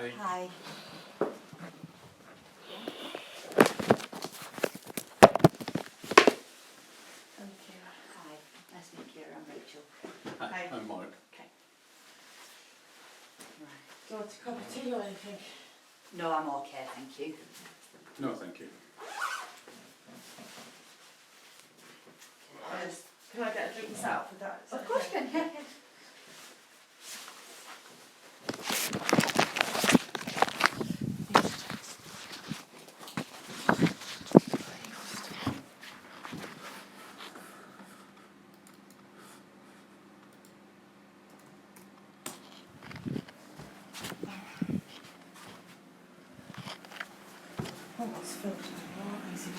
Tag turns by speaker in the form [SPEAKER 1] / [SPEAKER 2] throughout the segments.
[SPEAKER 1] Hi.
[SPEAKER 2] Hi. Thank you.
[SPEAKER 3] Hi, nice to meet you. I'm Rachel.
[SPEAKER 1] Hi, I'm Mark.
[SPEAKER 3] Okay. Right.
[SPEAKER 2] Do you want a cup of tea or anything?
[SPEAKER 3] No, I'm okay, thank you.
[SPEAKER 1] No, thank you.
[SPEAKER 2] Can I get a drink myself with that?
[SPEAKER 3] Of course you can, yeah.
[SPEAKER 2] Oh, it's filled. Oh, I see.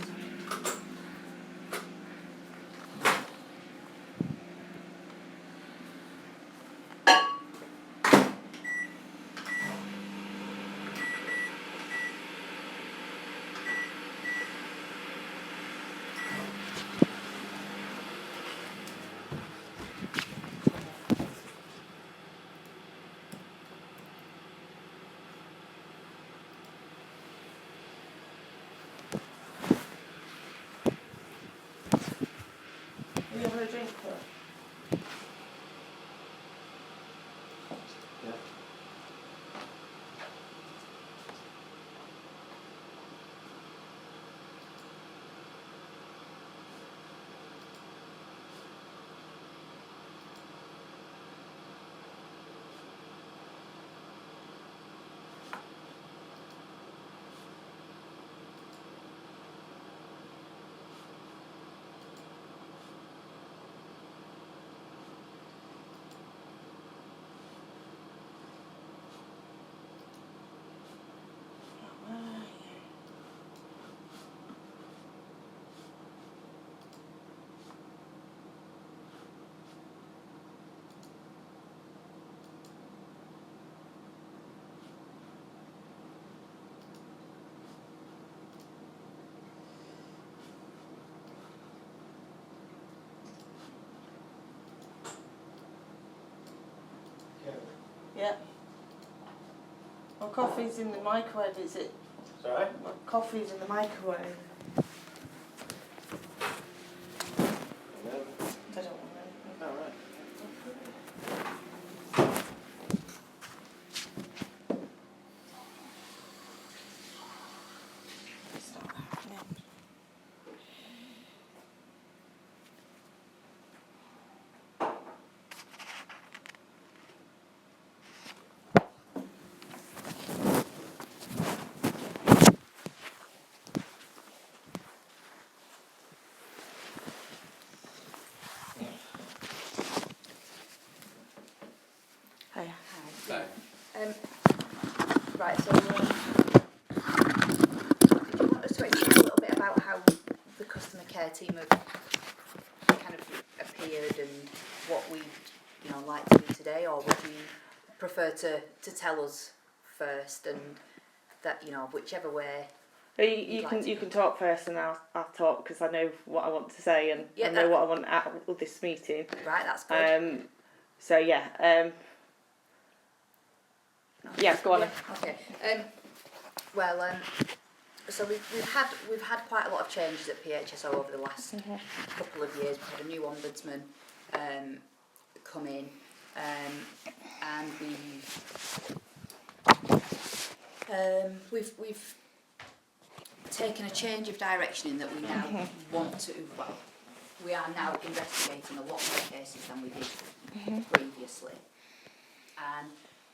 [SPEAKER 2] Are you having a drink for?
[SPEAKER 1] Yeah.
[SPEAKER 2] Yeah. Well, coffee's in the microwave, is it?
[SPEAKER 1] Sorry?
[SPEAKER 2] Well, coffee's in the microwave. I don't want anything.
[SPEAKER 1] All right.
[SPEAKER 2] It's not happening. Hiya.
[SPEAKER 3] Hi.
[SPEAKER 1] Hi.
[SPEAKER 3] Right, so did you want us to explain a little bit about how the customer care team have kind of appeared and what we, like to do today, or would you prefer to tell us first and that, whichever way?
[SPEAKER 2] You can talk first and I'll talk because I know what I want to say and
[SPEAKER 3] Yeah,
[SPEAKER 2] I know what I want out of this meeting.
[SPEAKER 3] Right, that's good.
[SPEAKER 2] So yeah. Yeah, go on.
[SPEAKER 3] Yeah, okay. So we've had quite a lot of changes at PHSO over the last couple of years. We've had a new ombudsman come in, and we've taken a change of direction in that we now want to. Well, we are now investigating a lot more cases than we did previously, and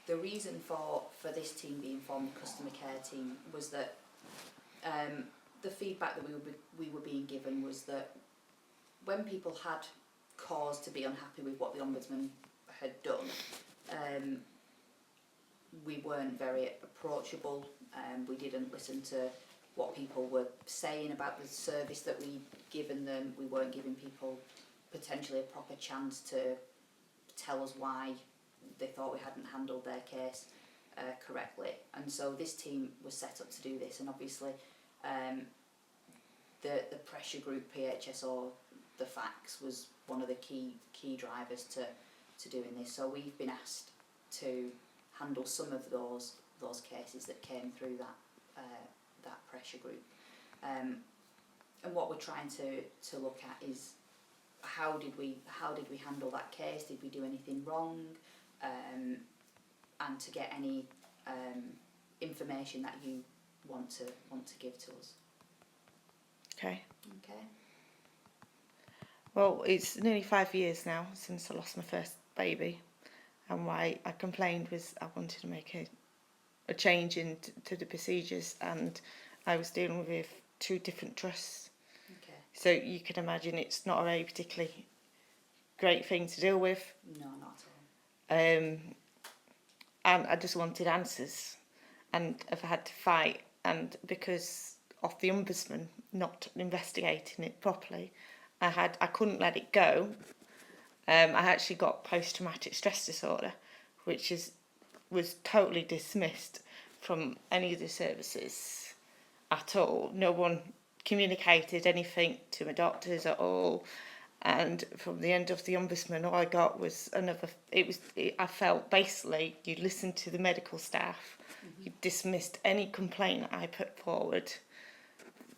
[SPEAKER 3] the reason for this team being formed, the customer care team, was that the feedback that we were being given was that when people had cause to be unhappy with what the Ombudsman had done, we weren't very approachable. We didn't listen to what people were saying about the service that we'd given them. We weren't giving people potentially a proper chance to tell us why they thought we hadn't handled their case correctly. And so this team was set up to do this, and obviously the pressure group PHSO, the facts, was one of the key drivers to doing this. So we've been asked to handle some of those those cases that came through that pressure group. And what we're trying to look at is how did we handle that case? Did we do anything wrong? And to get any information that you want to give to us.
[SPEAKER 2] Okay.
[SPEAKER 3] Okay.
[SPEAKER 2] Well, it's nearly 5 years now since I lost my first baby, and why I complained was I wanted to make a change to the procedures, and I was dealing with 2 different trusts.
[SPEAKER 3] Okay.
[SPEAKER 2] So you can imagine it's not a very particularly great thing to deal with.
[SPEAKER 3] No, not at all.
[SPEAKER 2] And I just wanted answers, and if I had to fight, and because of the Ombudsman not investigating it properly, I couldn't let it go. I actually got post-traumatic stress disorder, which was totally dismissed from any of the services at all. No one communicated anything to my doctors at all. And from the end of the Ombudsman, all I got was I felt basically you listened to the medical staff, you dismissed any complaint I put forward.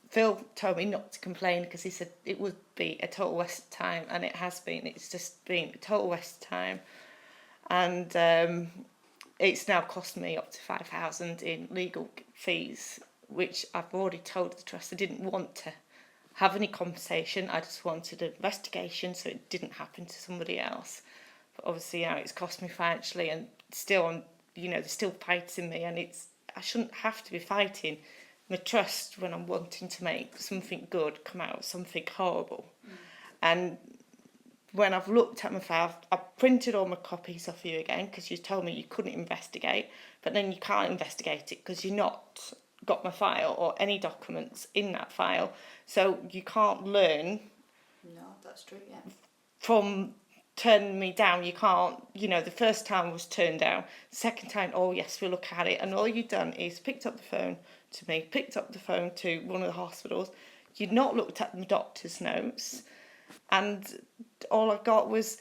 [SPEAKER 2] Phil told me not to complain because he said it would be a total waste of time, and it has been. It's just been a total waste of time. And it's now cost me up to £5,000 in legal fees, which I've already told the trust I didn't want to have any conversation. I just wanted an investigation so it didn't happen to somebody else. But obviously now it's cost me financially, and still they're still fighting me, and I shouldn't have to be fighting my trust when I'm wanting to make something good come out of something horrible. And when I've looked at my file, I've printed all my copies off you again because you told me you couldn't investigate, but then you can't investigate it because you've not got my file or any documents in that file, so you can't learn.
[SPEAKER 3] No, that's true, yeah.
[SPEAKER 2] From turning me down, you can't, the first time was turned down, the second time, oh yes, we'll look at it, and all you've done is picked up the phone to me, picked up the phone to one of the hospitals, you'd not looked at the doctor's notes, and all I got was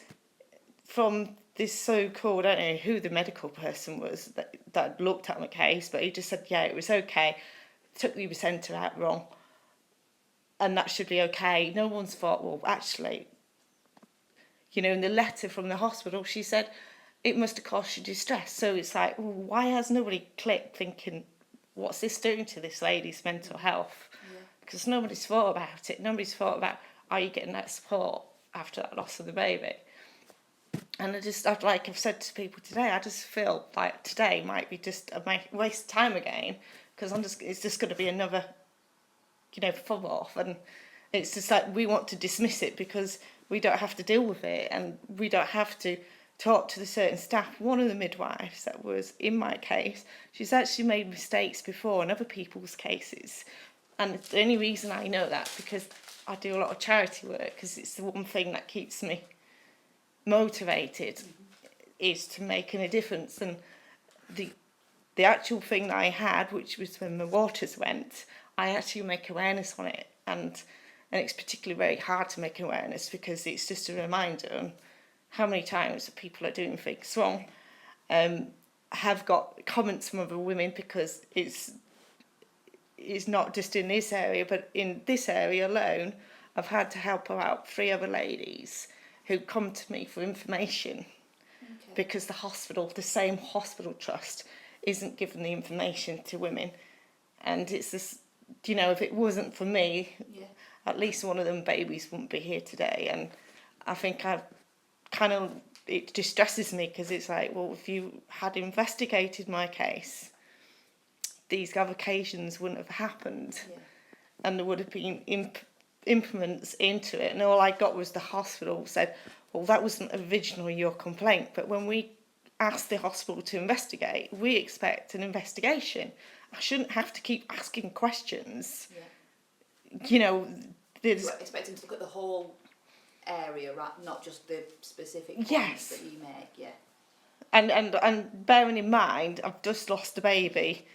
[SPEAKER 2] from this so-called, I don't know who the medical person was that looked at my case, but he just said, yeah, it was okay, took the placenta out wrong, and that should be okay. No one's thought, well, actually, in the letter from the hospital, she said, it must have caused you distress. So it's like, well, why has nobody clicked thinking, what's this doing to this lady's mental health? Because nobody's thought about it. Nobody's thought about, are you getting that support after that loss of the baby? And like I've said to people today, I just feel like today might be just a waste of time again, because it's just going to be another, fob off. And it's just like we want to dismiss it because we don't have to deal with it, and we don't have to talk to the certain staff. One of the midwives that was in my case, she's actually made mistakes before in other people's cases. And the only reason I know that because I do a lot of charity work, because it's the one thing that keeps me motivated, is to making a difference. And the actual thing that I had, which was when my waters went, I actually make awareness on it, and it's particularly very hard to make awareness because it's just a reminder on how many times people are doing things wrong. I have got comments from other women because it's not just in this area, but in this area alone, I've had to help out 3 other ladies who come to me for information because the same hospital trust isn't giving the information to women. And it's this, if it wasn't for me, at least one of them babies wouldn't be here today. And I think it distresses me because it's like, well, if you had investigated my case, these avocations wouldn't have happened, and there would have been implements into it. And all I got was the hospital said, well, that wasn't originally your complaint, but when we asked the hospital to investigate, we expect an investigation. I shouldn't have to keep asking questions.
[SPEAKER 3] You're expecting to look at the whole area, right? Not just the specific points that you make.
[SPEAKER 2] And bearing in mind, I've just lost a baby.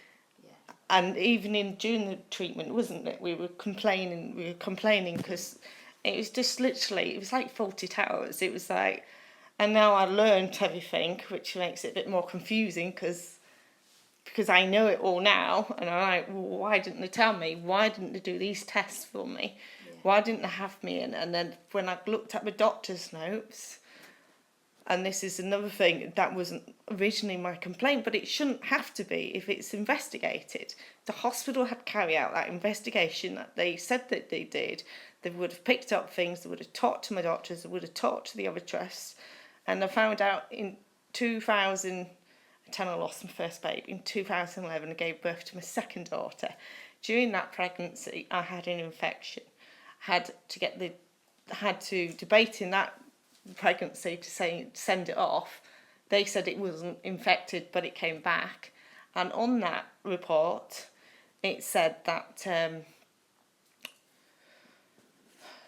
[SPEAKER 2] And even during the treatment, wasn't it? We were complaining because it was just literally, it was like 40 hours. It was like, and now I learned everything, which makes it a bit more confusing because because I know it all now, and I'm like, well, why didn't they tell me? Why didn't they do these tests for me?
[SPEAKER 3] Yeah.
[SPEAKER 2] Why didn't they have me in? And then when I looked at my doctor's notes, and this is another thing, that wasn't originally my complaint, but it shouldn't have to be if it's investigated. The hospital had carried out that investigation that they said that they did. They would have picked up things, they would have talked to my doctors, they would have talked to the other trusts. And I found out in 2010 I lost my first baby. In 2011 I gave birth to my second daughter. During that pregnancy I had an infection. Had to debate in that pregnancy to send it off. They said it wasn't infected, but it came back, and on that report it said that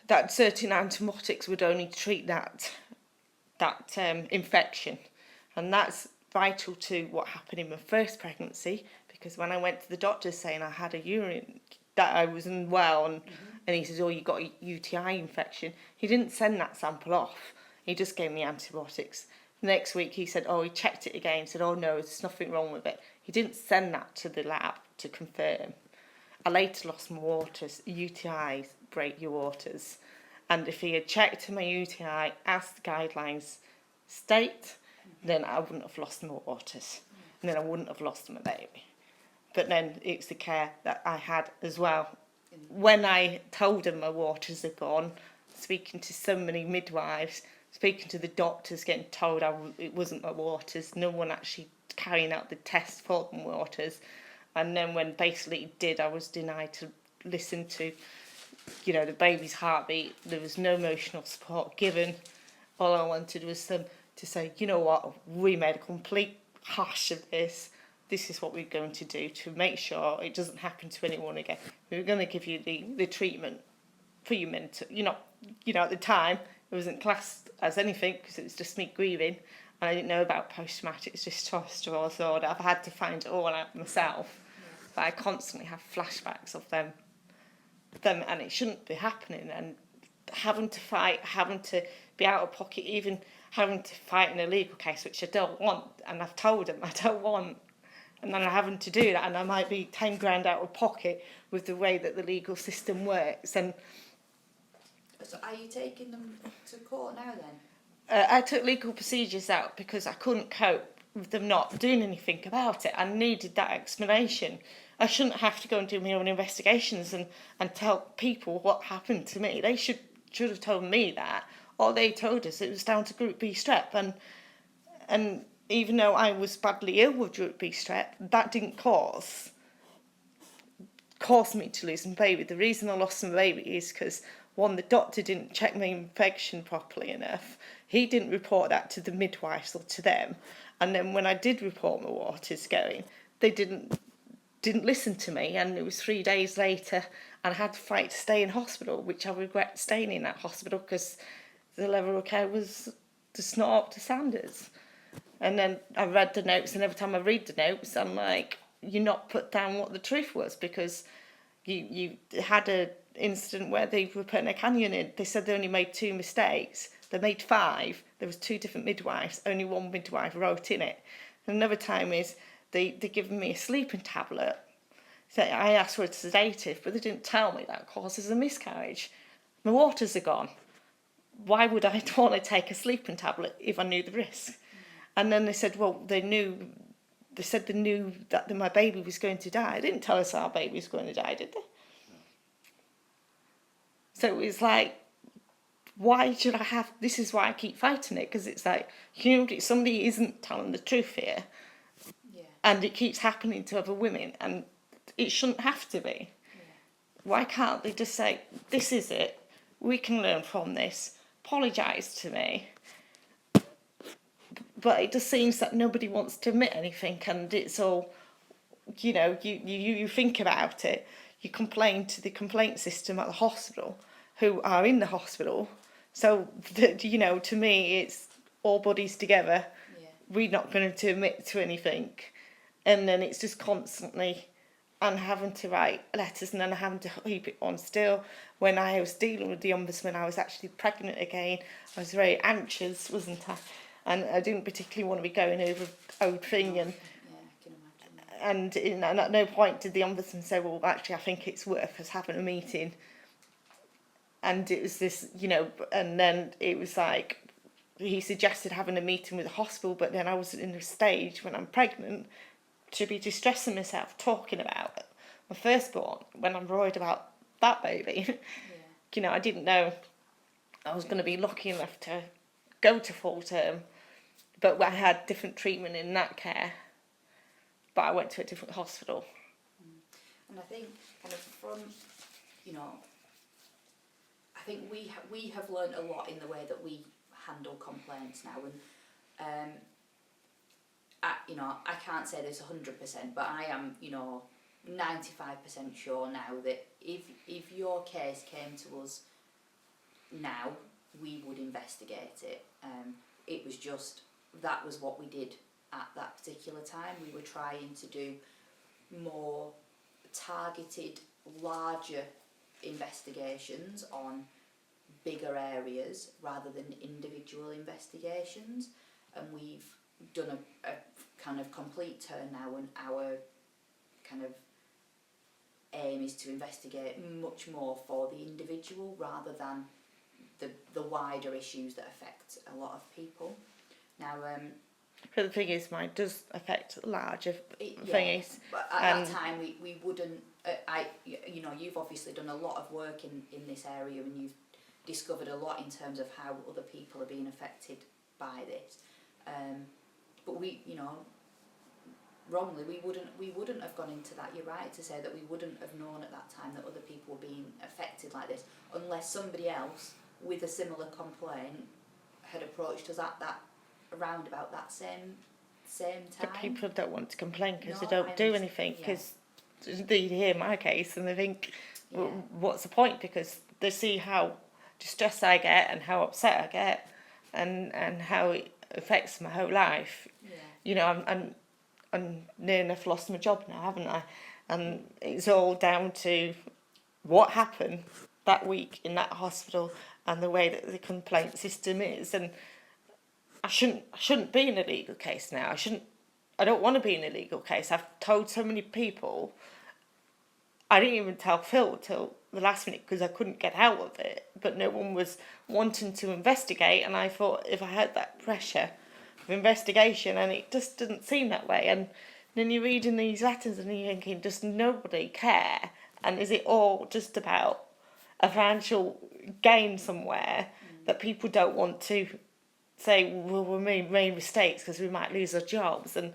[SPEAKER 2] that certain antibiotics would only treat that infection, and that's vital to what happened in my first pregnancy, because when I went to the doctor saying I had a urine, that I was unwell, and he says, oh, you got a UTI infection, he didn't send that sample off. He just gave me antibiotics. Next week he said, oh, he checked it again, said, oh no, there's nothing wrong with it. He didn't send that to the lab to confirm. I later lost my waters. UTIs break your waters. And if he had checked my UTI as the guidelines state, then I wouldn't have lost my waters. And then I wouldn't have lost my baby. But then it's the care that I had as well. When I told him my waters are gone, speaking to so many midwives, speaking to the doctors, getting told it wasn't my waters, no one actually carrying out the test for my waters. And then when basically it did, I was denied to listen to, the baby's heartbeat. There was no emotional support given. All I wanted was them to say, you know what, we made a complete hash of this. This is what we're going to do to make sure it doesn't happen to anyone again. We're going to give you the treatment for your mental, at the time, it wasn't classed as anything because it was just me grieving, and I didn't know about post-traumatic stress disorder. I've had to find it all out myself, but I constantly have flashbacks of them, and it shouldn't be happening. And having to fight, having to be out of pocket, even having to fight in a legal case, which I don't want, and I've told them I don't want, and then I'm having to do that, and I might be 10 grand out of pocket with the way that the legal system works. And
[SPEAKER 3] so are you taking them to court now then?
[SPEAKER 2] I took legal procedures out because I couldn't cope with them not doing anything about it. I needed that explanation. I shouldn't have to go and do my own investigations and tell people what happened to me. They should have told me that. All they told us it was down to Group B strep, and even though I was badly ill with Group B strep, that didn't cause me to lose my baby. The reason I lost my baby is because, one, the doctor didn't check my infection properly enough. He didn't report that to the midwives or to them. And then when I did report my waters going, they didn't listen to me. And it was 3 days later, and I had to fight to stay in hospital, which I regret staying in that hospital because the level of care was just not up to standards. And then I read the notes, and every time I read the notes, I'm like, you're not put down what the truth was, because you had an incident where they were putting a canyon in. They said they only made 2 mistakes. They made 5. There was 2 different midwives. Only one midwife wrote in it. And another time is they given me a sleeping tablet. So I asked for a sedative, but they didn't tell me that causes a miscarriage. My waters are gone. Why would I want to take a sleeping tablet if I knew the risk? And then they said, well, they knew that my baby was going to die. They didn't tell us our baby was going to die, did they? No. So it was like, why should I have... This is why I keep fighting it, because it's like, somebody isn't telling the truth here. Yeah. And it keeps happening to other women, and it shouldn't have to be. Yeah. Why can't they just say, this is it, we can learn from this, apologise to me? But it just seems that nobody wants to admit anything, and it's all, you think about it, you complain to the complaint system at the hospital, who are in the hospital, so, to me, it's all bodies together, we're not going to admit to anything, and then it's just constantly, and having to write letters, and then having to keep it on still. When I was dealing with the Ombudsman, I was actually pregnant again, I was very anxious, wasn't I? And I didn't particularly want to be going over old thing, and and at no point did the Ombudsman say, well, actually, I think it's worth us having a meeting. And it was this, and then it was like, he suggested having a meeting with the hospital, but then I was in a stage when I'm pregnant to be distressing myself talking about my firstborn when I'm worried about that baby. I didn't know I was going to be lucky enough to go to full term, but I had different treatment in that care, but I went to a different hospital.
[SPEAKER 3] And I think kind of from, I think we have learned a lot in the way that we handle complaints now, and I can't say this 100%, but I am 95% sure now that if your case came to us now, we would investigate it. It was just that was what we did at that particular time. We were trying to do more targeted, larger investigations on bigger areas rather than individual investigations, and we've done a kind of complete turn now, and our kind of aim is to investigate much more for the individual rather than the wider issues that affect a lot of people. Now,
[SPEAKER 2] but the thing is, mine does affect larger thingies.
[SPEAKER 3] But at that time, we wouldn't. You've obviously done a lot of work in this area, and you've discovered a lot in terms of how other people are being affected by this. But wrongly, we wouldn't have gone into that. You're right to say that we wouldn't have known at that time that other people were being affected like this, unless somebody else with a similar complaint had approached us around about that same time.
[SPEAKER 2] But people don't want to complain because they don't do anything, because they hear my case and they think, well, what's the point? Because they see how distressed I get and how upset I get, and how it affects my whole life. I'm near enough lost my job now, haven't I? And it's all down to what happened that week in that hospital and the way that the complaint system is. And I shouldn't be in a legal case now. I don't want to be in a legal case. I've told so many people. I didn't even tell Phil till the last minute because I couldn't get out of it. But no one was wanting to investigate, and I thought if I had that pressure of investigation, and it just didn't seem that way. And then you're reading these letters and you're thinking, does nobody care? And is it all just about a financial gain somewhere that people don't want to say, well, we made mistakes because we might lose our jobs? And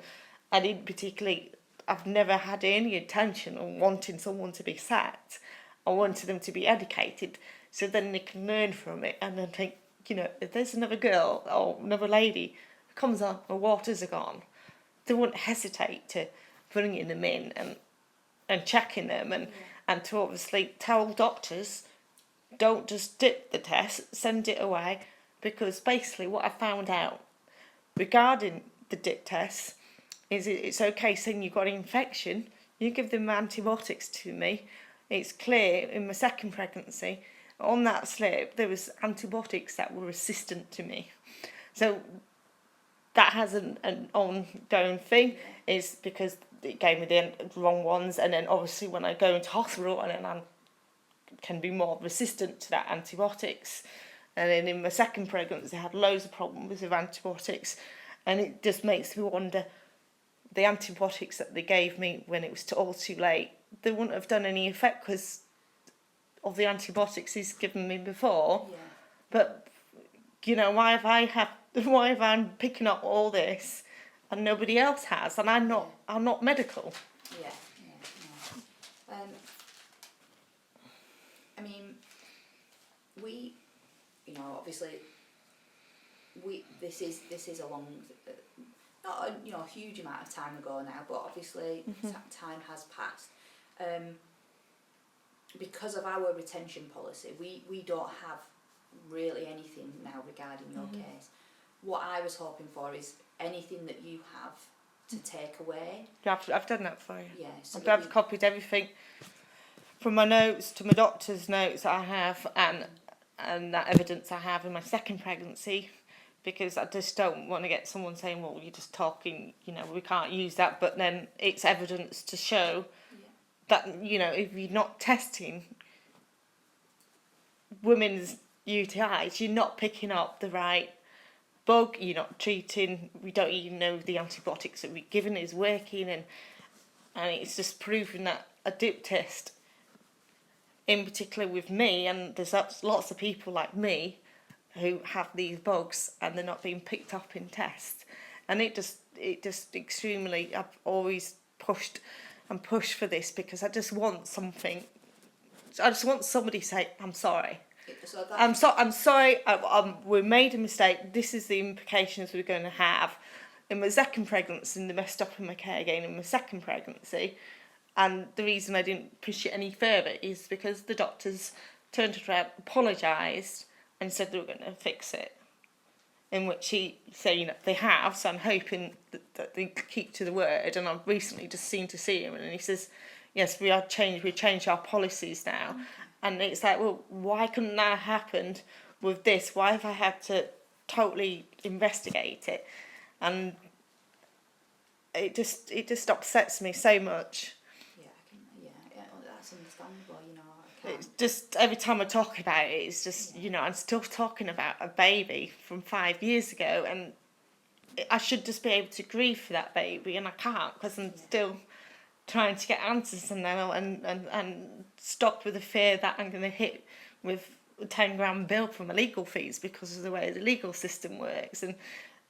[SPEAKER 2] I didn't particularly, I've never had any intention of wanting someone to be sacked. I wanted them to be educated so then they can learn from it and then think, if there's another girl or another lady who comes on, her waters are gone, they wouldn't hesitate to bringing them in and checking them and to obviously tell doctors, don't just dip the test, send it away. Because basically what I found out regarding the dip tests is it's okay saying you've got an infection. You give them antibiotics to me. It's clear in my second pregnancy, on that slip, there was antibiotics that were resistant to me. So that has an ongoing thing, is because it gave me the wrong ones. And then obviously when I go into hospital and then I can be more resistant to that antibiotics. And then in my second pregnancy, I had loads of problems with antibiotics. And it just makes me wonder, the antibiotics that they gave me when it was all too late, they wouldn't have done any effect because of the antibiotics he's given me before. Yeah. But, why have I picking up all this and nobody else has? And I'm not medical.
[SPEAKER 3] Yeah. I mean, we... obviously, this is a long, not a huge amount of time ago now, but obviously time has passed. Because of our retention policy, we don't have really anything now regarding your case. What I was hoping for is anything that you have to take away.
[SPEAKER 2] Yeah, I've done that for you.
[SPEAKER 3] Yeah, so
[SPEAKER 2] I've copied everything from my notes to my doctor's notes that I have and that evidence I have in my second pregnancy because I just don't want to get someone saying, well, you're just talking, you know, we can't use that, but then it's evidence to show that, you know, if you're not testing women's UTIs, you're not picking up the right bug, you're not treating, we don't even know the antibiotics that we're given is working, and it's just proving that a dip test, in particular with me, and there's lots of people like me who have these bugs and they're not being picked up in tests, and it just extremely, I've always pushed for this because I just want something, I just want somebody to say, I'm sorry.
[SPEAKER 3] So
[SPEAKER 2] I'm sorry. We made a mistake. This is the implications we're going to have. In my second pregnancy, they messed up in my care again in my second pregnancy, and the reason I didn't push it any further is because the doctors turned around, apologised, and said they were going to fix it. In which he saying they have, so I'm hoping that they keep to the word. And I've recently just seen to see him, and he says, "Yes, we've changed our policies now." And it's like, well, why couldn't that have happened with this? Why have I had to totally investigate it? And it just upsets me so much.
[SPEAKER 3] Yeah, well, that's understandable, you know. I can't.
[SPEAKER 2] It's just, every time I talk about it, it's just, you know, I'm still talking about a baby from 5 years ago, and I should just be able to grieve for that baby, and I can't because I'm still trying to get answers now, and stop with the fear that I'm going to hit with a 10 grand bill for my legal fees because of the way the legal system works. And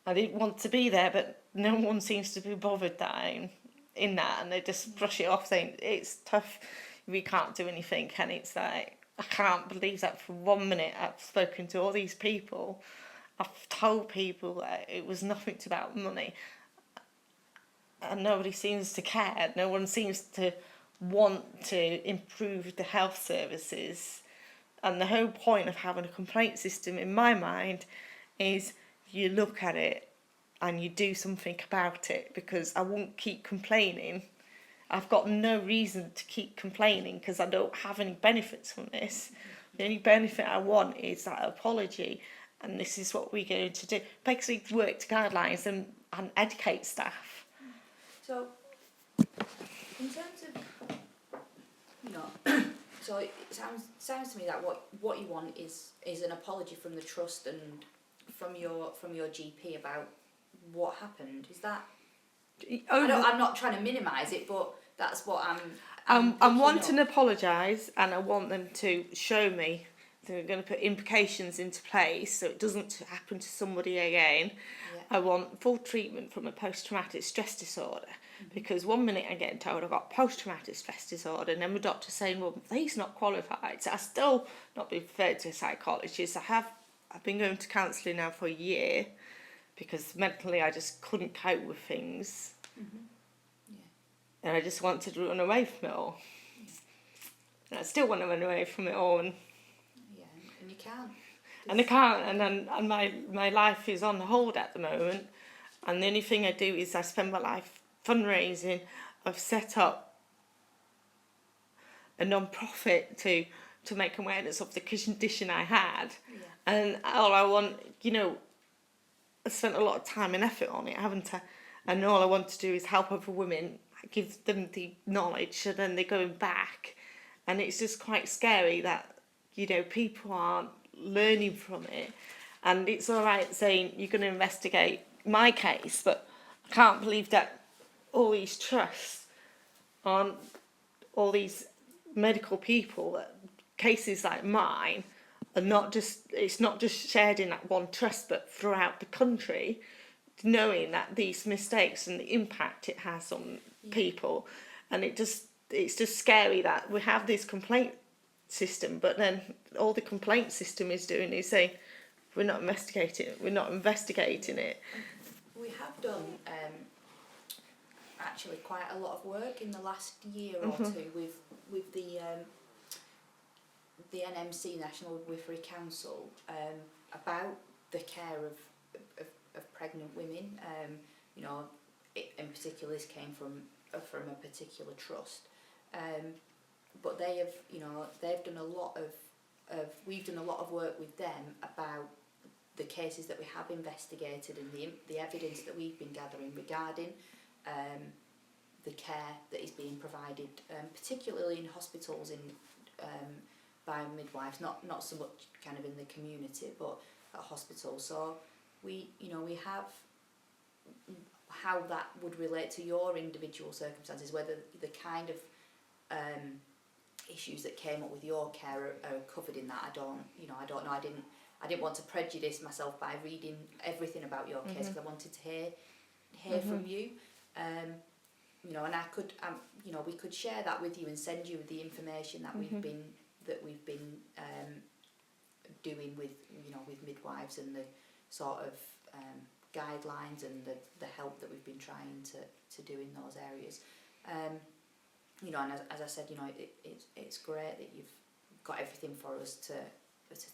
[SPEAKER 2] I didn't want to be there, but no one seems to be bothered that I'm in that, and they just brush it off saying it's tough, we can't do anything. And it's like, I can't believe that for 1 minute I've spoken to all these people, I've told people that it was nothing about money, and nobody seems to care. No one seems to want to improve the health services. And the whole point of having a complaint system, in my mind, is you look at it and you do something about it, because I won't keep complaining. I've got no reason to keep complaining because I don't have any benefits from this. The only benefit I want is that apology, and this is what we're going to do. Basically work to guidelines and educate staff.
[SPEAKER 3] So, in terms of, you know, so it sounds to me that what you want is an apology from the trust and from your GP about what happened. Is that? I'm not trying to minimise it, but that's what I'm
[SPEAKER 2] wanting to apologise, and I want them to show me they're going to put implications into place so it doesn't happen to somebody again.
[SPEAKER 3] Yeah.
[SPEAKER 2] I want full treatment from a post-traumatic stress disorder, because 1 minute I'm getting told I've got post-traumatic stress disorder, and then my doctor's saying, well, he's not qualified. So I still not been referred to a psychologist. I've been going to counselling now for a year because mentally I just couldn't cope with things. And I just wanted to run away from it all. And I still want to run away from it all.
[SPEAKER 3] And you can't.
[SPEAKER 2] And I can't, and my life is on hold at the moment, and the only thing I do is I spend my life fundraising. I've set up a non-profit to make awareness of the condition I had, and all I want, you know, I spent a lot of time and effort on it, haven't I? And all I want to do is help other women, give them the knowledge, and then they're going back, and it's just quite scary that, you know, people aren't learning from it. And it's all right saying you're going to investigate my case, but I can't believe that all these trusts on all these medical people, that cases like mine are not just, it's not just shared in that one trust, but throughout the country, knowing that these mistakes and the impact it has on people. And it's just scary that we have this complaint system, but then all the complaint system is doing is saying we're not investigating it.
[SPEAKER 3] We have done actually quite a lot of work in the last year or two with the NMC, National Midwifery Council, about the care of pregnant women. You know, in particular, this came from a particular trust. But they have, you know, they've done a lot of we've done a lot of work with them about the cases that we have investigated and the evidence that we've been gathering regarding the care that is being provided, particularly in hospitals by midwives, not so much kind of in the community, but at hospitals. So we have how that would relate to your individual circumstances, whether the kind of issues that came up with your care are covered in that. I don't know. I didn't want to prejudice myself by reading everything about your case, because I wanted to hear from you. And I could, we could share that with you and send you the information that we've been doing with midwives, and the sort of guidelines and the help that we've been trying to do in those areas. And as I said, it's great that you've got everything for us to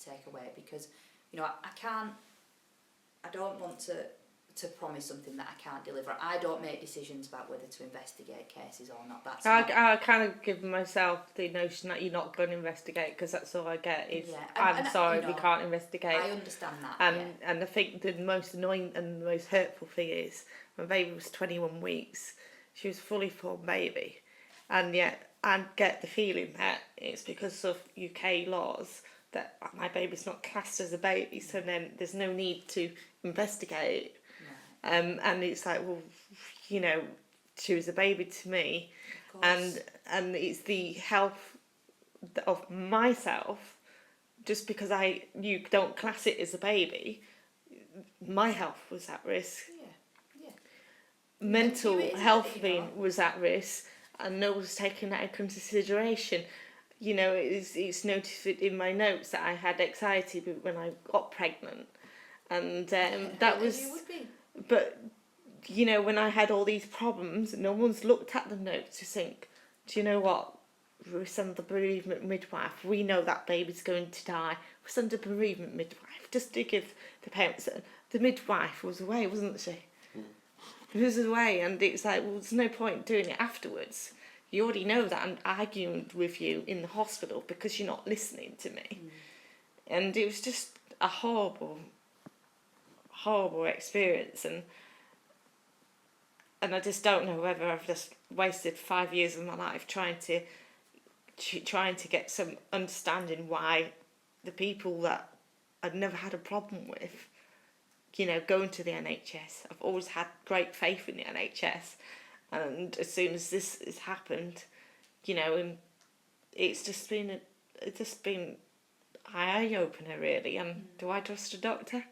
[SPEAKER 3] take away, because I don't want to promise something that I can't deliver. I don't make decisions about whether to investigate cases or not.
[SPEAKER 2] I kind of give myself the notion that you're not going to investigate, because that's all I get is, I'm sorry, we can't investigate.
[SPEAKER 3] I understand that.
[SPEAKER 2] And I think the most annoying and the most hurtful thing is, my baby was 21 weeks. She was a fully formed baby. And yet I get the feeling that it's because of UK laws that my baby's not classed as a baby, so then there's no need to investigate. And it's like, well, she was a baby to me, and it's the health of myself. Just because you don't class it as a baby, my health was at risk. Mental health was at risk, and no one's taken that into consideration. It's noted in my notes that I had anxiety when I got pregnant, and that was.
[SPEAKER 3] You would be.
[SPEAKER 2] But when I had all these problems, no one's looked at the notes to think, do you know what? We send the bereavement midwife. We know that baby's going to die. We send a bereavement midwife just to give the parents. The midwife was away, wasn't she? She was away, and it's like, well, there's no point doing it afterwards. You already know that I'm arguing with you in the hospital because you're not listening to me. And it was just a horrible experience, and I just don't know whether I've just wasted 5 years of my life trying to get some understanding why the people that I'd never had a problem with, going to the NHS. I've always had great faith in the NHS, and as soon as this has happened, and it's just been an eye opener really. And do I trust a doctor?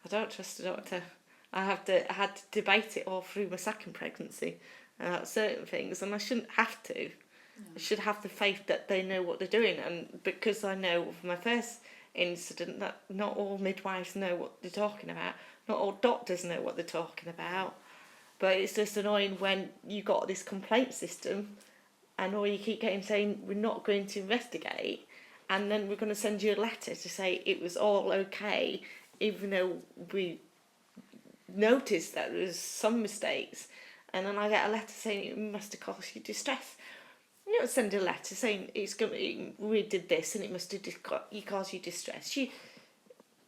[SPEAKER 2] I don't trust a doctor. I had to debate it all through my second pregnancy about certain things, and I shouldn't have to. No. I should have the faith that they know what they're doing, and because I know from my first incident that not all midwives know what they're talking about, not all doctors know what they're talking about, but it's just annoying when you got this complaint system and all you keep getting saying, we're not going to investigate, and then we're going to send you a letter to say it was all okay, even though we noticed that there was some mistakes. And then I get a letter saying it must have caused you distress. You don't send a letter saying we did this and it must have caused you distress.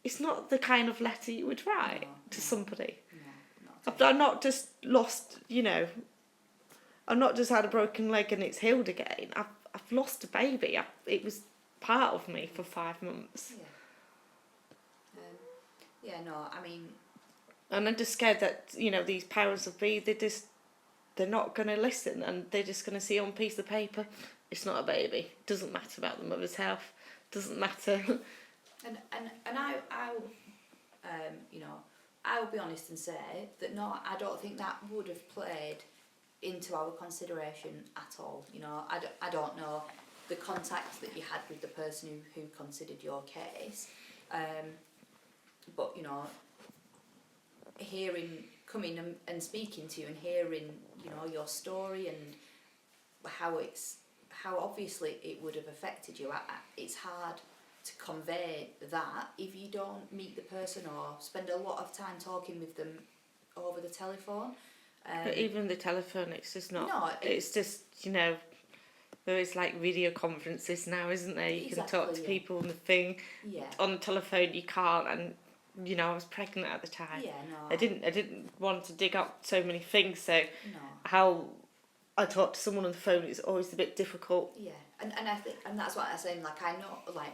[SPEAKER 2] It's not the kind of letter you would write to somebody. No, I've not just lost, I've not just had a broken leg and it's healed again. I've lost a baby. It was part of me for 5 months. And I'm just scared that, these powers of be, they're not going to listen, and they're just going to see on a piece of paper, it's not a baby. Doesn't matter about the mother's health. Doesn't matter.
[SPEAKER 3] And I will be honest and say that no, I don't think that would have played into our consideration at all. I don't know the contact that you had with the person who considered your case, but coming and speaking to you and hearing your story and how obviously it would have affected you. It's hard to convey that if you don't meet the person or spend a lot of time talking with them over the telephone.
[SPEAKER 2] But even the telephone, it's just not. No, it's just there is like video conferences now, isn't there? You can talk to people on the thing. Yeah. On the telephone, you can't, and you know, I was pregnant at the time.
[SPEAKER 3] Yeah, no.
[SPEAKER 2] I didn't want to dig up so many things. So
[SPEAKER 3] No.
[SPEAKER 2] how I talk to someone on the phone is always a bit difficult.
[SPEAKER 3] Yeah, and I think, and that's what I'm saying. Like, I know, like,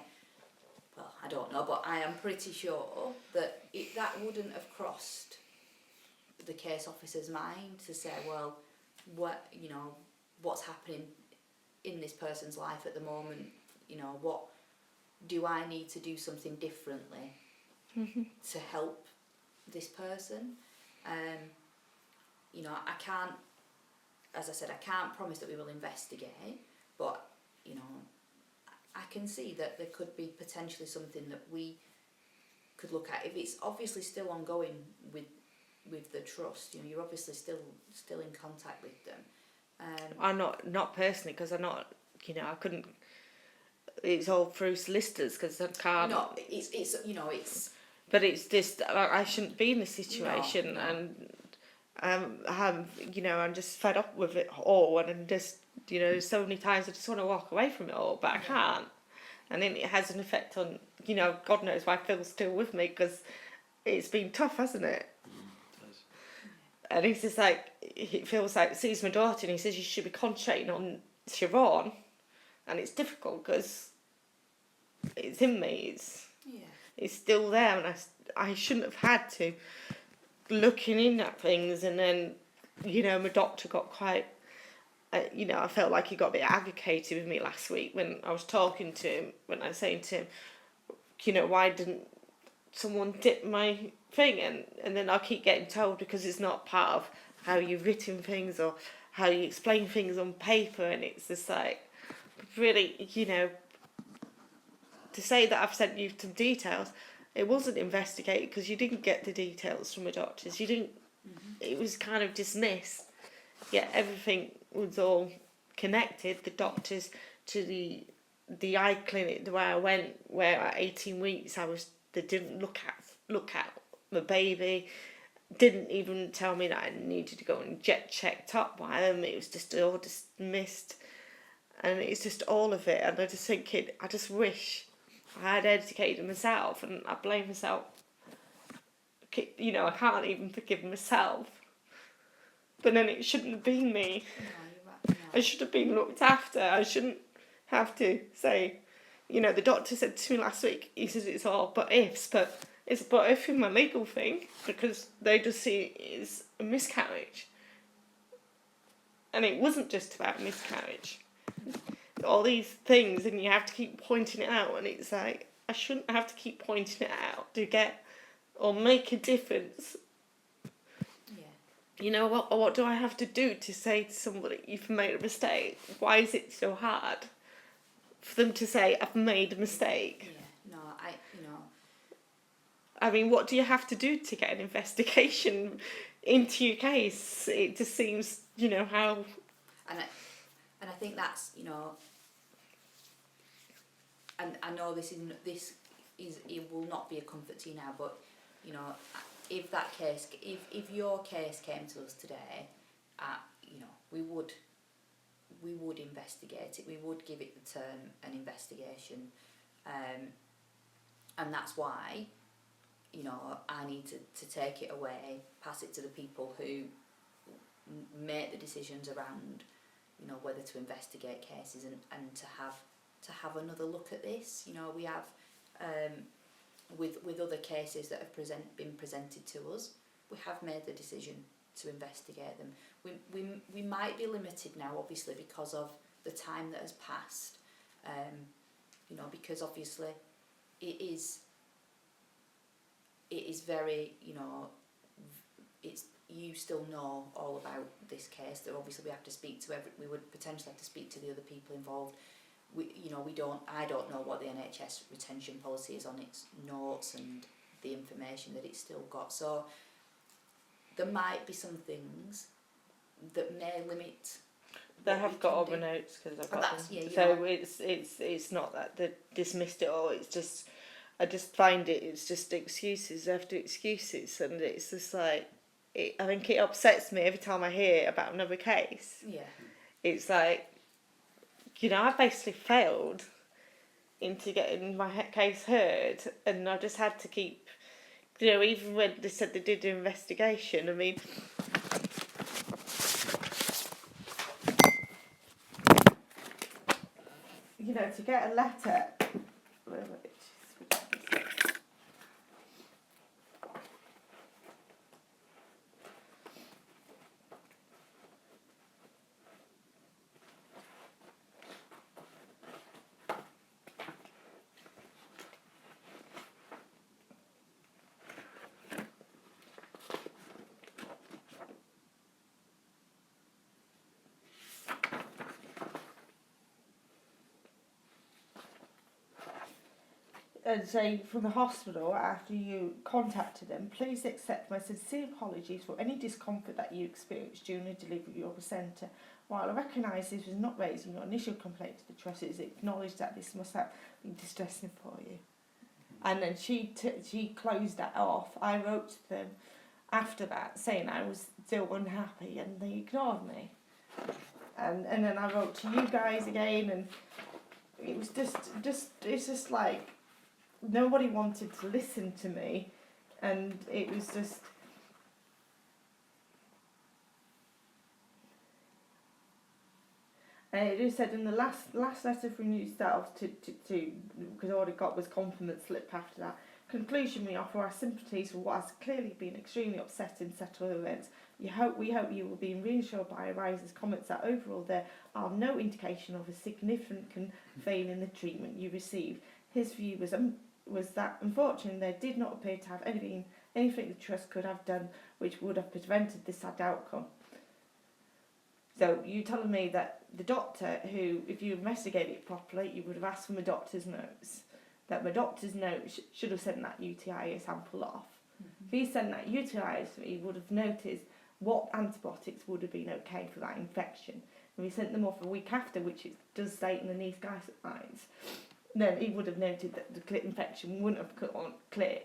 [SPEAKER 3] well, I don't know, but I am pretty sure that that wouldn't have crossed the case officer's mind to say, well, what, you know, what's happening in this person's life at the moment, you know, what do I need to do something differently to help this person? You know, I can't, as I said, I can't promise that we will investigate, but, you know, I can see that there could be potentially something that we could look at. If it's obviously still ongoing with the trust, you know, you're obviously still in contact with them.
[SPEAKER 2] I'm not personally, because I'm not, you know, I couldn't. It's all through solicitors because I can't.
[SPEAKER 3] No, it's you know, it's.
[SPEAKER 2] But it's just I shouldn't be in this situation,
[SPEAKER 3] No.
[SPEAKER 2] and you know, I'm just fed up with it all, and I'm just, you know, so many times I just want to walk away from it all, but I can't, and then it has an effect on, you know, God knows why Phil's still with me, because it's been tough, hasn't it? And he's just like, he feels like, sees my daughter and he says you should be concentrating on Siobhan, and it's difficult because it's in me, it's still there, and I shouldn't have had to looking in at things. And then, you know, my doctor got quite, you know, I felt like he got a bit agitated with me last week when I was talking to him, when I was saying to him, you know, why didn't someone dip my thing? And then I keep getting told because it's not part of how you've written things or how you explain things on paper, and it's just like, really, you know, to say that I've sent you some details, it wasn't investigated because you didn't get the details from the doctors. You didn't. It was kind of dismissed. Yet everything was all connected. The doctors to the eye clinic, the way I went, where at 18 weeks they didn't look at the baby, didn't even tell me that I needed to go and get checked up by them. It was just all dismissed, and it's just all of it. And I just think I just wish I had educated myself, and I blame myself. You know, I can't even forgive myself. But then it shouldn't have been me.
[SPEAKER 3] No, you're right. No.
[SPEAKER 2] I should have been looked after. I shouldn't have to say, you know, the doctor said to me last week, he says it's all but ifs, but it's a but if in my legal thing, because they just see it as a miscarriage. And it wasn't just about miscarriage. All these things, and you have to keep pointing it out, and it's like, I shouldn't have to keep pointing it out to get or make a difference.
[SPEAKER 3] Yeah.
[SPEAKER 2] You know, what do I have to do to say to somebody, you've made a mistake? Why is it so hard for them to say, I've made a mistake?
[SPEAKER 3] Yeah, no,
[SPEAKER 2] I mean, what do you have to do to get an investigation into your case? It just seems, you know, how...
[SPEAKER 3] And I think that's, you know, and I know this is it will not be a comfort to you now, but, you know, if that case, if your case came to us today, you know, we would investigate it. We would give it the term an investigation, and that's why, you know, I need to take it away, pass it to the people who make the decisions around, you know, whether to investigate cases and to have another look at this. You know, we have with other cases that have been presented to us, we have made the decision to investigate them. We might be limited now, obviously, because of the time that has passed. You know, because obviously it is very, you know, it's, you still know all about this case. That obviously we have to speak to we would potentially have to speak to the other people involved. You know, I don't know what the NHS retention policy is on its notes and the information that it's still got. So there might be some things that may limit.
[SPEAKER 2] They have got all the notes because I've got them.
[SPEAKER 3] Yeah,
[SPEAKER 2] so it's not that they dismissed it all. It's just, I just find it's just excuses after excuses, and it's just like, I think it upsets me every time I hear about another case.
[SPEAKER 3] Yeah.
[SPEAKER 2] It's like, you know, I basically failed into getting my case heard, and I just had to keep, You know, even when they said they did an investigation, I mean, you know, to get a letter, and say from the hospital after you contacted them, please accept my sincere apologies for any discomfort that you experienced during the delivery of your placenta. While I recognise this was not raising your initial complaint to the trust, it is acknowledged that this must have been distressing for you. And then she closed that off. I wrote to them after that saying I was still unhappy, and they ignored me. And then I wrote to you guys again, and it was it's just like nobody wanted to listen to me, and it was just. And it just said in the last letter from yourself to because all I got was compliment slip after that. Conclusion, we offer our sympathies for what has clearly been extremely upsetting set of events. We hope you will be reassured by Arise's comments that overall there are no indication of a significant failure in the treatment you received. His view was that unfortunately there did not appear to have anything the trust could have done which would have prevented this sad outcome. So you're telling me that the doctor who, if you investigated it properly, you would have asked for my doctor's notes, that my doctor's notes should have sent that UTI sample off. If he sent that UTI to me, he would have noticed what antibiotics would have been okay for that infection. And we sent them off a week after, which it does state in the NICE guidelines. Then he would have noted that the infection wouldn't have cleared.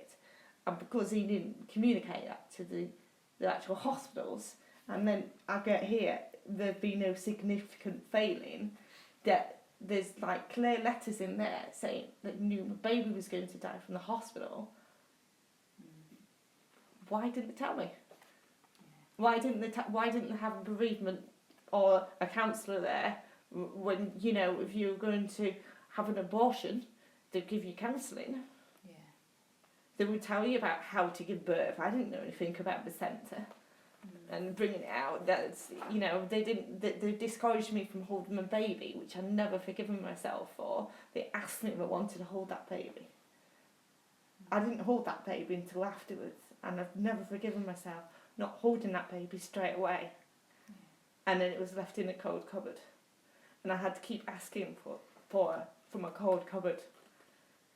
[SPEAKER 2] And because he didn't communicate that to the actual hospitals, and then I get here, there'd be no significant failing, that there's like clear letters in there saying that knew my baby was going to die from the hospital. Why didn't they tell me? Why didn't they have a bereavement or a counsellor there when, you know, if you were going to have an abortion, they'd give you counselling.
[SPEAKER 3] Yeah.
[SPEAKER 2] They would tell you about how to give birth. I didn't know anything about placenta. And bringing it out, that's, you know, they discouraged me from holding my baby, which I've never forgiven myself for. They asked me if I wanted to hold that baby. I didn't hold that baby until afterwards, and I've never forgiven myself not holding that baby straight away. And then it was left in a cold cupboard, and I had to keep asking from a cold cupboard.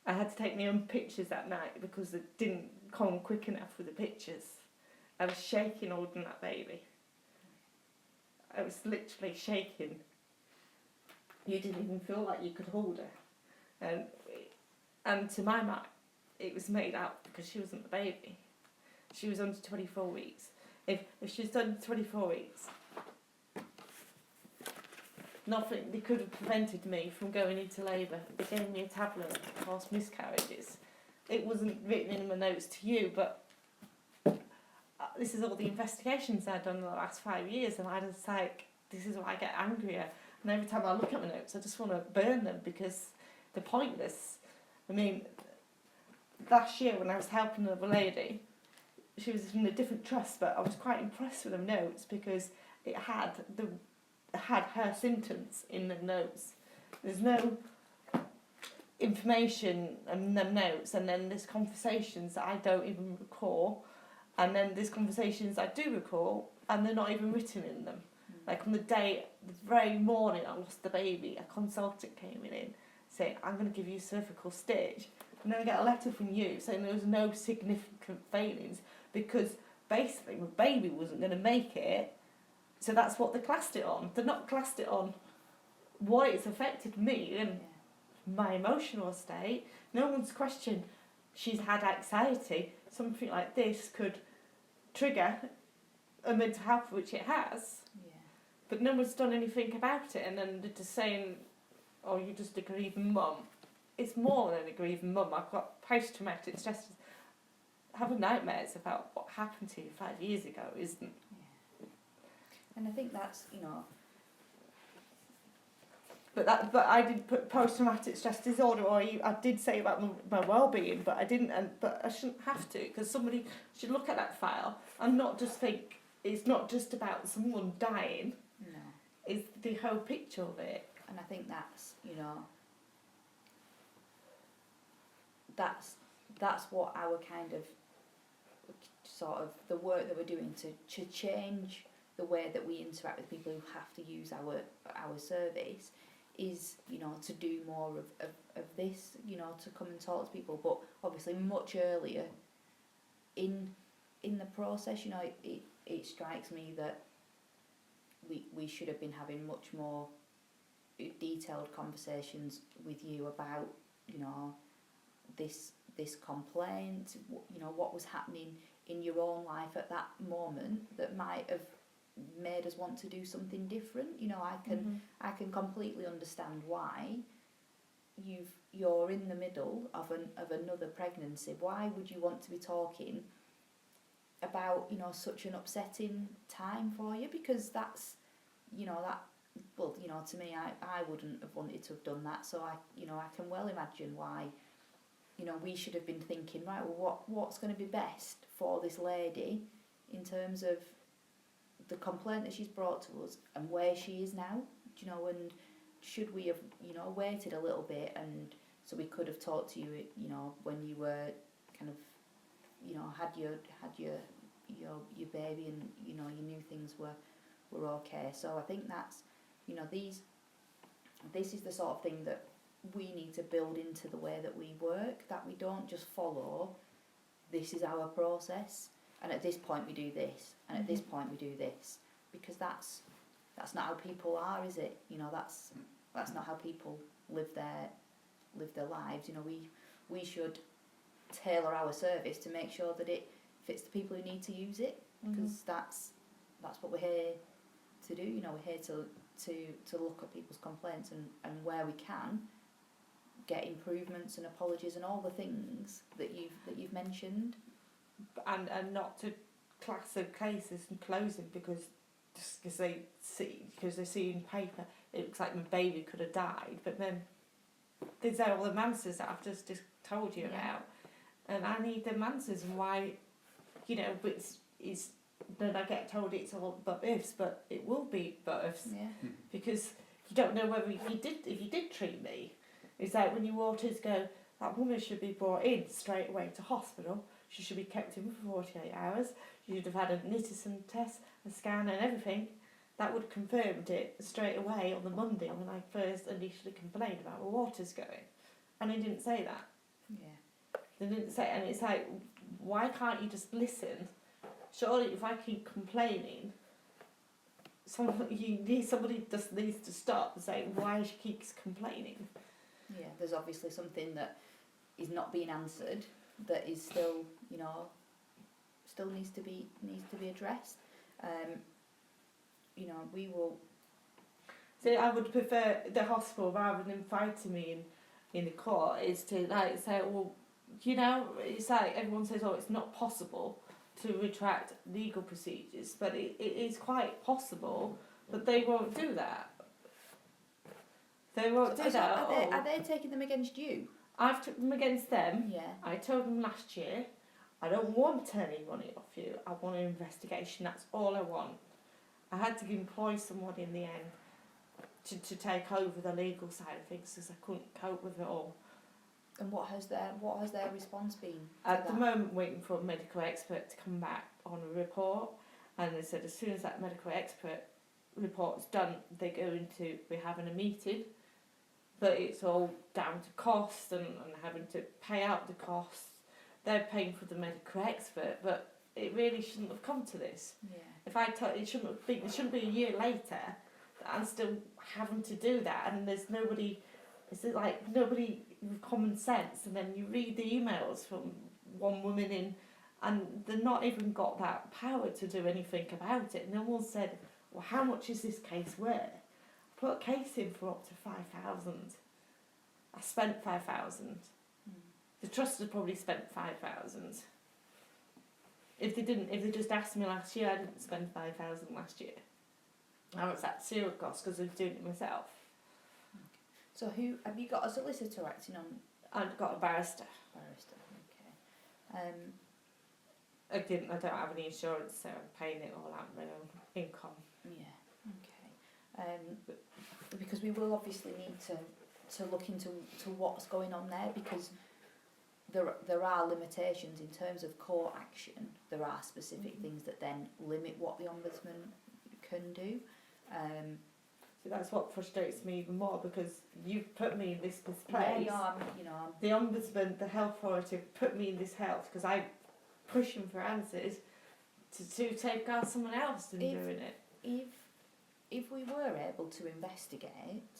[SPEAKER 2] I had to take my own pictures that night because they didn't come quick enough with the pictures. I was shaking holding that baby. I was literally shaking. You didn't even feel like you could hold her. And to my mind, it was made out because she wasn't the baby. She was under 24 weeks. If she was under 24 weeks, nothing, they could have prevented me from going into labour. They gave me a tablet that caused miscarriages. It wasn't written in my notes to you, but this is all the investigations I've done in the last 5 years, and I just like, this is why I get angrier. And every time I look at my notes, I just want to burn them because they're pointless. I mean, last year when I was helping another lady, she was in a different trust, but I was quite impressed with the notes because it had her symptoms in the notes. There's no information in the notes, and then there's conversations that I don't even recall. And then there's conversations I do recall, and they're not even written in them. Like on the very morning I lost the baby, a consultant came in saying, I'm going to give you a cervical stitch. And then I get a letter from you saying there was no significant failings because basically my baby wasn't going to make it. So that's what they classed it on. They're not classed it on what it's affected me and my emotional state. No one's questioned she's had anxiety. Something like this could trigger a mental health, which it has. Yeah. But no one's done anything about it, and then they're just saying, oh, you're just a grieving mum. It's more than a grieving mum. I've got post-traumatic stress. having nightmares about what happened to you 5 years ago isn't.
[SPEAKER 3] And I think that's, you know,
[SPEAKER 2] But I did put post-traumatic stress disorder, or I did say about my well-being, but I didn't, but I shouldn't have to, because somebody should look at that file and not just think it's not just about someone dying,
[SPEAKER 3] no.
[SPEAKER 2] it's the whole picture of it.
[SPEAKER 3] And I think that's, you know, that's what our kind of sort of the work that we're doing to change the way that we interact with people who have to use our service is, you know, to do more of this, you know, to come and talk to people, but obviously much earlier in the process. You know, it strikes me that we should have been having much more detailed conversations with you about, you know, this complaint, you know, what was happening in your own life at that moment that might have made us want to do something different. You know, I can completely understand why you're in the middle of another pregnancy. Why would you want to be talking about, you know, such an upsetting time for you? Because that's, you know, that, well, you know, to me, I wouldn't have wanted to have done that. So I can well imagine why, you know, we should have been thinking, right, well, what's going to be best for this lady in terms of the complaint that she's brought to us and where she is now, you know, and should we have, you know, waited a little bit, and so we could have talked to you, you know, when you were kind of, you know, had your baby, and, you know, you knew things were okay. So I think that's, you know, this is the sort of thing that we need to build into the way that we work, that we don't just follow, this is our process, and at this point we do this, and at this point we do this, because that's not how people are, is it? You know, that's not how people live their lives. You know, we should tailor our service to make sure that it fits the people who need to use it, because that's what we're here to do. You know, we're here to look at people's complaints and where we can get improvements and apologies and all the things that you've mentioned.
[SPEAKER 2] And not to class the cases and close them because they see in paper it looks like my baby could have died, but then there's all the answers that I've just told you about, and I need them answers, and why, you know, but it's then I get told it's all but ifs, but it will be but ifs, because you don't know whether if you did treat me. It's like when your waters go, that woman should be brought in straight away to hospital. She should be kept in for 48 hours. She should have had a Nitizen test, a scan and everything. That would have confirmed it straight away on the Monday when I first initially complained about my waters going. And they didn't say that.
[SPEAKER 3] Yeah.
[SPEAKER 2] They didn't say, and it's like, why can't you just listen? Surely if I keep complaining, somebody just needs to stop and say why she keeps complaining.
[SPEAKER 3] Yeah, there's obviously something that is not being answered that is still, you know, still needs to be addressed. You know, we will.
[SPEAKER 2] So I would prefer the hospital rather than fighting me in the court is to like say, well, you know, it's like everyone says, oh, it's not possible to retract legal procedures, but it is quite possible, but they won't do that. They won't do that.
[SPEAKER 3] Are they taking them against you?
[SPEAKER 2] I've took them against them.
[SPEAKER 3] Yeah.
[SPEAKER 2] I told them last year, I don't want any money off you. I want an investigation. That's all I want. I had to employ someone in the end to take over the legal side of things because I couldn't cope with it all.
[SPEAKER 3] And what has their response been?
[SPEAKER 2] At the moment, waiting for a medical expert to come back on a report, and they said as soon as that medical expert report's done, we're having a meeting. But it's all down to cost and having to pay out the costs. They're paying for the medical expert, but it really shouldn't have come to this.
[SPEAKER 3] Yeah.
[SPEAKER 2] If it shouldn't be a year later that I'm still having to do that, and there's nobody. It's like nobody with common sense. And then you read the emails from one woman in, and they've not even got that power to do anything about it. No one said, "Well, how much is this case worth?" Put a case in for up to 5,000. I spent 5,000. The trust had probably spent 5,000. If they just asked me last year, I didn't spend 5,000 last year. I was at zero cost because I was doing it myself.
[SPEAKER 3] So who have you got a solicitor acting on?
[SPEAKER 2] I've got a barrister.
[SPEAKER 3] Barrister. Okay.
[SPEAKER 2] I don't have any insurance, so I'm paying it all out of my own income.
[SPEAKER 3] Yeah. Okay. Because we will obviously need to look into what's going on there, because there are limitations in terms of court action. There are specific things that then limit what the Ombudsman can do.
[SPEAKER 2] So that's what frustrates me even more, because you've put me in this place.
[SPEAKER 3] Yeah,
[SPEAKER 2] The Ombudsman, the health authority, put me in this health because I'm pushing for answers to safeguard someone else and doing it.
[SPEAKER 3] If we were able to investigate,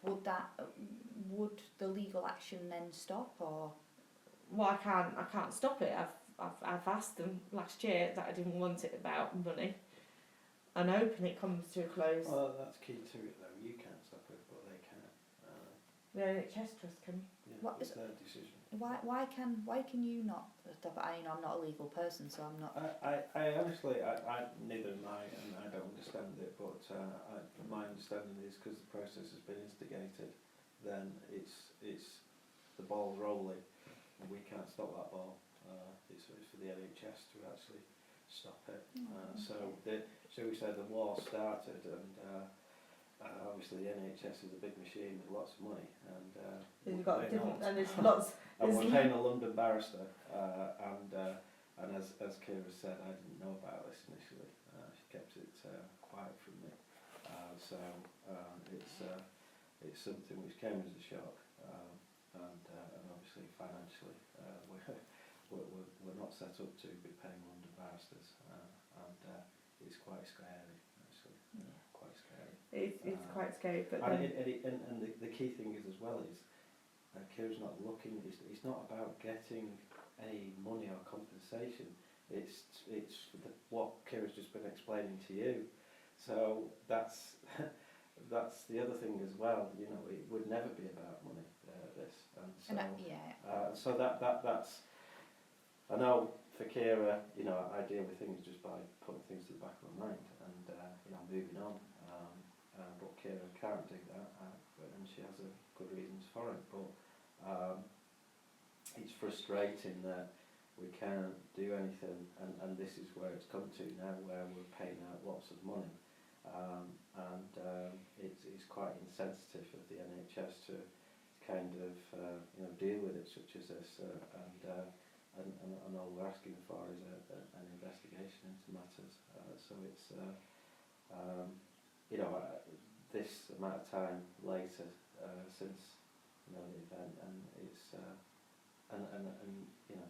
[SPEAKER 3] would the legal action then stop, or?
[SPEAKER 2] Well, I can't stop it. I've asked them last year that I didn't want it about money. I'm hoping it comes to a close.
[SPEAKER 4] Well, that's key to it though. You can't stop it, but they can.
[SPEAKER 2] The NHS Trust can.
[SPEAKER 4] Yeah,
[SPEAKER 3] What
[SPEAKER 4] it's
[SPEAKER 3] is-
[SPEAKER 4] their decision.
[SPEAKER 3] Why can you not stop it? I'm not a legal person, so I'm not.
[SPEAKER 4] I honestly, I neither am I, and I don't understand it. But my understanding is because the process has been instigated, then it's the ball's rolling, and we can't stop that ball. It's for the NHS to actually stop it. Shall we say the war started, and obviously the NHS is a big machine with lots of money, and
[SPEAKER 2] You've got different, and there's lots.
[SPEAKER 4] and we're paying a London barrister, and as Kira said, I didn't know about this initially. She kept it quiet from me, so it's something which came as a shock, and obviously financially we're not set up to be paying London barristers, and it's quite scary actually. Quite scary.
[SPEAKER 2] It's quite scary, but
[SPEAKER 4] and the key thing is as well is Kira's not looking. It's not about getting any money or compensation. It's what Kira's just been explaining to you. So that's the other thing as well. You know, it would never be about money. This so that's. I know for Kira, you know, I deal with things just by putting things to the back of my mind and moving on. But Kira can't do that, and she has good reasons for it. But it's frustrating that we can't do anything, and this is where it's come to now, where we're paying out lots of money, and it's quite insensitive of the NHS to kind of deal with it such as this, and all we're asking for is an investigation into matters. So it's this amount of time later since the event, and it's and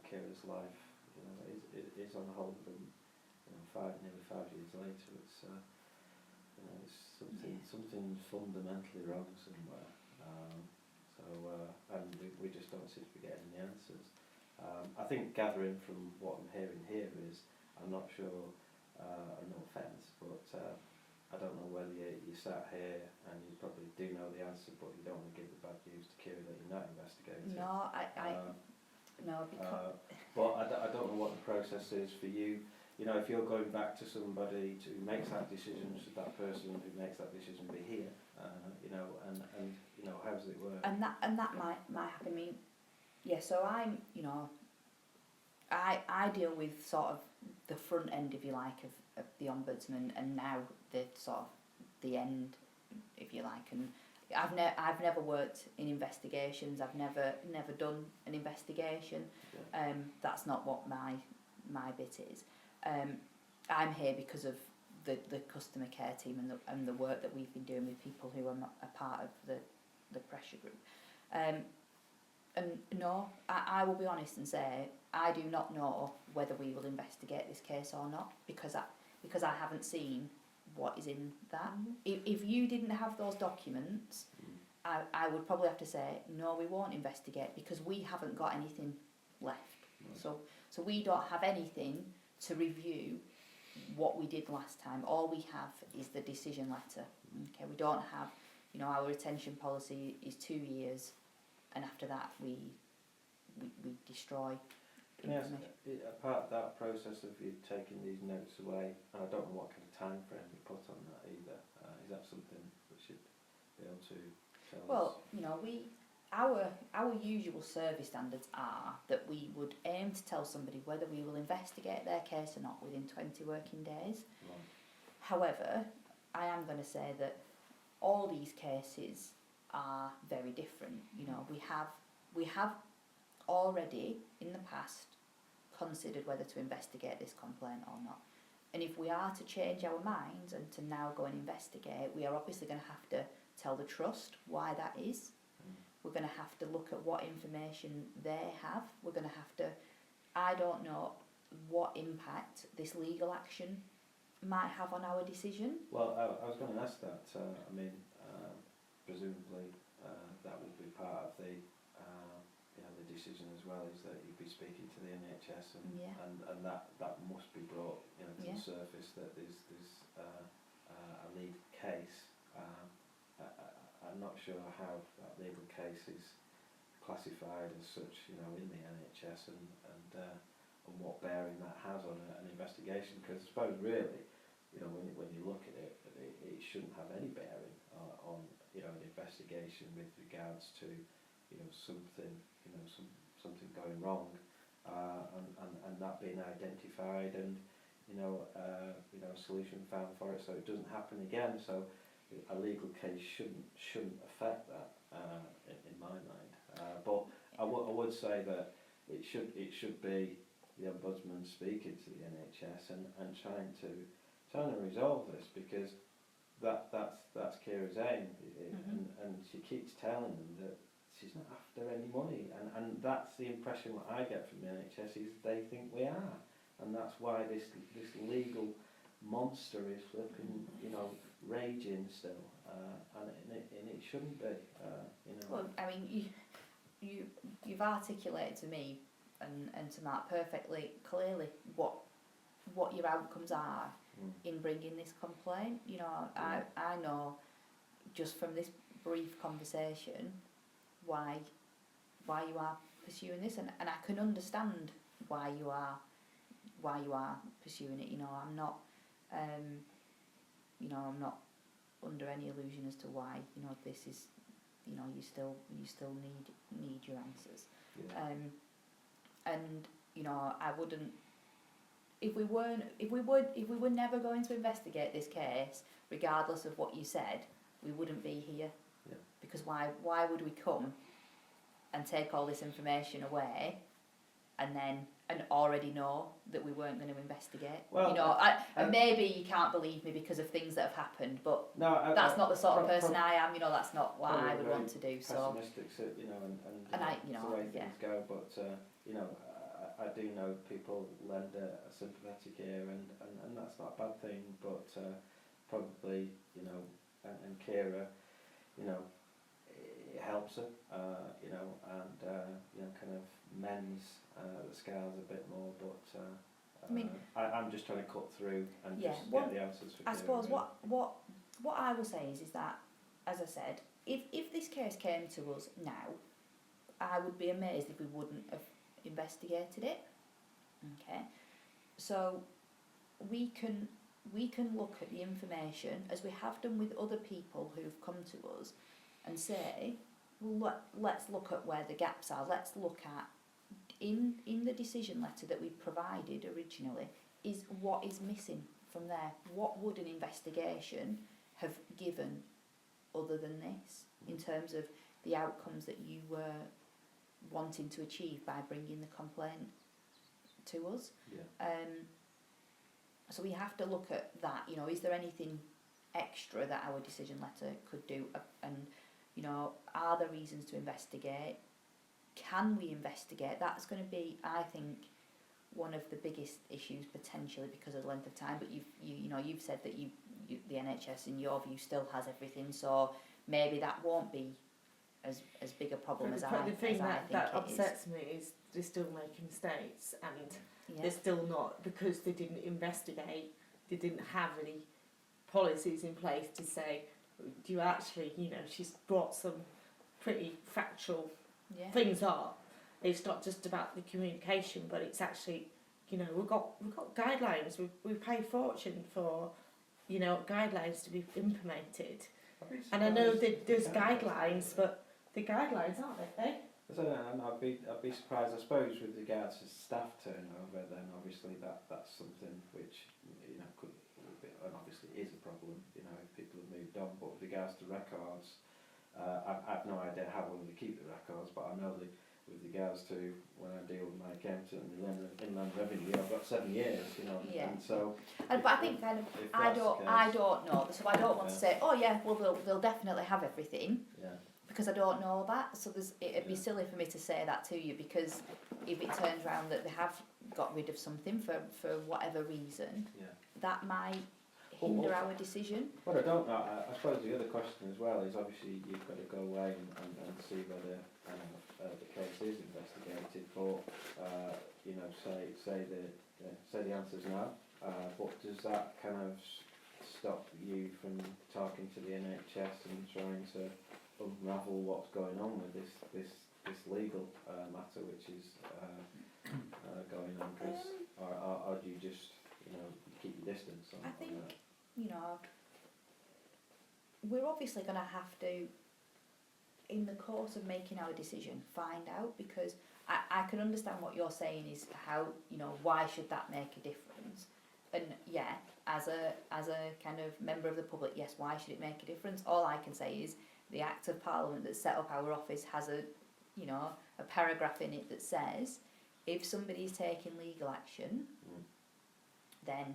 [SPEAKER 4] Kira's life is on hold, and nearly 5 years later it's it's something fundamentally wrong somewhere. And we just don't seem to be getting the answers. I think gathering from what I'm hearing here is, I'm not sure, no offence, but I don't know whether you sat here and you probably do know the answer, but you don't want to give the bad news to Kira that you're not investigating.
[SPEAKER 3] No, no, because
[SPEAKER 4] but I don't know what the process is for you. You know, if you're going back to somebody who makes that decision, should that person who makes that decision be here? And how does it work?
[SPEAKER 3] and that might happen. I mean, yeah. So I'm, I deal with sort of the front end, if you like, of the Ombudsman, and now the sort of the end, if you like. And I've never worked in investigations. I've never done an investigation.
[SPEAKER 4] Yeah.
[SPEAKER 3] That's not what my bit is. I'm here because of the customer care team and the work that we've been doing with people who are not a part of the pressure group. And no, I will be honest and say I do not know whether we will investigate this case or not, because I haven't seen what is in that. If you didn't have those documents, I would probably have to say no, we won't investigate, because we haven't got anything left.
[SPEAKER 4] Right.
[SPEAKER 3] So we don't have anything to review what we did last time. All we have is the decision letter. Okay, we don't have, our retention policy is 2 years, and after that we destroy
[SPEAKER 4] Yes,
[SPEAKER 3] information.
[SPEAKER 4] a part of that process of you taking these notes away, and I don't know what kind of time frame you put on that either. Is that something we should be able to tell us?
[SPEAKER 3] Well, you know, our usual service standards are that we would aim to tell somebody whether we will investigate their case or not within 20 working days.
[SPEAKER 4] Right.
[SPEAKER 3] However, I am going to say that all these cases are very different. You know, we have already in the past considered whether to investigate this complaint or not. And if we are to change our minds and to now go and investigate, we are obviously going to have to tell the trust why that is. We're going to have to look at what information they have. We're going to have to, I don't know what impact this legal action might have on our decision.
[SPEAKER 4] Well, I was going to ask that. Presumably that would be part of the the decision as well, is that you'd be speaking to the NHS and that must be brought to the surface that there's a legal case. I'm not sure how that legal case is classified as such, in the NHS and what bearing that has on an investigation. Because I suppose really, when you look at it, it shouldn't have any bearing on an investigation with regards to something going wrong, and that being identified and a solution found for it, so it doesn't happen again. So a legal case shouldn't affect that in my mind. But I would say that it should be the Ombudsman speaking to the NHS and trying to resolve this, because that's Kira's aim, and she keeps telling them that she's not after any money, and that's the impression that I get from the NHS, is they think we are, and that's why this legal monster is flipping, raging still, and it shouldn't be,
[SPEAKER 3] Well, I mean, you've articulated to me and to Mark perfectly clearly what your outcomes are in bringing this complaint. I know just from this brief conversation why you are pursuing this, and I can understand why you are pursuing it. I'm not I'm not under any illusion as to why this is, you still need your answers. And I wouldn't, if we were never going to investigate this case, regardless of what you said, we wouldn't be here.
[SPEAKER 4] Yeah.
[SPEAKER 3] Because why would we come and take all this information away and already know that we weren't going to investigate?
[SPEAKER 4] Well,
[SPEAKER 3] and maybe you can't believe me because of things that have happened, but that's not the sort of person I am. That's not what I would want to do. So
[SPEAKER 4] pessimistic, and
[SPEAKER 3] I,
[SPEAKER 4] the way things go. But I do know people lend a sympathetic ear, and that's not a bad thing. But probably and Kira, it helps her, and kind of mends the scales a bit more. But I'm just trying to cut through and just get the answers for Kira.
[SPEAKER 3] I suppose what I will say is that, as I said, if this case came to us now, I would be amazed if we wouldn't have investigated it. Okay, so we can look at the information as we have done with other people who've come to us and say, well, let's look at where the gaps are. Let's look at in the decision letter that we provided originally, is what is missing from there. What would an investigation have given other than this, in terms of the outcomes that you were wanting to achieve by bringing the complaint to us?
[SPEAKER 4] Yeah.
[SPEAKER 3] So we have to look at that. Is there anything extra that our decision letter could do? And are there reasons to investigate? Can we investigate? That's going to be, I think, one of the biggest issues potentially because of the length of time. But you've said that the NHS, in your view, still has everything. So maybe that won't be as big a problem as I think it is.
[SPEAKER 2] The thing that upsets me is they're still making mistakes, and they're still not, because they didn't investigate. They didn't have any policies in place to say, do you actually, she's brought some pretty factual things up, it's not just about the communication, but it's actually, you know, we've got guidelines. We pay a fortune for, you know, guidelines to be implemented. And I know that there's guidelines, but the guidelines aren't they?
[SPEAKER 4] So I'd be surprised, I suppose, with regards to staff turnover. Then obviously that's something which, you know, could, and obviously is a problem. You know, if people have moved on. But with regards to records, I've no idea how long they keep the records. But I know that with regards to when I deal with my accountant and the inland revenue, I've got 7 years. You know,
[SPEAKER 3] Yeah.
[SPEAKER 4] and so.
[SPEAKER 3] But I think kind of I don't know. So I don't want to say, oh yeah, well they'll definitely have everything.
[SPEAKER 4] Yeah.
[SPEAKER 3] Because I don't know that, so it'd be silly for me to say that to you, because if it turns around that they have got rid of something for whatever reason, that might hinder our decision.
[SPEAKER 4] Well, I don't know. I suppose the other question as well is obviously you've got to go away and see whether the case is investigated. But you know, say the answer's no. But does that kind of stop you from talking to the NHS and trying to unravel what's going on with this legal matter which is going on, or do you just, you know, keep your distance on,
[SPEAKER 3] I think
[SPEAKER 4] on that?
[SPEAKER 3] You know, we're obviously going to have to, in the course of making our decision, find out, because I can understand what you're saying is how, you know, why should that make a difference? And yeah, as a kind of member of the public, yes, why should it make a difference? All I can say is the Act of Parliament that set up our office has a paragraph in it that says if somebody's taking legal action, then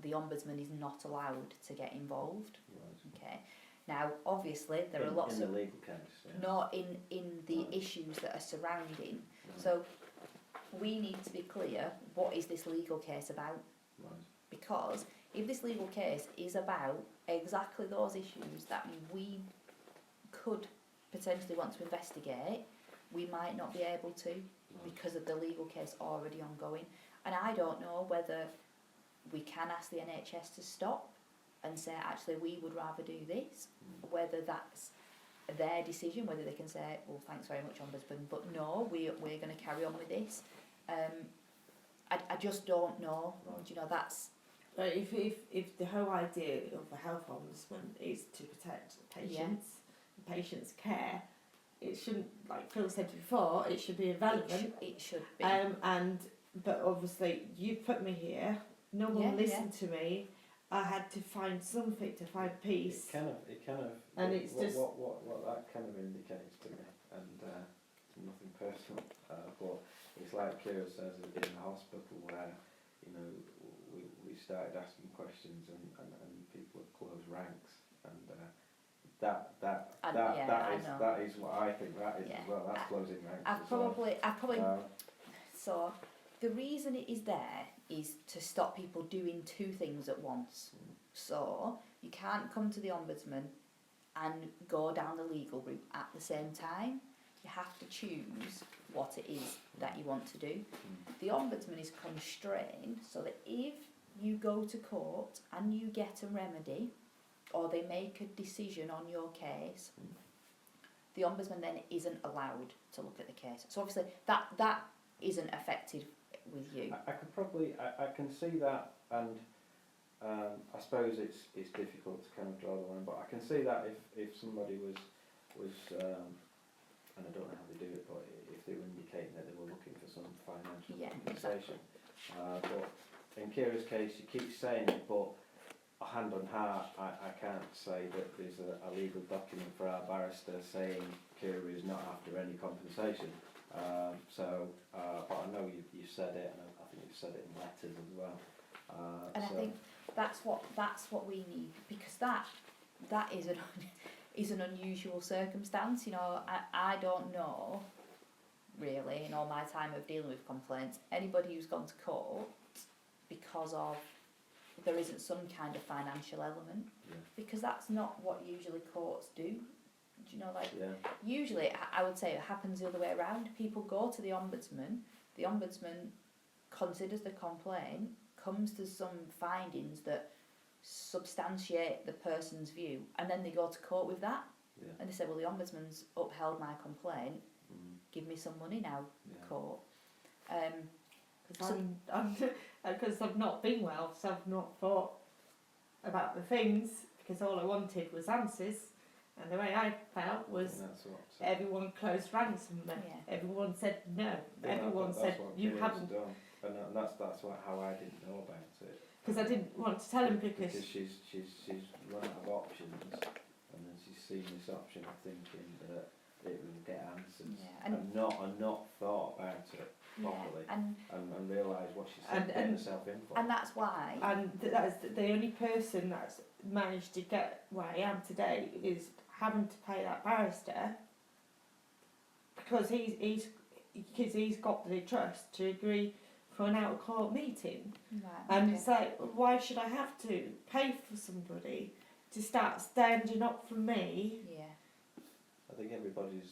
[SPEAKER 3] the Ombudsman is not allowed to get involved.
[SPEAKER 4] Right.
[SPEAKER 3] Okay. Now, obviously, there are lots
[SPEAKER 4] in
[SPEAKER 3] of
[SPEAKER 4] the legal case. Yeah.
[SPEAKER 3] not in the issues that are surrounding.
[SPEAKER 4] Right.
[SPEAKER 3] So we need to be clear, what is this legal case about?
[SPEAKER 4] Right.
[SPEAKER 3] Because if this legal case is about exactly those issues that we could potentially want to investigate, we might not be able to because of the legal case already ongoing. And I don't know whether we can ask the NHS to stop and say, actually, we would rather do this, whether that's their decision, whether they can say, well, thanks very much, Ombudsman, but no, we're going to carry on with this. I just don't know.
[SPEAKER 4] Right.
[SPEAKER 3] Do you know, that's...
[SPEAKER 2] But if the whole idea of the health ombudsman is to protect patients, patients' care, it shouldn't, like Phil said before, it should be irrelevant.
[SPEAKER 3] It should be.
[SPEAKER 2] But obviously you put me here. No one listened to me. I had to find something to find peace.
[SPEAKER 4] It kind of.
[SPEAKER 2] And it's just
[SPEAKER 4] what that kind of indicates to me, and nothing personal, but it's like Kira says in the hospital where, you know, we started asking questions and people have closed ranks, and that is what I think that is as well. That's closing ranks.
[SPEAKER 3] So the reason it is there is to stop people doing two things at once. So you can't come to the Ombudsman and go down the legal route at the same time. You have to choose what it is that you want to do. The Ombudsman is constrained so that if you go to court and you get a remedy or they make a decision on your case, the Ombudsman then isn't allowed to look at the case. So obviously that isn't affected with you.
[SPEAKER 4] I can see that, and I suppose it's difficult to kind of draw the line, but I can see that if somebody was and I don't know how they do it, but if they were indicating that they were looking for some financial compensation. Exactly. But in Kira's case, you keep saying it, but hand on heart, I can't say that there's a legal document for our barrister saying Kira is not after any compensation. But I know you said it, and I think you've said it in letters as well.
[SPEAKER 3] And I think that's what we need, because that is an unusual circumstance. You know, I don't know really in all my time of dealing with complaints anybody who's gone to court because of there isn't some kind of financial element, because that's not what usually courts do. Do you know, like usually I would say it happens the other way around. People go to the Ombudsman considers the complaint, comes to some findings that substantiate the person's view, and then they go to court with that, and they say, well, the Ombudsman's upheld my complaint, give me some money now,
[SPEAKER 4] Yeah.
[SPEAKER 3] court.
[SPEAKER 2] Because I've not been well, so I've not thought about the things, because all I wanted was answers, and the way I felt was
[SPEAKER 4] And that's what,
[SPEAKER 2] everyone closed ranks on me.
[SPEAKER 3] Yeah.
[SPEAKER 2] Everyone said no.
[SPEAKER 4] yeah,
[SPEAKER 2] Everyone
[SPEAKER 4] that's
[SPEAKER 2] said
[SPEAKER 4] what
[SPEAKER 2] you
[SPEAKER 4] Kira's
[SPEAKER 2] haven't,
[SPEAKER 4] done. And that's what, how I didn't know about it.
[SPEAKER 2] because I didn't want to tell him because
[SPEAKER 4] she's run out of options, and then she's seen this option of thinking that it will get answers,
[SPEAKER 3] Yeah,
[SPEAKER 4] and not thought about it properly, and realise what she's getting herself in for.
[SPEAKER 3] and that's why.
[SPEAKER 2] and that is the only person that's managed to get where I am today is having to pay that barrister, because he's got the trust to agree for an out of court meeting.
[SPEAKER 3] Right,
[SPEAKER 2] And
[SPEAKER 3] okay.
[SPEAKER 2] it's like, why should I have to pay for somebody to start standing up for me?
[SPEAKER 3] Yeah.
[SPEAKER 4] I think everybody's,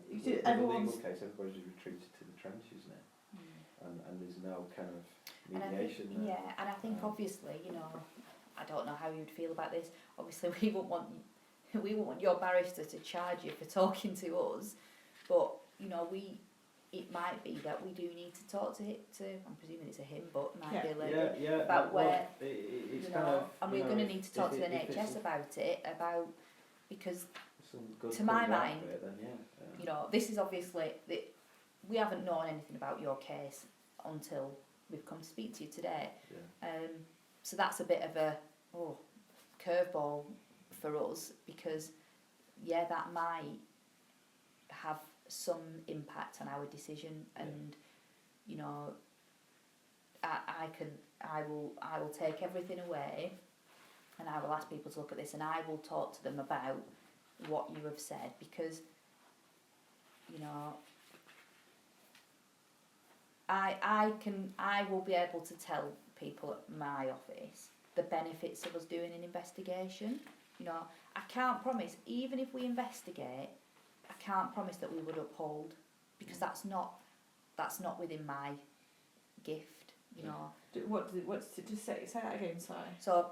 [SPEAKER 2] You
[SPEAKER 4] with
[SPEAKER 2] see,
[SPEAKER 4] the legal
[SPEAKER 2] everyone's-
[SPEAKER 4] case, everybody's retreated to the trenches now, and there's no kind of
[SPEAKER 3] And I think,
[SPEAKER 4] mediation there.
[SPEAKER 3] yeah, and I think obviously, you know, I don't know how you'd feel about this. Obviously, we wouldn't want your barrister to charge you for talking to us, but you know, it might be that we do need to talk to I'm presuming it's a him, but it might be a lady.
[SPEAKER 4] Yeah,
[SPEAKER 3] about
[SPEAKER 4] well,
[SPEAKER 3] where,
[SPEAKER 4] it's
[SPEAKER 3] You
[SPEAKER 4] kind
[SPEAKER 3] know,
[SPEAKER 4] of,
[SPEAKER 3] and
[SPEAKER 4] you
[SPEAKER 3] we're
[SPEAKER 4] know,
[SPEAKER 3] going to need to talk to the
[SPEAKER 4] if it's
[SPEAKER 3] NHS about it, because
[SPEAKER 4] some good
[SPEAKER 3] to my
[SPEAKER 4] comes out of
[SPEAKER 3] mind,
[SPEAKER 4] it, then yeah.
[SPEAKER 3] you know, this is obviously we haven't known anything about your case until we've come to speak to you today.
[SPEAKER 4] Yeah.
[SPEAKER 3] So that's a bit of a curveball for us, because that might have some impact on our decision, and you know, I will take everything away, and I will ask people to look at this, and I will talk to them about what you have said, because you know, I will be able to tell people at my office the benefits of us doing an investigation. You know, I can't promise, even if we investigate, I can't promise that we would uphold, because that's not within my gift, you know.
[SPEAKER 2] What's to just say that again? Sorry.
[SPEAKER 3] So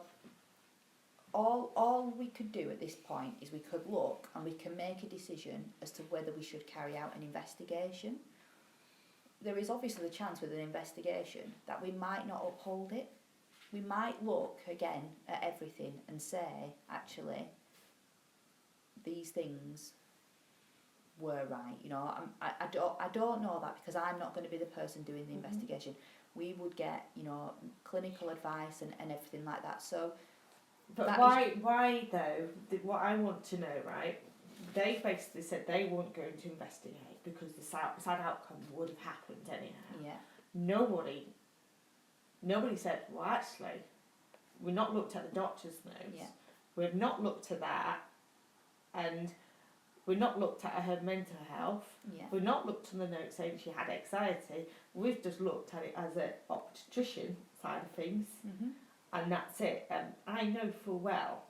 [SPEAKER 3] all we could do at this point is we could look and we can make a decision as to whether we should carry out an investigation. There is obviously the chance with an investigation that we might not uphold it. We might look again at everything and say, actually, these things were right. You know, I don't know that, because I'm not going to be the person doing the investigation. We would get, you know, clinical advice and everything like that. So,
[SPEAKER 2] But why though? What I want to know, right? They basically said they weren't going to investigate because the sad outcome would have happened anyhow.
[SPEAKER 3] yeah,
[SPEAKER 2] Nobody said, well, actually, we've not looked at the doctor's notes.
[SPEAKER 3] Yeah.
[SPEAKER 2] We've not looked at that, and we've not looked at her mental health.
[SPEAKER 3] yeah,
[SPEAKER 2] We've not looked on the notes saying she had anxiety. We've just looked at it as an obstetrician side of things, and that's it. And I know full well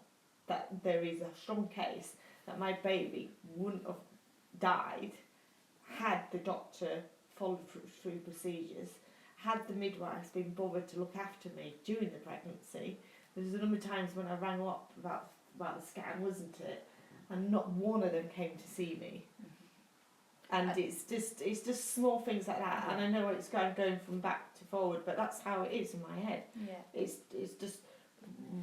[SPEAKER 2] that there is a strong case that my baby wouldn't have died had the doctor followed through procedures, had the midwives been bothered to look after me during the pregnancy. There's a number of times when I rang up about the scan, wasn't it? And not one of them came to see me. And it's just small things like that. And I know it's going from back to forward, but that's how it is in my head.
[SPEAKER 3] yeah.
[SPEAKER 2] It's just,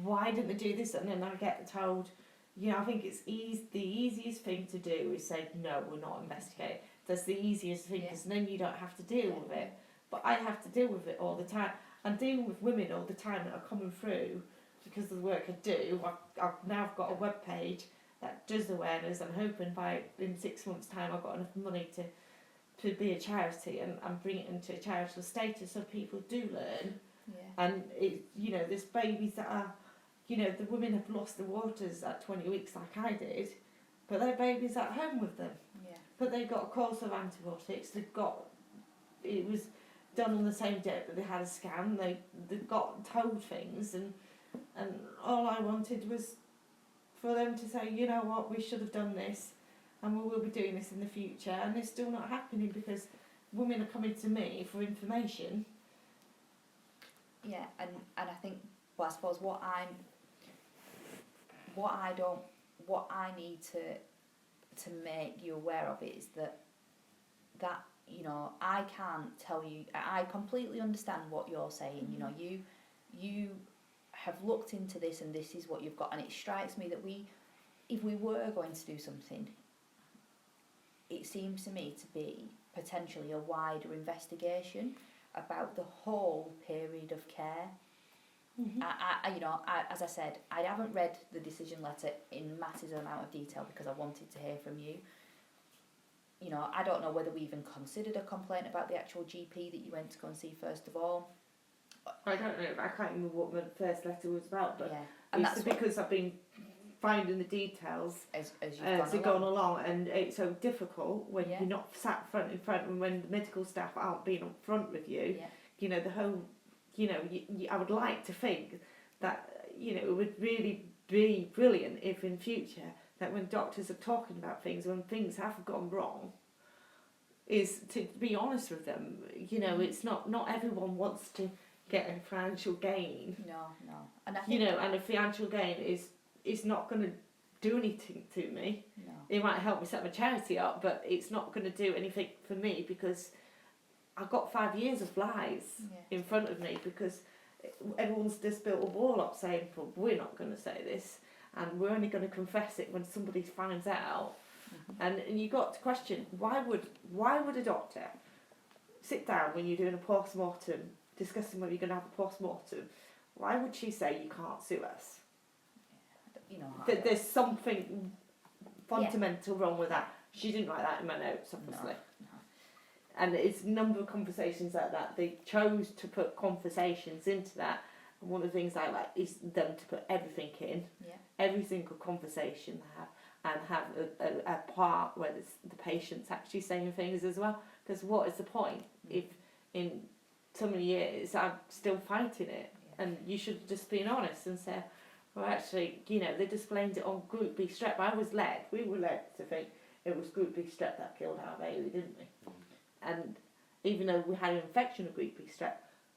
[SPEAKER 2] why didn't they do this? And then I get told, you know, I think it's the easiest thing to do is say, no, we're not investigating. That's the easiest thing, because then you don't have to deal with it. But I have to deal with it all the time. I'm dealing with women all the time that are coming through because of the work I do. I've now got a web page that does awareness. I'm hoping in 6 months' time I've got enough money to be a charity and bring it into a charitable status so people do learn.
[SPEAKER 3] Yeah.
[SPEAKER 2] And there's babies that are, the women have lost the waters at 20 weeks like I did, but their baby's at home with them.
[SPEAKER 3] Yeah.
[SPEAKER 2] But they've got a course of antibiotics. It was done on the same day that they had a scan. They got told things, and all I wanted was for them to say, you know what, we should have done this, and we will be doing this in the future. And it's still not happening because women are coming to me for information.
[SPEAKER 3] Yeah, and I think, well, I suppose what I need to make you aware of is that that, you know, I can't tell you, I completely understand what you're saying, you know, you have looked into this and this is what you've got, and it strikes me that if we were going to do something, it seems to me to be potentially a wider investigation about the whole period of care. As I said, I haven't read the decision letter in massive amount of detail because I wanted to hear from you. You know, I don't know whether we even considered a complaint about the actual GP that you went to go and see first of all.
[SPEAKER 2] I don't know, I can't remember what my first letter was about, but
[SPEAKER 3] yeah, and
[SPEAKER 2] it's
[SPEAKER 3] that's
[SPEAKER 2] because I've been finding the details
[SPEAKER 3] as you've
[SPEAKER 2] gone along, and it's so difficult when
[SPEAKER 3] Yeah.
[SPEAKER 2] you're not sat front in front, and when the medical staff aren't being up front with you.
[SPEAKER 3] Yeah.
[SPEAKER 2] You know, the whole, you know, I would like to think that, you know, it would really be brilliant if in future that when doctors are talking about things, when things have gone wrong, is to be honest with them. You know, it's not everyone wants to get a financial gain.
[SPEAKER 3] No, and I think,
[SPEAKER 2] You know, and a financial gain is not going to do anything to me.
[SPEAKER 3] no.
[SPEAKER 2] It might help me set my charity up, but it's not going to do anything for me because I've got 5 years of lies
[SPEAKER 3] Yeah.
[SPEAKER 2] in front of me, because everyone's just built a wall up saying, well, we're not going to say this, and we're only going to confess it when somebody finds out. And you got to question, why would a doctor sit down when you're doing a post-mortem, discussing whether you're going to have a post-mortem, why would she say you can't sue us?
[SPEAKER 3] You know,
[SPEAKER 2] There's something fundamental wrong with that. She didn't write that in my notes, obviously.
[SPEAKER 3] No.
[SPEAKER 2] And it's a number of conversations like that. They chose to put conversations into that. And one of the things I like is them to put everything in, every single conversation they have, and have a part where the patient's actually saying things as well. Because what is the point if in so many years I'm still fighting it? And you should just be honest and say, well, actually, you know, they just blamed it on Group B strep. We were led to think it was Group B strep that killed our baby, didn't we? And even though we had an infection of Group B strep,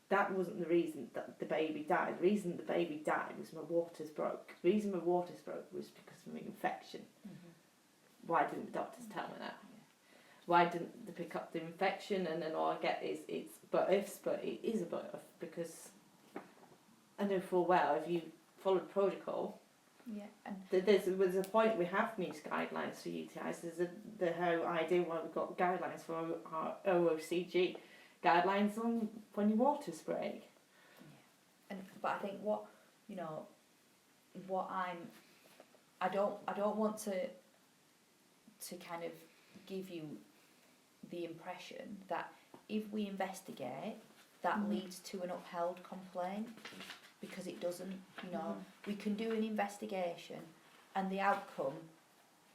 [SPEAKER 2] that wasn't the reason that the baby died. The reason the baby died was my waters broke. The reason my waters broke was because of an infection. Why didn't the doctors tell me that? Why didn't they pick up the infection? And then all I get is it's but ifs, but it is a but if, because I know full well if you followed protocol,
[SPEAKER 3] and
[SPEAKER 2] there's a point we have these guidelines for UTIs. There's the whole idea why we've got guidelines for our OOCG guidelines on when your waters break.
[SPEAKER 3] But I think I don't want to kind of give you the impression that if we investigate, that leads to an upheld complaint, because it doesn't. You know, we can do an investigation and the outcome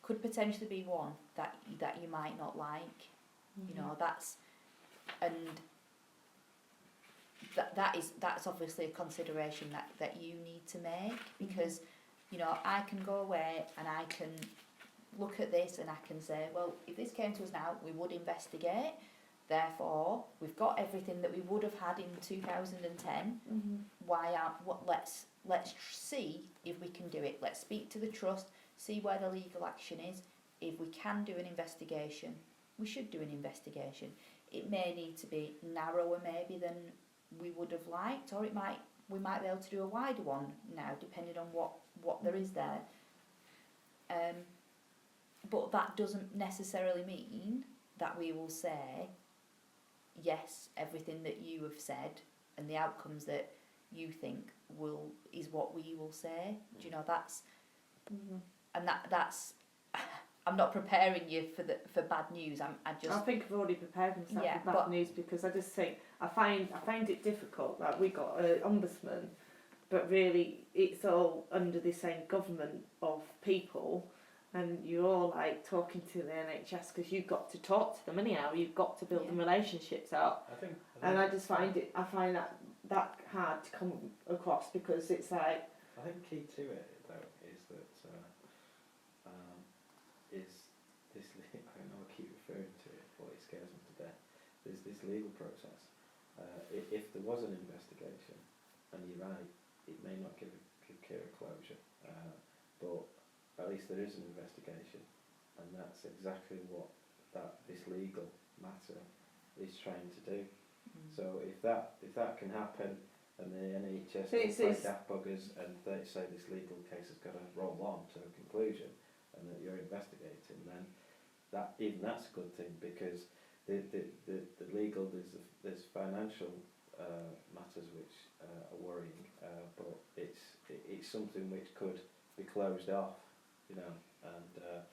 [SPEAKER 3] could potentially be one that you might not like. You know, that's obviously a consideration that you need to make, because you know, I can go away and I can look at this and I can say, well, if this came to us now, we would investigate. Therefore, we've got everything that we would have had in 2010. Let's see if we can do it. Let's speak to the trust, see where the legal action is. If we can do an investigation, we should do an investigation. It may need to be narrower maybe than we would have liked, or we might be able to do a wider one now, depending on what there is there. But that doesn't necessarily mean that we will say, yes, everything that you have said and the outcomes that you think is what we will say. Do you know, that's and that's I'm not preparing you for bad news. I
[SPEAKER 2] think I've already prepared myself for bad news, because I just think I find it difficult that we got an ombudsman, but really it's all under the same government of people, and you're all like talking to the NHS because you've got to talk to them anyhow. You've got to build them relationships up. I just find that hard to come across, because it's like,
[SPEAKER 4] I think key to it though is that is this. I know I keep referring to it, but it scares me to death. There's this legal process. If there was an investigation, and you're right, it may not give clear closure, but at least there is an investigation, and that's exactly what this legal matter is trained to do. So if that can happen, and the NHS
[SPEAKER 2] So
[SPEAKER 4] don't play
[SPEAKER 2] it's-
[SPEAKER 4] daft buggers, and they say this legal case has got to roll on to a conclusion, and that you're investigating, then that's a good thing, because the legal, there's financial matters which are worrying, but it's something which could be closed off, you know, and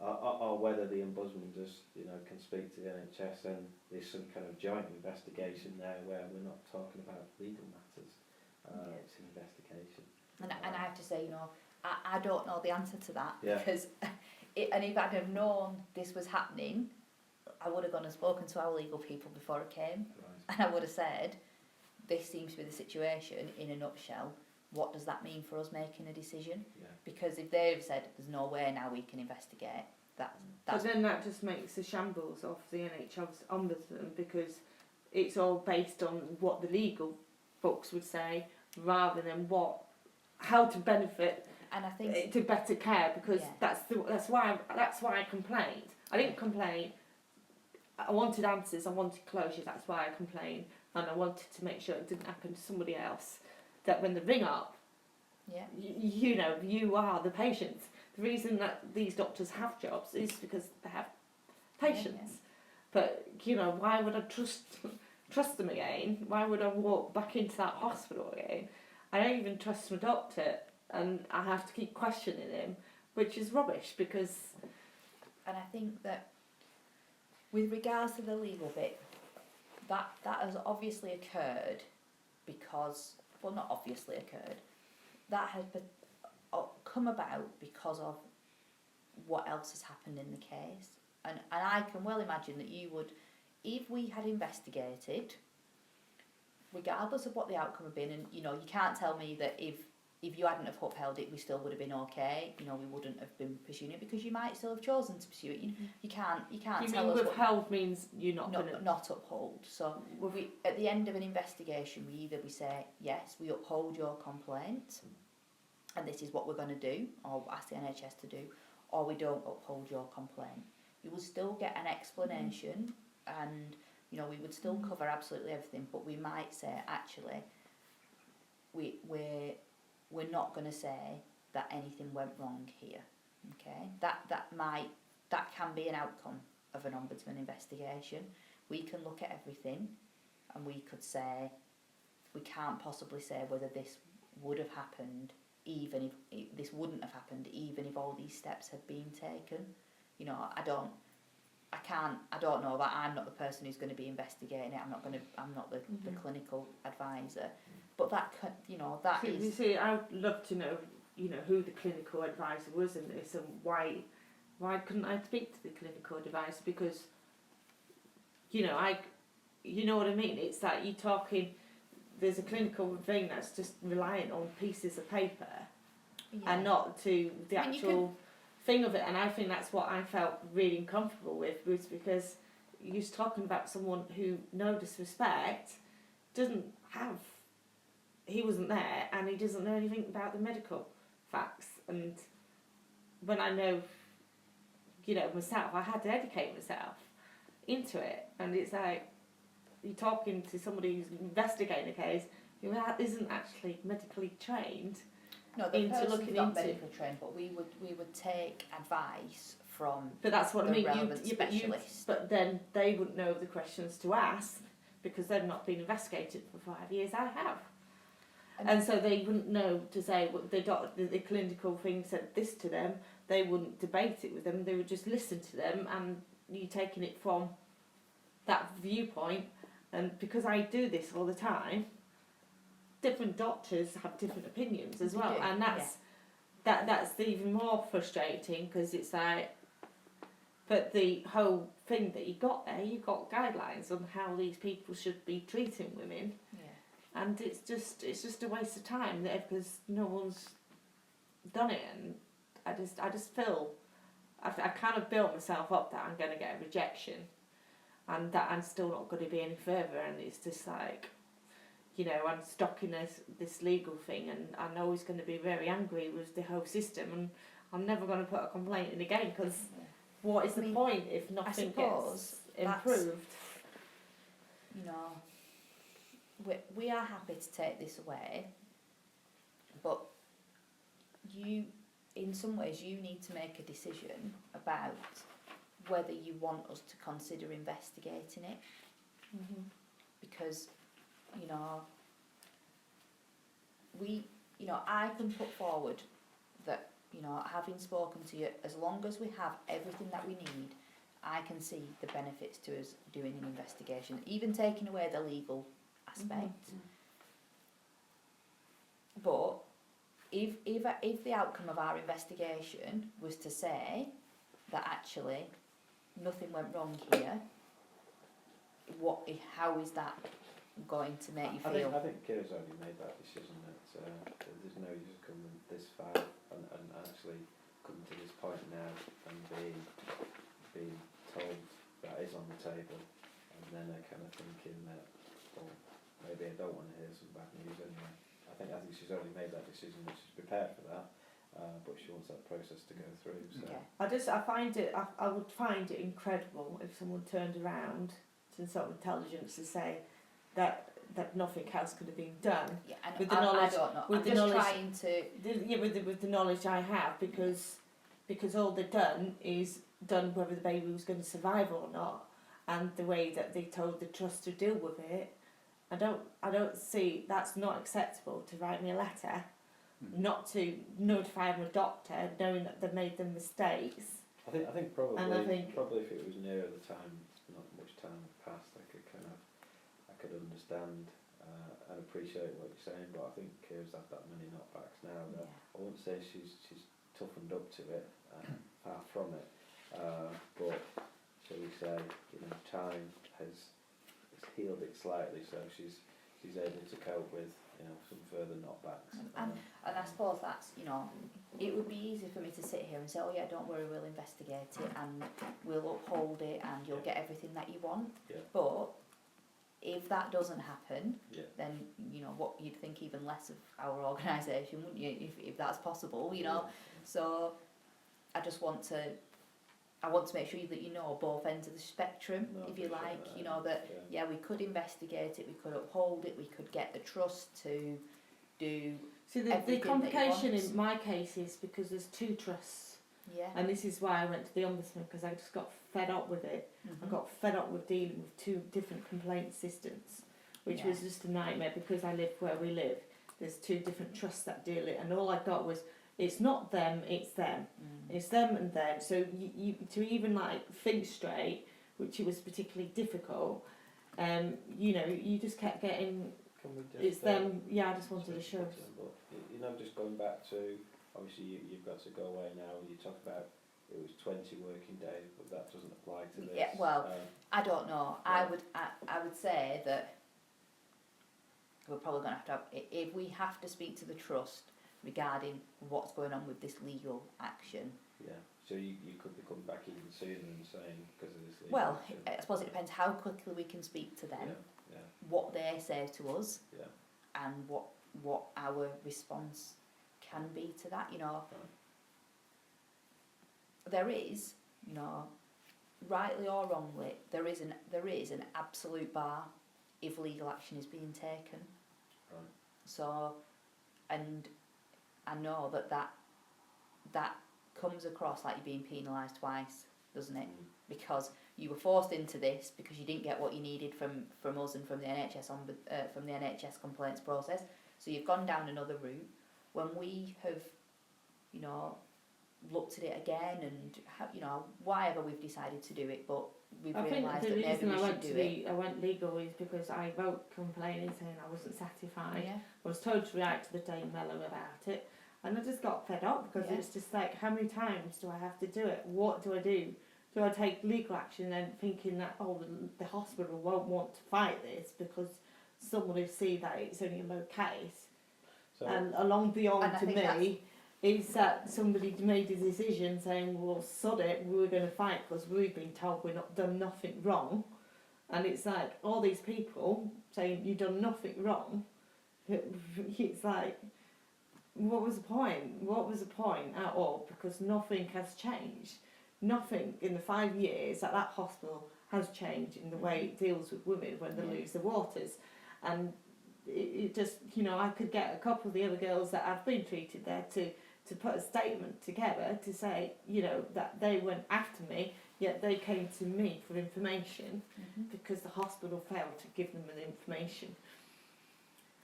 [SPEAKER 4] or whether the Ombudsman just, you know, can speak to the NHS and there's some kind of joint investigation there where we're not talking about legal matters, it's an investigation.
[SPEAKER 3] And I have to say, you know, I don't know the answer to that,
[SPEAKER 4] Yeah.
[SPEAKER 3] because and if I'd have known this was happening, I would have gone and spoken to our legal people before I came,
[SPEAKER 4] Right.
[SPEAKER 3] and I would have said, this seems to be the situation in a nutshell. What does that mean for us making a decision?
[SPEAKER 4] Yeah.
[SPEAKER 3] Because if they've said there's no way now we can investigate,
[SPEAKER 2] But
[SPEAKER 3] that's
[SPEAKER 2] then that just makes a shambles of the NHS Ombudsman, because it's all based on what the legal books would say rather than how to benefit
[SPEAKER 3] and I think
[SPEAKER 2] to better care, because
[SPEAKER 3] Yeah.
[SPEAKER 2] that's why I complained. I didn't complain. I wanted answers. I wanted closure. That's why I complained, and I wanted to make sure it didn't happen to somebody else. That when they ring up,
[SPEAKER 3] yeah.
[SPEAKER 2] you know, you are the patients. The reason that these doctors have jobs is because they have patients. But you know, why would I trust them again? Why would I walk back into that hospital again? I don't even trust my doctor, and I have to keep questioning him, which is rubbish, because
[SPEAKER 3] And I think that with regards to the legal bit, that has obviously occurred because, well, not obviously occurred, that has come about because of what else has happened in the case. And I can well imagine that you would, if we had investigated, regardless of what the outcome had been, and you know, you can't tell me that if you hadn't have upheld it, we still would have been okay. You know, we wouldn't have been pursuing it, because you might still have chosen to pursue it. You can't
[SPEAKER 2] you
[SPEAKER 3] tell
[SPEAKER 2] mean
[SPEAKER 3] us what
[SPEAKER 2] withheld means you're not going to.
[SPEAKER 3] not uphold. So we, at the end of an investigation, we say yes, we uphold your complaint, and this is what we're going to do, or ask the NHS to do, or we don't uphold your complaint. You will still get an explanation, and you know, we would still cover absolutely everything, but we might say actually we're not going to say that anything went wrong here. Okay, that can be an outcome of an Ombudsman investigation. We can look at everything, and we could say we can't possibly say whether this would have happened, even if this wouldn't have happened, even if all these steps had been taken. You know, I don't know that. I'm not the person who's going to be investigating it. I'm not the clinical advisor. But that could, you know, that is.
[SPEAKER 2] You see, I'd love to know, you know, who the clinical advisor was in this, and why couldn't I speak to the clinical advisor? Because, you know, you know what I mean. It's like you're talking. There's a clinical thing that's just reliant on pieces of paper, and not to the actual thing of it. And I think that's what I felt really uncomfortable with, was because you're talking about someone who, no disrespect, doesn't have. He wasn't there, and he doesn't know anything about the medical facts. And when I know, you know, myself, I had to educate myself into it. And it's like, you're talking to somebody who's investigating a case who isn't actually medically trained.
[SPEAKER 3] No, the
[SPEAKER 2] into
[SPEAKER 3] person's
[SPEAKER 2] looking
[SPEAKER 3] not
[SPEAKER 2] into.
[SPEAKER 3] medically trained, but we would take advice from
[SPEAKER 2] But that's what I
[SPEAKER 3] the
[SPEAKER 2] mean.
[SPEAKER 3] relevant specialist.
[SPEAKER 2] But then they wouldn't know the questions to ask, because they've not been investigated for 5 years. I have. And so they wouldn't know to say what the clinical thing said this to them. They wouldn't debate it with them. They would just listen to them, and you taking it from that viewpoint. And because I do this all the time, different doctors have different opinions as well, and that's even more frustrating, because it's like, but the whole thing that you got there, you got guidelines on how these people should be treating women. And it's just a waste of time, because no one's done it, and I just feel I kind of built myself up that I'm going to get a rejection, and that I'm still not going to be any further, and it's just like, you know, I'm stuck in this legal thing, and I'm always going to be very angry with the whole system, and I'm never going to put a complaint in again, because what is the point if nothing gets improved.
[SPEAKER 3] You know, we are happy to take this away, but you, in some ways, you need to make a decision about whether you want us to consider investigating it,
[SPEAKER 2] Mm-hmm.
[SPEAKER 3] because, you know, I can put forward that, you know, having spoken to you, as long as we have everything that we need, I can see the benefits to us doing an investigation, even taking away the legal aspect. But if the outcome of our investigation was to say that actually nothing went wrong here, how is that going to make you feel?
[SPEAKER 4] I think Kira's already made that decision that there's no use coming this far and actually coming to this point now and being told that is on the table, and then they're kind of thinking that, well, maybe I don't want to hear some bad news anyway. I think she's already made that decision, that she's prepared for that, but she wants that process to go through. So.
[SPEAKER 3] Okay.
[SPEAKER 2] I would find it incredible if someone turned around to sort of intelligence to say that nothing else could have been done.
[SPEAKER 3] Yeah, and
[SPEAKER 2] with the
[SPEAKER 3] I
[SPEAKER 2] knowledge,
[SPEAKER 3] don't know.
[SPEAKER 2] with
[SPEAKER 3] I'm
[SPEAKER 2] the
[SPEAKER 3] just
[SPEAKER 2] knowledge,
[SPEAKER 3] trying to.
[SPEAKER 2] With the knowledge I have, because all they've done is done whether the baby was going to survive or not, and the way that they told the trust to deal with it. I don't see, that's not acceptable to write me a letter, not to notify my doctor, knowing that they've made the mistakes.
[SPEAKER 4] I think probably if it was nearer the time, not much time passed, I could understand and appreciate what you're saying. But I think Kira's had that many knockbacks now that I won't say she's toughened up to it, far from it. But shall we say, time has healed it slightly, so she's able to cope with some further knockbacks.
[SPEAKER 3] And I suppose that's, it would be easy for me to sit here and say, oh yeah, don't worry, we'll investigate it and we'll uphold it and you'll get everything that you want.
[SPEAKER 4] Yeah.
[SPEAKER 3] But if that doesn't happen,
[SPEAKER 4] Yeah.
[SPEAKER 3] then what you'd think even less of our organisation, wouldn't you? If that's possible,
[SPEAKER 4] Yeah.
[SPEAKER 3] So I just want to make sure that you know both ends of the spectrum, if you like. That we could investigate it, we could uphold it, we could get the trust to do.
[SPEAKER 2] So the complication in my case is because there's two trusts.
[SPEAKER 3] Yeah.
[SPEAKER 2] And this is why I went to the Ombudsman, because I just got fed up with it.
[SPEAKER 3] Mm-hmm.
[SPEAKER 2] I got fed up with dealing with two different complaint systems, which was just a nightmare because I live where we live. There's two different trusts that deal it, and all I got was, it's not them, it's them. It's them and them. So you to even think straight, which it was particularly difficult, you just kept getting,
[SPEAKER 4] Can we just,
[SPEAKER 2] it's them, I just wanted to show.
[SPEAKER 4] But, just going back to, obviously you've got to go away now, you talk about it was 20 working days, but that doesn't apply to this.
[SPEAKER 3] Yeah, well, I don't know. I would say that we're probably going to have, if we have to speak to the trust regarding what's going on with this legal action.
[SPEAKER 4] Yeah, so you could be coming back even sooner and saying because of this legal action.
[SPEAKER 3] I suppose it depends how quickly we can speak to them, what they say to us, and what our response can be to that. There is, rightly or wrongly, there is an absolute bar if legal action is being taken.
[SPEAKER 4] Right.
[SPEAKER 3] So, and I know that comes across like you're being penalised twice, doesn't it? Because you were forced into this because you didn't get what you needed from us and from the NHS from the NHS complaints process. So you've gone down another route. When we have, looked at it again and whatever we've decided to do it, but we've realised that maybe we should do it.
[SPEAKER 2] I went legal is because I wrote complaining saying I wasn't satisfied.
[SPEAKER 3] Yeah.
[SPEAKER 2] I was told to write to the Daily Mellow about it, and I just got fed up because it's just like, how many times do I have to do it? What do I do? Do I take legal action and thinking that the hospital won't want to fight this because someone will see that it's only a low case?
[SPEAKER 4] So,
[SPEAKER 2] and along beyond to me is that somebody made a decision saying, well, sod it, we're going to fight because we've been told we've not done nothing wrong. And it's like, all these people saying you've done nothing wrong, it's like, what was the point? What was the point at all? Because nothing has changed. Nothing in the 5 years that hospital has changed in the way it deals with women when they lose their waters. And it just, you know, I could get a couple of the other girls that have been treated there to put a statement together to say, you know, that they went after me, yet they came to me for information because the hospital failed to give them the information.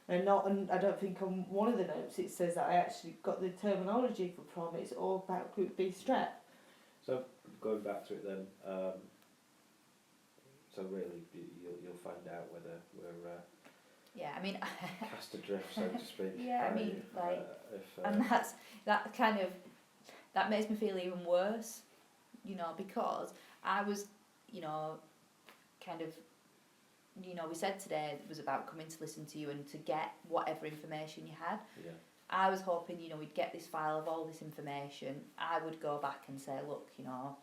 [SPEAKER 2] And I don't think on one of the notes it says that I actually got the terminology for prom. It's all about Group B strep.
[SPEAKER 4] So going back to it then, so really you'll find out whether we're
[SPEAKER 3] Yeah, I mean,
[SPEAKER 4] cast adrift, so to speak.
[SPEAKER 3] yeah, I mean, like, and that makes me feel even worse, you know, because I was, you know, kind of, you know, we said today it was about coming to listen to you and to get whatever information you had.
[SPEAKER 4] Yeah.
[SPEAKER 3] I was hoping, you know, we'd get this file of all this information. I would go back and say, look, you know,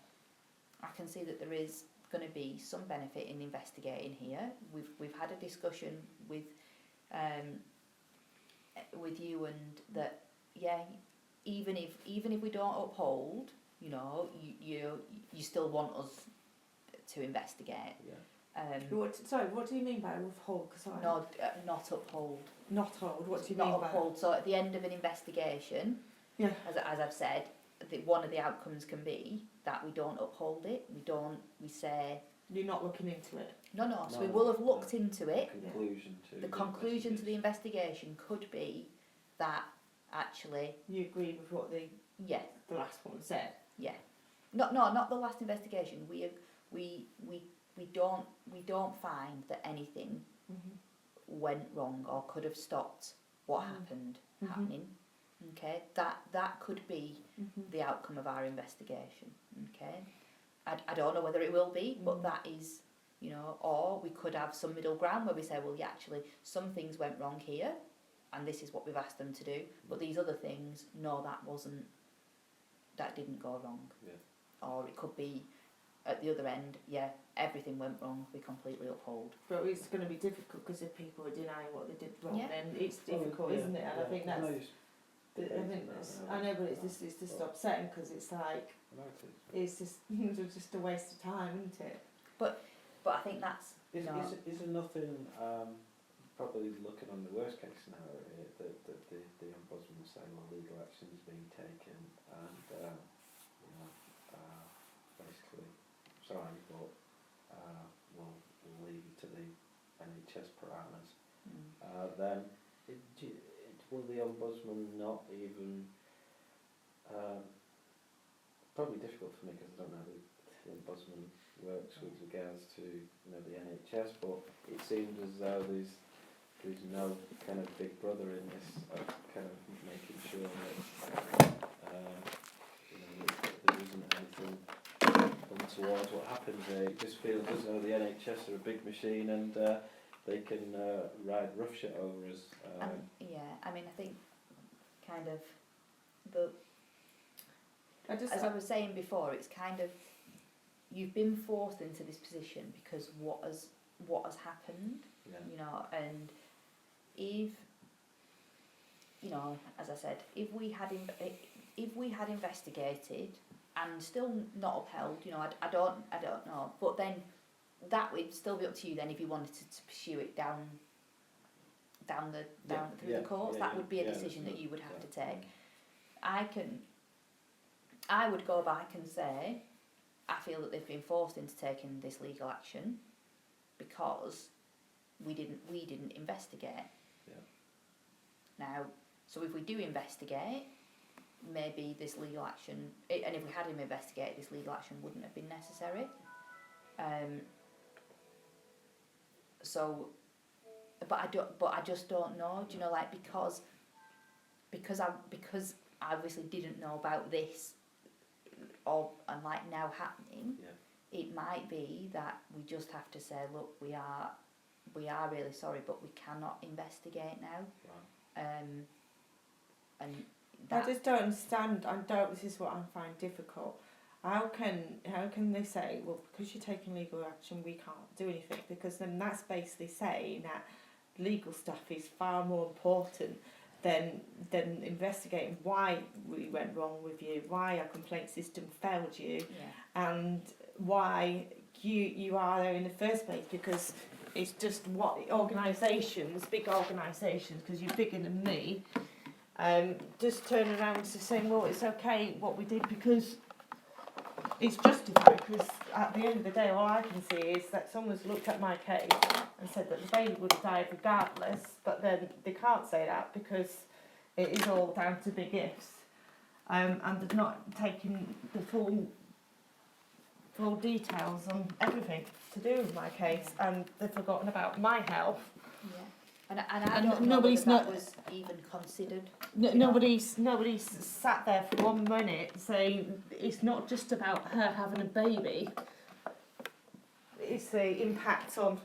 [SPEAKER 3] I can see that there is going to be some benefit in investigating here. We've had a discussion with you, and that, yeah, even if we don't uphold, you know, you still want us to investigate.
[SPEAKER 4] Yeah.
[SPEAKER 2] What do you mean by withhold?
[SPEAKER 3] No, not uphold.
[SPEAKER 2] Not hold. What do you
[SPEAKER 3] not
[SPEAKER 2] mean by
[SPEAKER 3] uphold? So at the end of an investigation,
[SPEAKER 2] yeah,
[SPEAKER 3] as I've said, one of the outcomes can be that we don't uphold it. We say
[SPEAKER 2] you're not looking into it.
[SPEAKER 3] No. So we will have looked into it.
[SPEAKER 4] The
[SPEAKER 3] conclusion to the investigation could be that actually
[SPEAKER 2] you agree with what the last one said.
[SPEAKER 3] Yeah. Not the last investigation. We don't find that anything went wrong or could have stopped what happened happening. Okay, that could be the outcome of our investigation. Okay, I don't know whether it will be, but that is, you know, or we could have some middle ground where we say, well, yeah, actually, some things went wrong here, and this is what we've asked them to do, but these other things, no, that didn't go wrong.
[SPEAKER 4] Yeah.
[SPEAKER 3] Or it could be at the other end, yeah, everything went wrong, we completely uphold.
[SPEAKER 2] But it's going to be difficult because if people are denying what they did wrong,
[SPEAKER 3] Yeah.
[SPEAKER 2] then it's difficult, isn't it? And I think that's. I know, but it's just upsetting because it's like it's just a waste of time, isn't it?
[SPEAKER 3] But I think that's
[SPEAKER 4] is there nothing probably looking on the worst case scenario here that the Ombudsman will say, well, legal action is being taken and you know, basically sorry, but we'll leave you to the NHS parameters. Then will the Ombudsman not even probably difficult for me because I don't know how the Ombudsman works with regards to, you know, the NHS, but it seems as though there's no kind of big brother in this of kind of making sure that you know, that there isn't anything untoward what happens there. It just feels as though the NHS are a big machine and they can ride roughshod over us.
[SPEAKER 3] I mean, I think kind of as I was saying before, it's kind of you've been forced into this position because what has happened, you know, and if, you know, as I said, if we had investigated and still not upheld, you know, I don't know, but then that would still be up to you then if you wanted to pursue it down through the courts. That would be a decision that you would have to take. I would go back and say I feel that they've been forced into taking this legal action because we didn't investigate. Now, so if we do investigate, maybe this legal action, and if we had him investigate, this legal action wouldn't have been necessary. So, but I just don't know. Do you know, like because I obviously didn't know about this, and like now happening. It might be that we just have to say, look, we are really sorry, but we cannot investigate now. And
[SPEAKER 2] I just don't understand. This is what I find difficult. How can they say, well, because you're taking legal action, we can't do anything? Because then that's basically saying that legal stuff is far more important than investigating why we went wrong with you, why our complaint system failed you, and why, you are there in the first place, because it's just what organisations, big organisations, because you're bigger than me, just turn around to saying, well, it's okay what we did because it's justified, because at the end of the day all I can see is that someone's looked at my case and said that the baby would have died regardless, but then they can't say that because it is all down to big ifs, and they've not taken the full details on everything to do with my case, and they've forgotten about my health.
[SPEAKER 3] Yeah. And I
[SPEAKER 2] And
[SPEAKER 3] don't know
[SPEAKER 2] nobody's
[SPEAKER 3] whether that was even considered.
[SPEAKER 2] Nobody's sat there for 1 minute saying it's not just about her having a baby. It's the impact on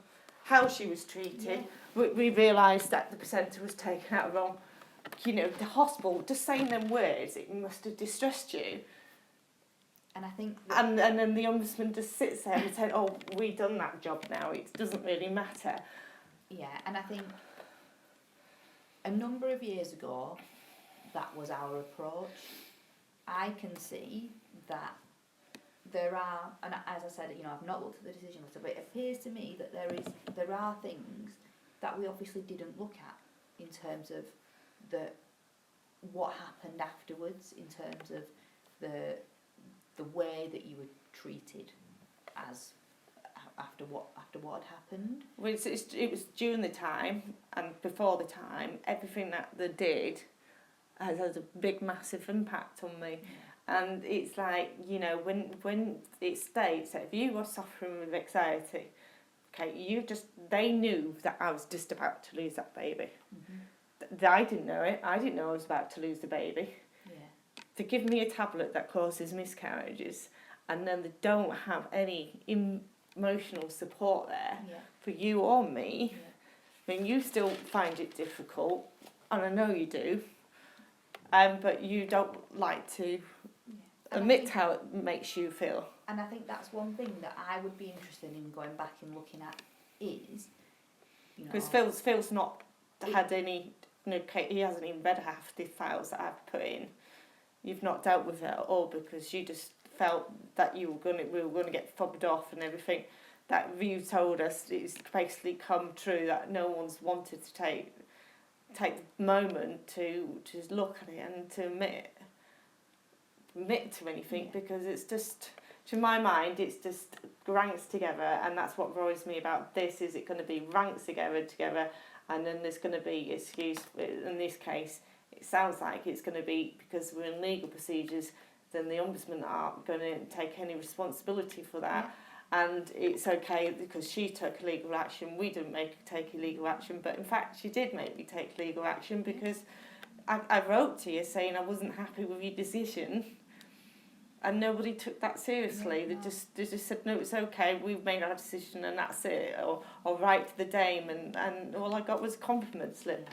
[SPEAKER 2] how she was treated.
[SPEAKER 3] Yeah.
[SPEAKER 2] We realised that the placenta was taken out wrong. You know, the hospital, just saying them words, it must have distressed you.
[SPEAKER 3] And I think
[SPEAKER 2] And then the Ombudsman just sits there and said, oh, we've done that job now, it doesn't really matter.
[SPEAKER 3] yeah, and I think a number of years ago that was our approach. I can see that there are, and as I said, you know, I've not looked at the decision letter, but it appears to me that there are things that we obviously didn't look at in terms of what happened afterwards, in terms of the way that you were treated as after what had happened.
[SPEAKER 2] Well, it was during the time and before the time, everything that they did has had a big, massive impact on me. And it's like, you know, when it states that if you were suffering with anxiety, okay, they knew that I was just about to lose that baby.
[SPEAKER 3] Mm-hmm.
[SPEAKER 2] I didn't know it. I didn't know I was about to lose the baby.
[SPEAKER 3] Yeah.
[SPEAKER 2] To give me a tablet that causes miscarriages, and then they don't have any emotional support there for you or me, I mean, you still find it difficult, and I know you do, but you don't like to admit how it makes you feel.
[SPEAKER 3] And I think that's one thing that I would be interested in going back and looking at is, you know,
[SPEAKER 2] because Phil's not had any, he hasn't even read half the files that I've put in. You've not dealt with it at all because you just felt that we were gonna get fobbed off and everything. That you told us it's basically come true, that no one's wanted to take the moment to just look at it and to admit to anything, because it's just, to my mind, it's just ranks together, and that's what worries me about this. Is it going to be ranks together, and then there's going to be excuse? In this case, it sounds like it's going to be because we're in legal procedures. Then the Ombudsman aren't going to take any responsibility for that. And it's okay because she took legal action. We didn't make her take illegal action, but in fact she did make me take legal action because I wrote to you saying I wasn't happy with your decision, and nobody took that seriously. They just said, no, it's okay, we've made our decision and that's it, or write to the Dame, and all I got was a compliment slip.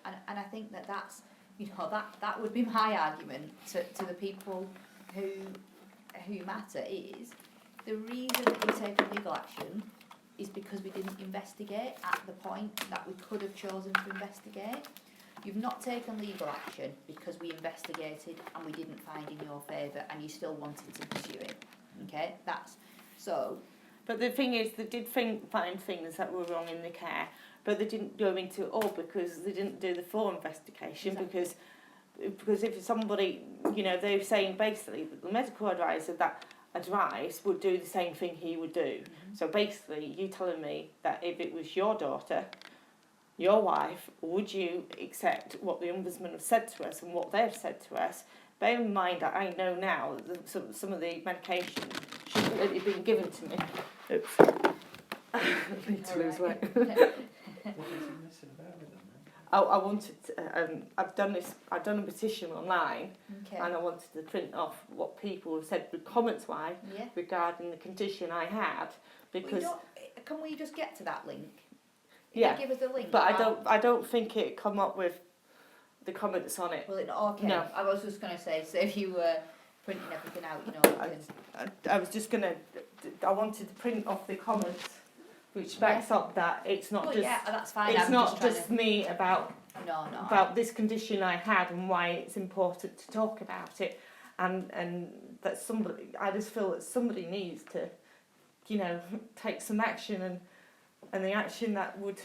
[SPEAKER 3] And I think that's, you know, that would be my argument to the people who matter is, the reason that we take legal action is because we didn't investigate at the point that we could have chosen to investigate. You've not taken legal action because we investigated and we didn't find in your favour, and you still wanted to pursue it. Okay, that's so.
[SPEAKER 2] But the thing is, they did find things that were wrong in the care, but they didn't go into it all because they didn't do the full investigation. Exactly. Because if somebody, you know, they're saying basically that the medical advisor that advice would do the same thing he would do. Mm-hmm. So basically, you telling me that if it was your daughter, your wife, would you accept what the Ombudsman have said to us and what they've said to us? Bear in mind that I know now that some of the medication shouldn't have been given to me. Oops. I need to lose weight.
[SPEAKER 4] What is he missing about with them?
[SPEAKER 2] I wanted I've done a petition online, and I wanted to print off what people have said comments-wise regarding the condition I had, because
[SPEAKER 3] can we just get to that link?
[SPEAKER 2] Yeah,
[SPEAKER 3] give us a link.
[SPEAKER 2] But I don't think it come up with the comments on it.
[SPEAKER 3] Well, okay.
[SPEAKER 2] No.
[SPEAKER 3] I was just going to say, so if you were printing everything out, you know.
[SPEAKER 2] I was just going to. I wanted to print off the comments, which backs up that it's not just.
[SPEAKER 3] Yeah, that's fine.
[SPEAKER 2] It's not just me about.
[SPEAKER 3] No.
[SPEAKER 2] About this condition I had and why it's important to talk about it, and that somebody. I just feel that somebody needs to take some action, and the action that would,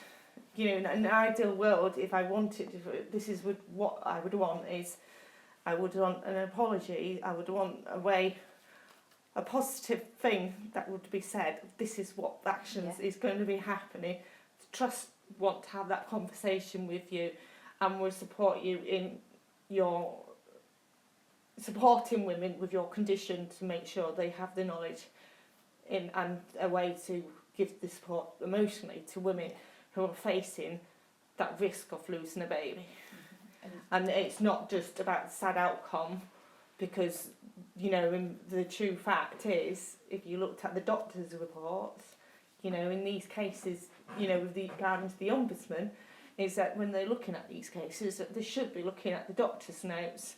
[SPEAKER 2] in an ideal world, if I wanted, what I would want is, I would want an apology, I would want a positive thing that would be said, this is what actions is going to be happening. Trust want to have that conversation with you, and will support you in your supporting women with your condition to make sure they have the knowledge and a way to give the support emotionally to women who are facing that risk of losing a baby. And it's not just about the sad outcome, because the true fact is, if you looked at the doctor's reports, in these cases, with the regarding to the Ombudsman, is that when they're looking at these cases, that they should be looking at the doctor's notes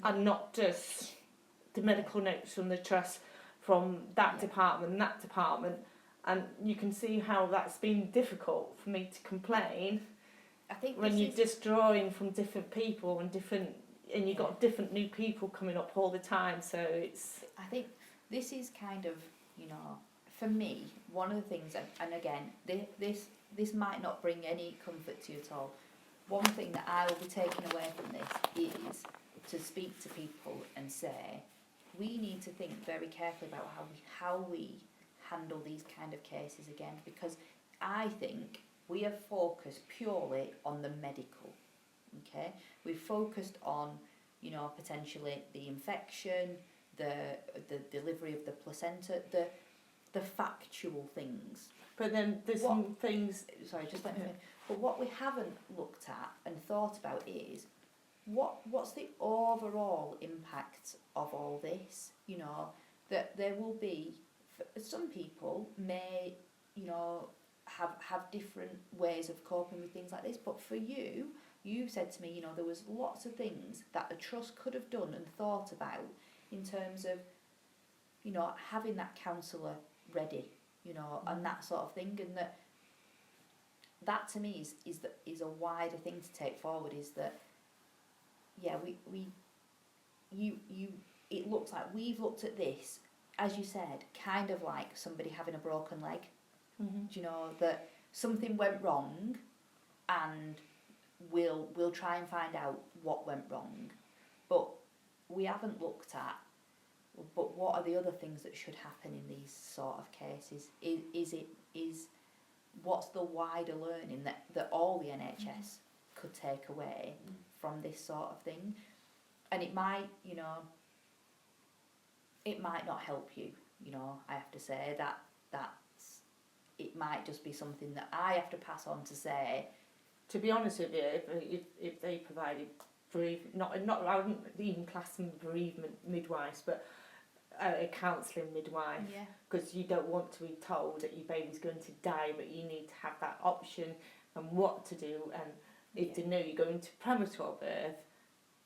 [SPEAKER 2] and not just the medical notes from the trust from that department and that department. And you can see how that's been difficult for me to complain.
[SPEAKER 3] I think
[SPEAKER 2] when you're just drawing from different people and you've got different new people coming up all the time, so it's...
[SPEAKER 3] I think this is kind of, for me, one of the things, and again, this might not bring any comfort to you at all. One thing that I will be taking away from this is to speak to people and say, we need to think very carefully about how we handle these kind of cases again, because I think we have focused purely on the medical. Okay, we've focused on, potentially the infection, the delivery of the placenta, the factual things.
[SPEAKER 2] But then there's some things...
[SPEAKER 3] Sorry, just let me finish. But what we haven't looked at and thought about is, what's the overall impact of all this? That there will be... Some people may, have different ways of coping with things like this, but for you said to me, there was lots of things that the trust could have done and thought about in terms of, having that counsellor ready, and that sort of thing, and that to me is a wider thing to take forward, is that, it looks like we've looked at this, as you said, kind of like somebody having a broken leg. Mm-hmm. That something went wrong, and we'll try and find out what went wrong, but we haven't looked at, but what are the other things that should happen in these sort of cases? Is what's the wider learning that all the NHS could take away from this sort of thing? And it might, it might not help you, I have to say that's it might just be something that I have to pass on to say.
[SPEAKER 2] To be honest with you, if they provided I wouldn't even class them bereavement midwives, but a counselling midwife, because you don't want to be told that your baby's going to die, but you need to have that option and what to do. And if they know you're going to premature birth,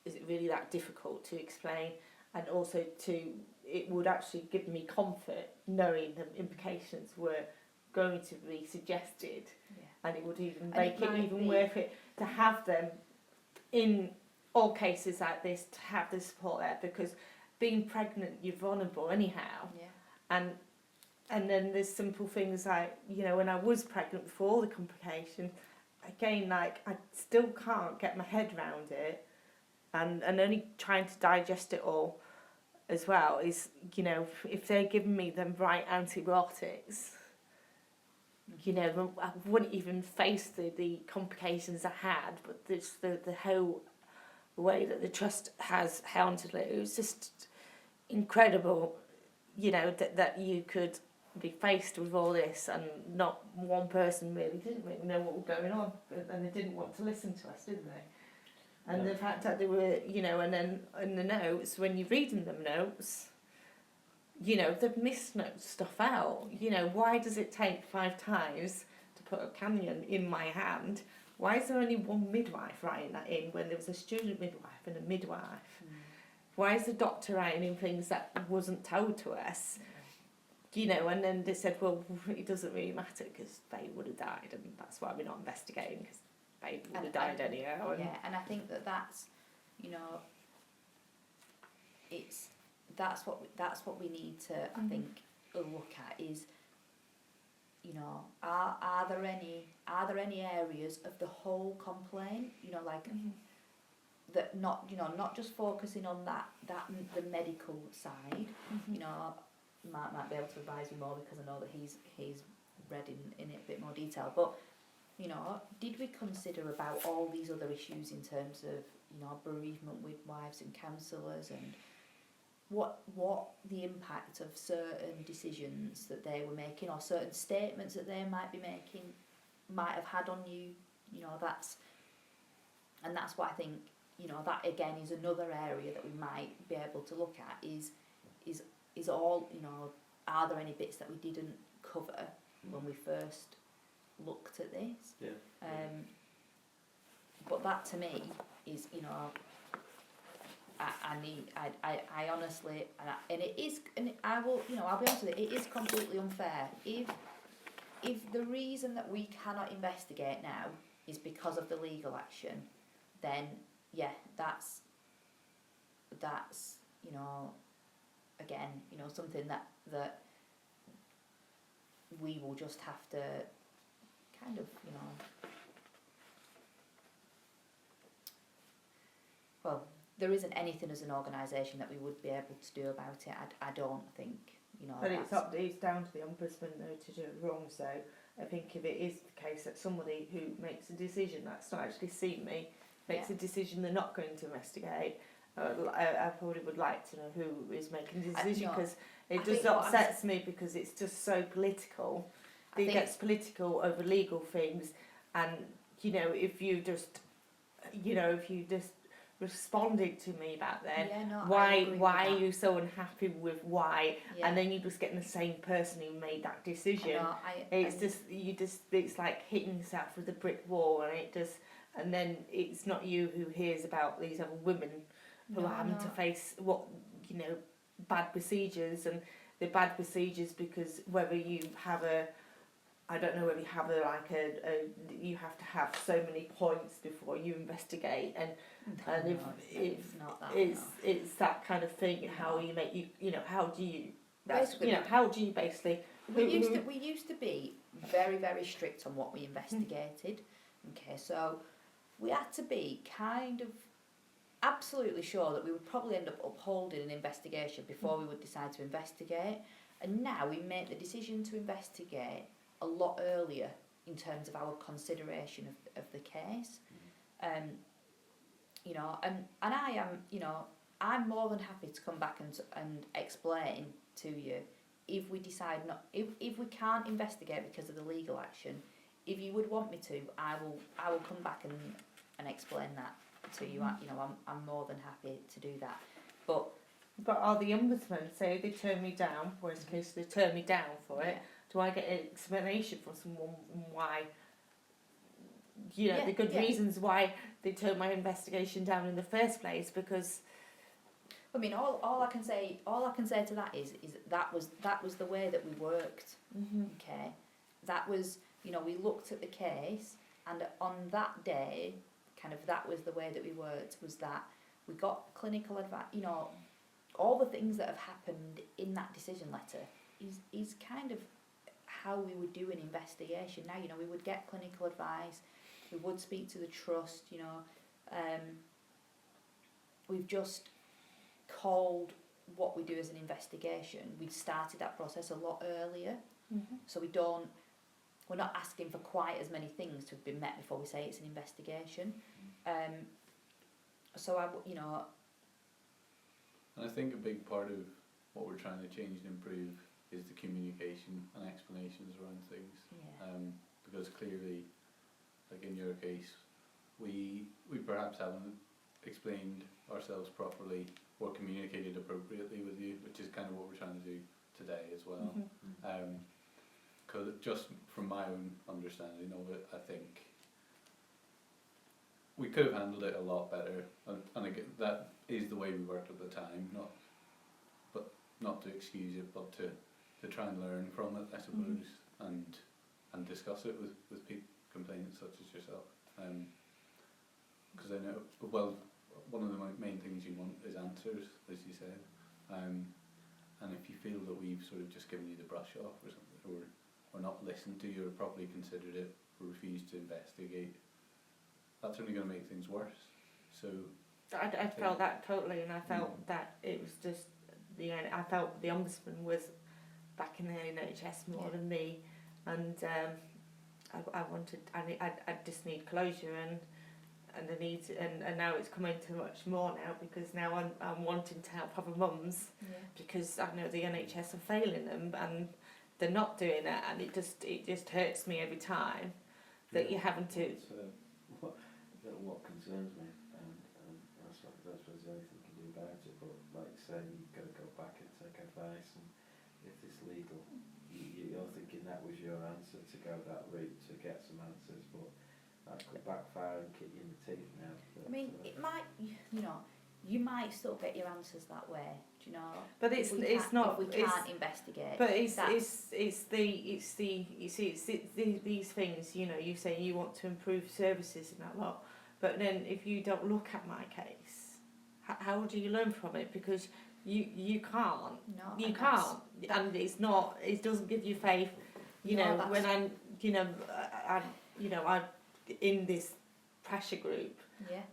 [SPEAKER 2] is it really that difficult to explain? And also it would actually give me comfort knowing the implications were going to be suggested, and it would even make it even worth it to have them in all cases like this, to have the support there, because being pregnant, you're vulnerable anyhow. And then there's simple things like, when I was pregnant before all the complications, again, like, I still can't get my head around it, and only trying to digest it all as well is, if they're giving me the right antibiotics, I wouldn't even face the complications I had, but the whole way that the trust has handled it, it was just incredible, that you could be faced with all this, and not one person didn't really know what was going on, and they didn't want to listen to us, did they? And the fact that they were, and then in the notes, when you're reading them notes, they've missed stuff out. Why does it take 5 times to put a canyon in my hand? Why is there only one midwife writing that in when there was a student midwife and a midwife? Why is the doctor writing in things that wasn't told to us? And then they said, well, it doesn't really matter because Babe would have died, and that's why we're not investigating, because Babe would have died anyhow.
[SPEAKER 3] And I think that's, that's what we need to, I think, look at is, you know, are there any areas of the whole complaint, you know, like that not just focusing on the medical side, you know, might be able to advise me more because I know that he's read in it a bit more detail, but you know, did we consider about all these other issues in terms of, you know, bereavement with wives and counsellors, and what the impact of certain decisions that they were making or certain statements that they might be making might have had on you, you know, that's why I think, you know, that again is another area that we might be able to look at is all, you know, are there any bits that we didn't cover when we first looked at this?
[SPEAKER 4] Yeah.
[SPEAKER 3] But that to me is, you know, I honestly, and it is, and I will, you know, I'll be honest with you, it is completely unfair. If the reason that we cannot investigate now is because of the legal action, then yeah, that's you know, again, you know, something that we will just have to kind of, you know, well, there isn't anything as an organisation that we would be able to do about it. I don't think, you know.
[SPEAKER 2] But it's down to the Ombudsman though to do it wrong. So I think if it is the case that somebody who makes a decision that's not actually seen me makes a decision they're not going to investigate, I probably would like to know who is making the decision, because it just upsets me because it's just so political. It gets political over legal things, and you know, if you just responded to me back then, why are you so unhappy with why, and then you're just getting the same person who made that decision. It's like hitting yourself with a brick wall, and then it's not you who hears about these other women who are having to face bad procedures, and the bad procedures because whether you have you have to have so many points before you investigate, it's that kind of thing. How you make how do you basically?
[SPEAKER 3] We used to be very, very strict on what we investigated. Okay, so we had to be kind of absolutely sure that we would probably end up upholding an investigation before we would decide to investigate. And now we make the decision to investigate a lot earlier in terms of our consideration of the case. And I am, I'm more than happy to come back and explain to you if we decide if we can't investigate because of the legal action. If you would want me to, I will come back and explain that to you. I'm more than happy to do that. But
[SPEAKER 2] are the Ombudsman, say they turn me down, worst case they turn me down for it, do I get an explanation from someone why, the good reasons why they turned my investigation down in the first place? Because
[SPEAKER 3] I mean, all I can say to that is that was the way that we worked. Okay, that was, we looked at the case, and on that day, kind of that was the way that we worked, was that we got clinical advice. All the things that have happened in that decision letter is kind of how we would do an investigation. Now, we would get clinical advice, we would speak to the trust, we've just called what we do as an investigation. We'd started that process a lot earlier, so we're not asking for quite as many things to have been met before we say it's an investigation. So
[SPEAKER 1] And I think a big part of what we're trying to change and improve is the communication and explanations around things. Because clearly, like in your case, we perhaps haven't explained ourselves properly or communicated appropriately with you, which is kind of what we're trying to do today as well. Because just from my own understanding of it, I think we could have handled it a lot better, and again, that is the way we worked at the time, not to excuse it, but to try and learn from it, I suppose, and discuss it with complainants such as yourself. Because I know, well, one of the main things you want is answers, as you said, and if you feel that we've sort of just given you the brush off or something, or or not listened to you or properly considered it or refused to investigate, that's only going to make things worse. So
[SPEAKER 2] I felt that totally, and I felt that it was just I felt the Ombudsman was back in the NHS more than me, and I just need closure, and I need and now it's coming to much more now, because now I'm wanting to help other mums, because I know the NHS are failing them and they're not doing it, and it just hurts me every time that you're having to.
[SPEAKER 4] What concerns me, and that's the only thing you can do about it. But like you say, you've got to go back and take advice, and if it's legal, you're thinking that was your answer to go that route to get some answers, but that could backfire and kick you in the teeth now.
[SPEAKER 3] I mean, it might, you might still get your answers that way, do you know?
[SPEAKER 2] But it's not.
[SPEAKER 3] If we can't investigate.
[SPEAKER 2] But it's these things. You say you want to improve services and that lot, but then if you don't look at my case, how do you learn from it? Because you can't.
[SPEAKER 3] No,
[SPEAKER 2] You can't, and it's not. It doesn't give you faith. When I'm in this pressure group,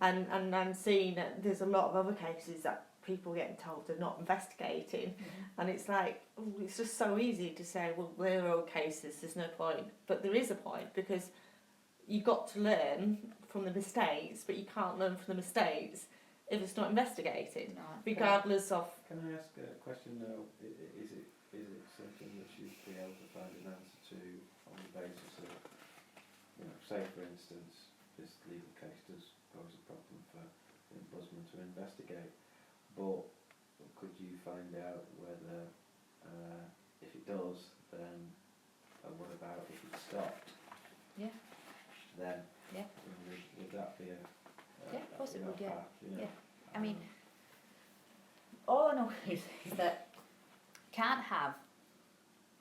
[SPEAKER 2] and I'm seeing that there's a lot of other cases that people are getting told they're not investigating, and it's like, it's just so easy to say, well, they're all cases, there's no point. But there is a point, because you've got to learn from the mistakes, but you can't learn from the mistakes if it's not investigated, regardless of.
[SPEAKER 4] Can I ask a question now? Is it something that you'd be able to find an answer to on the basis of, say for instance, this legal case does pose a problem for the Ombudsman to investigate, but could you find out whether, if it does, then what about if it stopped?
[SPEAKER 3] Yeah.
[SPEAKER 4] Then would that be a
[SPEAKER 3] of course it would,
[SPEAKER 4] path,
[SPEAKER 3] I mean, all I know is that can't have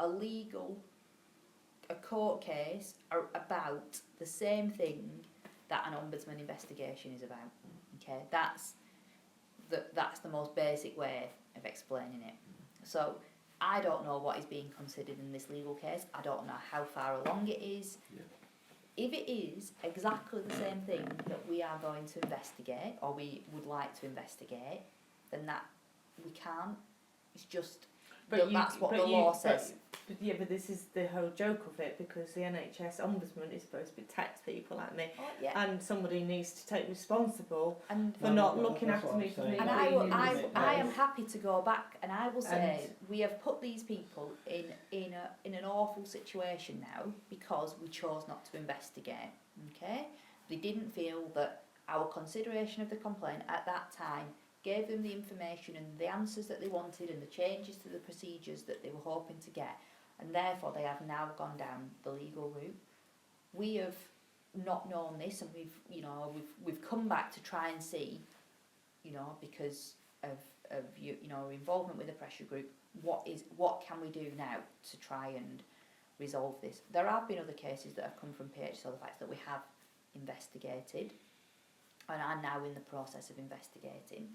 [SPEAKER 3] a court case about the same thing that an ombudsman investigation is about. Okay, that's the most basic way of explaining it. So I don't know what is being considered in this legal case. I don't know how far along it is. If it is exactly the same thing that we are going to investigate, or we would like to investigate, then that we can't. It's just that's what the law says.
[SPEAKER 2] But this is the whole joke of it, because the NHS Ombudsman is supposed to protect people like me, and somebody needs to take responsible for not looking after me.
[SPEAKER 3] And I am happy to go back, and I will say we have put these people in an awful situation now because we chose not to investigate. Okay, they didn't feel that our consideration of the complaint at that time gave them the information and the answers that they wanted and the changes to the procedures that they were hoping to get, and therefore they have now gone down the legal route. We have not known this, and we've come back to try and see, because of our involvement with the pressure group, what can we do now to try and resolve this. There have been other cases that have come from PHS, the facts that we have investigated and are now in the process of investigating,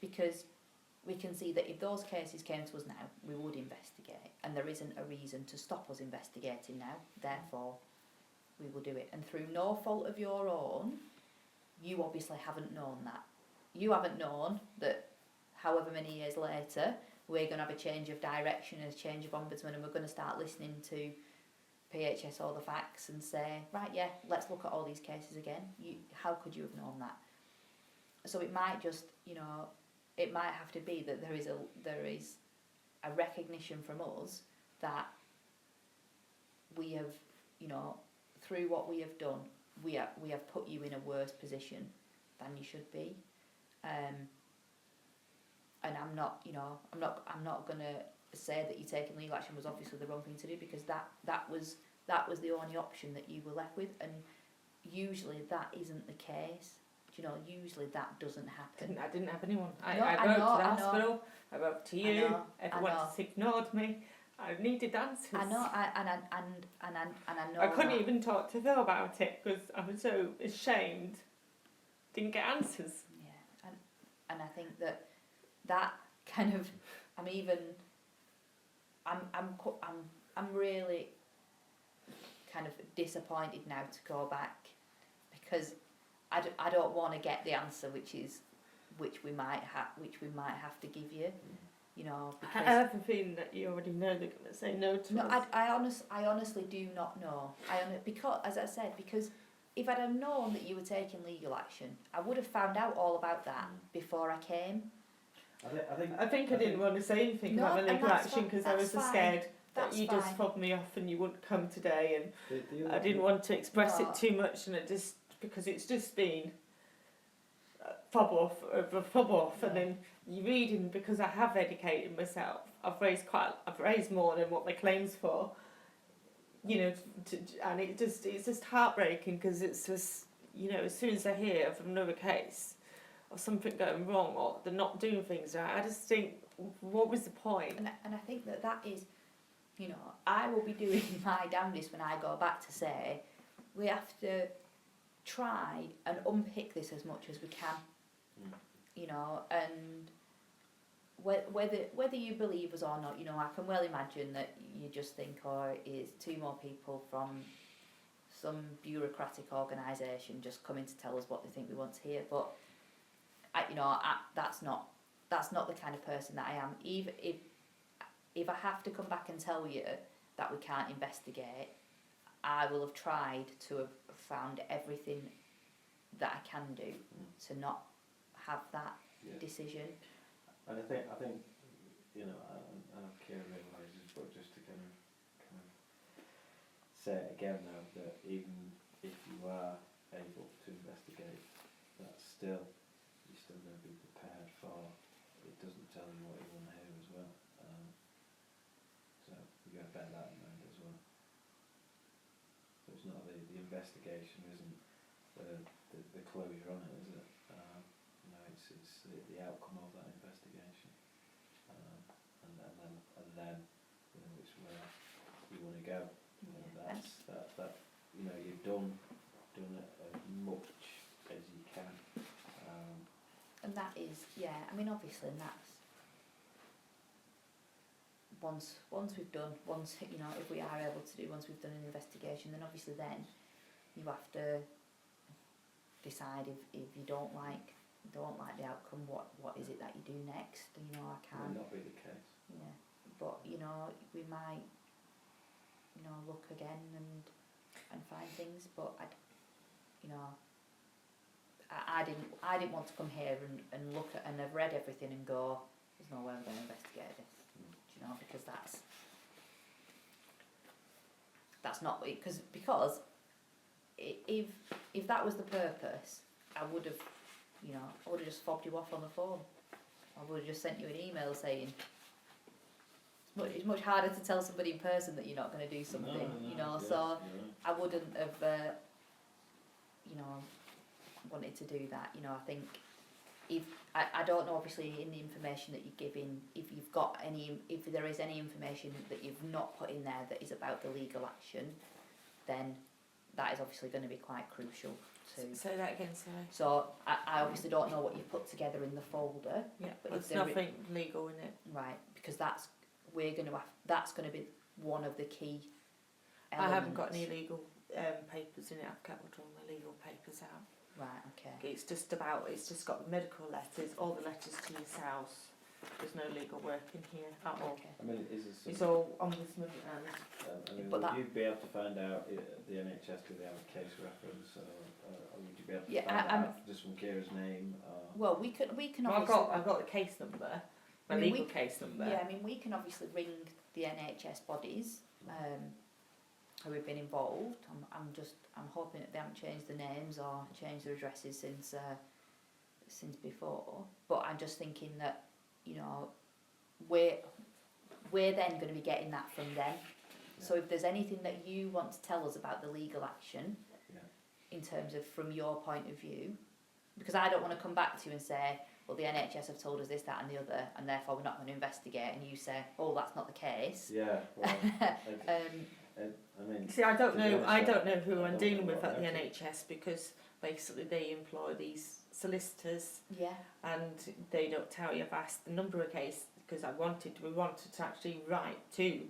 [SPEAKER 3] because we can see that if those cases came to us now, we would investigate, and there isn't a reason to stop us investigating now, therefore we will do it. And through no fault of your own, you obviously haven't known that. You haven't known that however many years later we're going to have a change of direction, a change of ombudsman, and we're going to start listening to PHS all the facts and say, right, let's look at all these cases again. How could you have known that? So it might just, it might have to be that there is a recognition from us that we have, through what we have done, we have put you in a worse position than you should be. And I'm not going to say that you taking legal action was obviously the wrong thing to do, because that was the only option that you were left with, and usually that isn't the case. Usually that doesn't happen.
[SPEAKER 2] I didn't have anyone. I wrote to the hospital. I wrote to you. Everyone just ignored me. I needed answers. I know,
[SPEAKER 3] and I know.
[SPEAKER 2] I couldn't even talk to Phil about it because I was so ashamed. Didn't get answers.
[SPEAKER 3] Yeah, and I think that kind of, I'm really kind of disappointed now to go back, because I don't want to get the answer which we might have to give you, you know. Because
[SPEAKER 2] I have a feeling that you already know they're going to say no to us.
[SPEAKER 3] I honestly do not know. Because, as I said, because if I'd have known that you were taking legal action, I would have found out all about that before I came.
[SPEAKER 4] I
[SPEAKER 2] think I didn't want to say anything
[SPEAKER 3] No,
[SPEAKER 2] about the
[SPEAKER 3] and
[SPEAKER 2] legal
[SPEAKER 3] that's
[SPEAKER 2] action
[SPEAKER 3] fine,
[SPEAKER 2] because I was
[SPEAKER 3] that's
[SPEAKER 2] scared that
[SPEAKER 3] That's
[SPEAKER 2] you just
[SPEAKER 3] fine.
[SPEAKER 2] fobbed me off and you wouldn't come today, and
[SPEAKER 4] the
[SPEAKER 2] I didn't want to express
[SPEAKER 3] No.
[SPEAKER 2] it too much, and it just because it's just been fob off, and then you reading, because I have educated myself. I've raised more than what my claims for. You know, and it's just heartbreaking because it's just, you know, as soon as I hear of another case of something going wrong or they're not doing things right, I just think, what was the point?
[SPEAKER 3] And I think that is, you know, I will be doing my damnedest when I go back to say we have to try and unpick this as much as we can, you know, and whether you believe us or not, you know, I can well imagine that you just think, oh, it's 2 more people from some bureaucratic organisation just coming to tell us what they think we want to hear, but that's not the kind of person that I am. Even if I have to come back and tell you that we can't investigate, I will have tried to have found everything that I can do to not have that decision.
[SPEAKER 4] And I think, you know, I know Kira realises, but just to kind of say it again now, that even if you are able to investigate, that's still, you're still going to be prepared for, it doesn't tell you what you want to hear as well. So you've got to bear that in mind as well. So it's not the investigation isn't the closure on it, is it? You know, it's the outcome of that investigation, and then you know, it's where you want to go. You know, that you know, you've done it as much as you can.
[SPEAKER 3] And that is, I mean, obviously, and that's once we've done, you know, if we are able to do, once we've done an investigation, then obviously then you have to decide if you don't like the outcome, what is it that you do next? You know, I can't.
[SPEAKER 4] It may not be the case.
[SPEAKER 3] Yeah, but you know, we might, you know, look again and find things, but I didn't want to come here and look at, and I've read everything and go, there's no way I'm going to investigate this, you know, because that's not because if that was the purpose, I would have just fobbed you off on the phone. I would have just sent you an email saying, it's much harder to tell somebody in person that you're not going to do something, you know, so I wouldn't have, you know, wanted to do that. You know, I think I don't know, obviously, in the information that you're giving, if there is any information that you've not put in there that is about the legal action, then that is obviously going to be quite crucial to.
[SPEAKER 2] Say that again, sorry.
[SPEAKER 3] So I obviously don't know what you've put together in the folder.
[SPEAKER 2] Yeah,
[SPEAKER 3] but
[SPEAKER 2] there's nothing legal in it.
[SPEAKER 3] Right, because that's going to be one of the key elements.
[SPEAKER 2] I haven't got any legal papers in it. I've kept all my legal papers out.
[SPEAKER 3] Right, okay.
[SPEAKER 2] It's just got medical letters, all the letters to yourselves. There's no legal work in here at all.
[SPEAKER 3] Okay.
[SPEAKER 4] I mean,
[SPEAKER 2] It's all Ombudsman and.
[SPEAKER 4] I mean,
[SPEAKER 3] But
[SPEAKER 4] would you be able to find out the NHS, do they have a case reference, or would you be able to find out just from Kira's name?
[SPEAKER 3] Well, we can
[SPEAKER 2] Well,
[SPEAKER 3] obviously.
[SPEAKER 2] I've got the case number, my
[SPEAKER 3] I mean,
[SPEAKER 2] legal case number.
[SPEAKER 3] Yeah, I mean, we can obviously ring the NHS bodies who have been involved. I'm hoping that they haven't changed the names or changed their addresses since before. But I'm just thinking that, you know, we're then going to be getting that from them. Yeah. So if there's anything that you want to tell us about the legal action, in terms of from your point of view, because I don't want to come back to you and say, well, the NHS have told us this, that and the other, and therefore we're not going to investigate, and you say, oh, that's not the case.
[SPEAKER 4] Yeah, well, I mean...
[SPEAKER 2] See, I don't know who I'm dealing with at the NHS, because basically they employ these solicitors, and they don't tell you. I've asked a number of cases, because we wanted to actually write to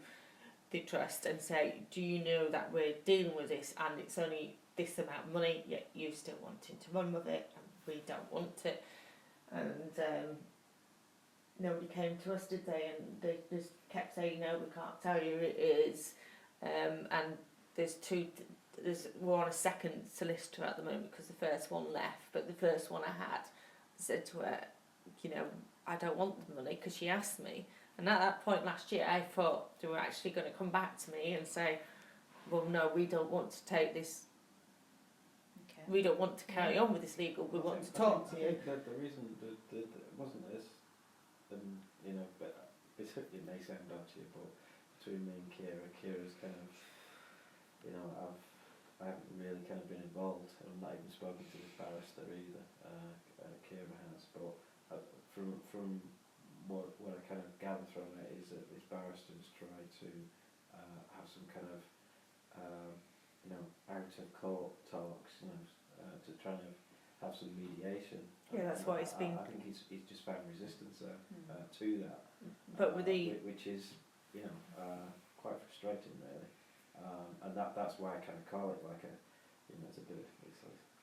[SPEAKER 2] the trust and say, do you know that we're dealing with this and it's only this amount of money, yet you're still wanting to run with it and we don't want it. And nobody came to us, did they? And they just kept saying, no, we can't tell you it is. And we're on a second solicitor at the moment because the first one left, but the first one I said to her, you know, I don't want the money, because she asked me. And at that point last year, I thought they were actually going to come back to me and say, well, no, we don't want to take this, we don't want to carry on with this legal, we want to talk to you.
[SPEAKER 4] I think that the reason that it wasn't this, you know, but it may sound dodgy, but between me and Kira's kind of, you know, I haven't really kind of been involved. I've not even spoken to this barrister either. Kira has, but from what I kind of gather from it is that this barrister's tried to have some kind of you know, out of court talks, you know, to try and have some mediation.
[SPEAKER 2] Yeah, that's what it's been.
[SPEAKER 4] I think he's just found resistance there to that.
[SPEAKER 2] But with
[SPEAKER 4] which is, you know, quite frustrating really. And that's why I kind of call it like a, you know, it's a bit of,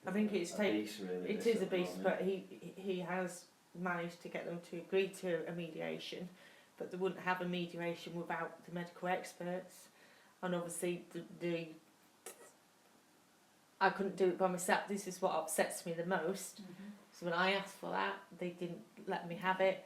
[SPEAKER 2] I think it's
[SPEAKER 4] beast really.
[SPEAKER 2] It is a beast, but he has managed to get them to agree to a mediation, but they wouldn't have a mediation without the medical experts, and obviously I couldn't do it by myself. This is what upsets me the most.
[SPEAKER 3] Mm-hmm.
[SPEAKER 2] So when I asked for that, they didn't let me have it.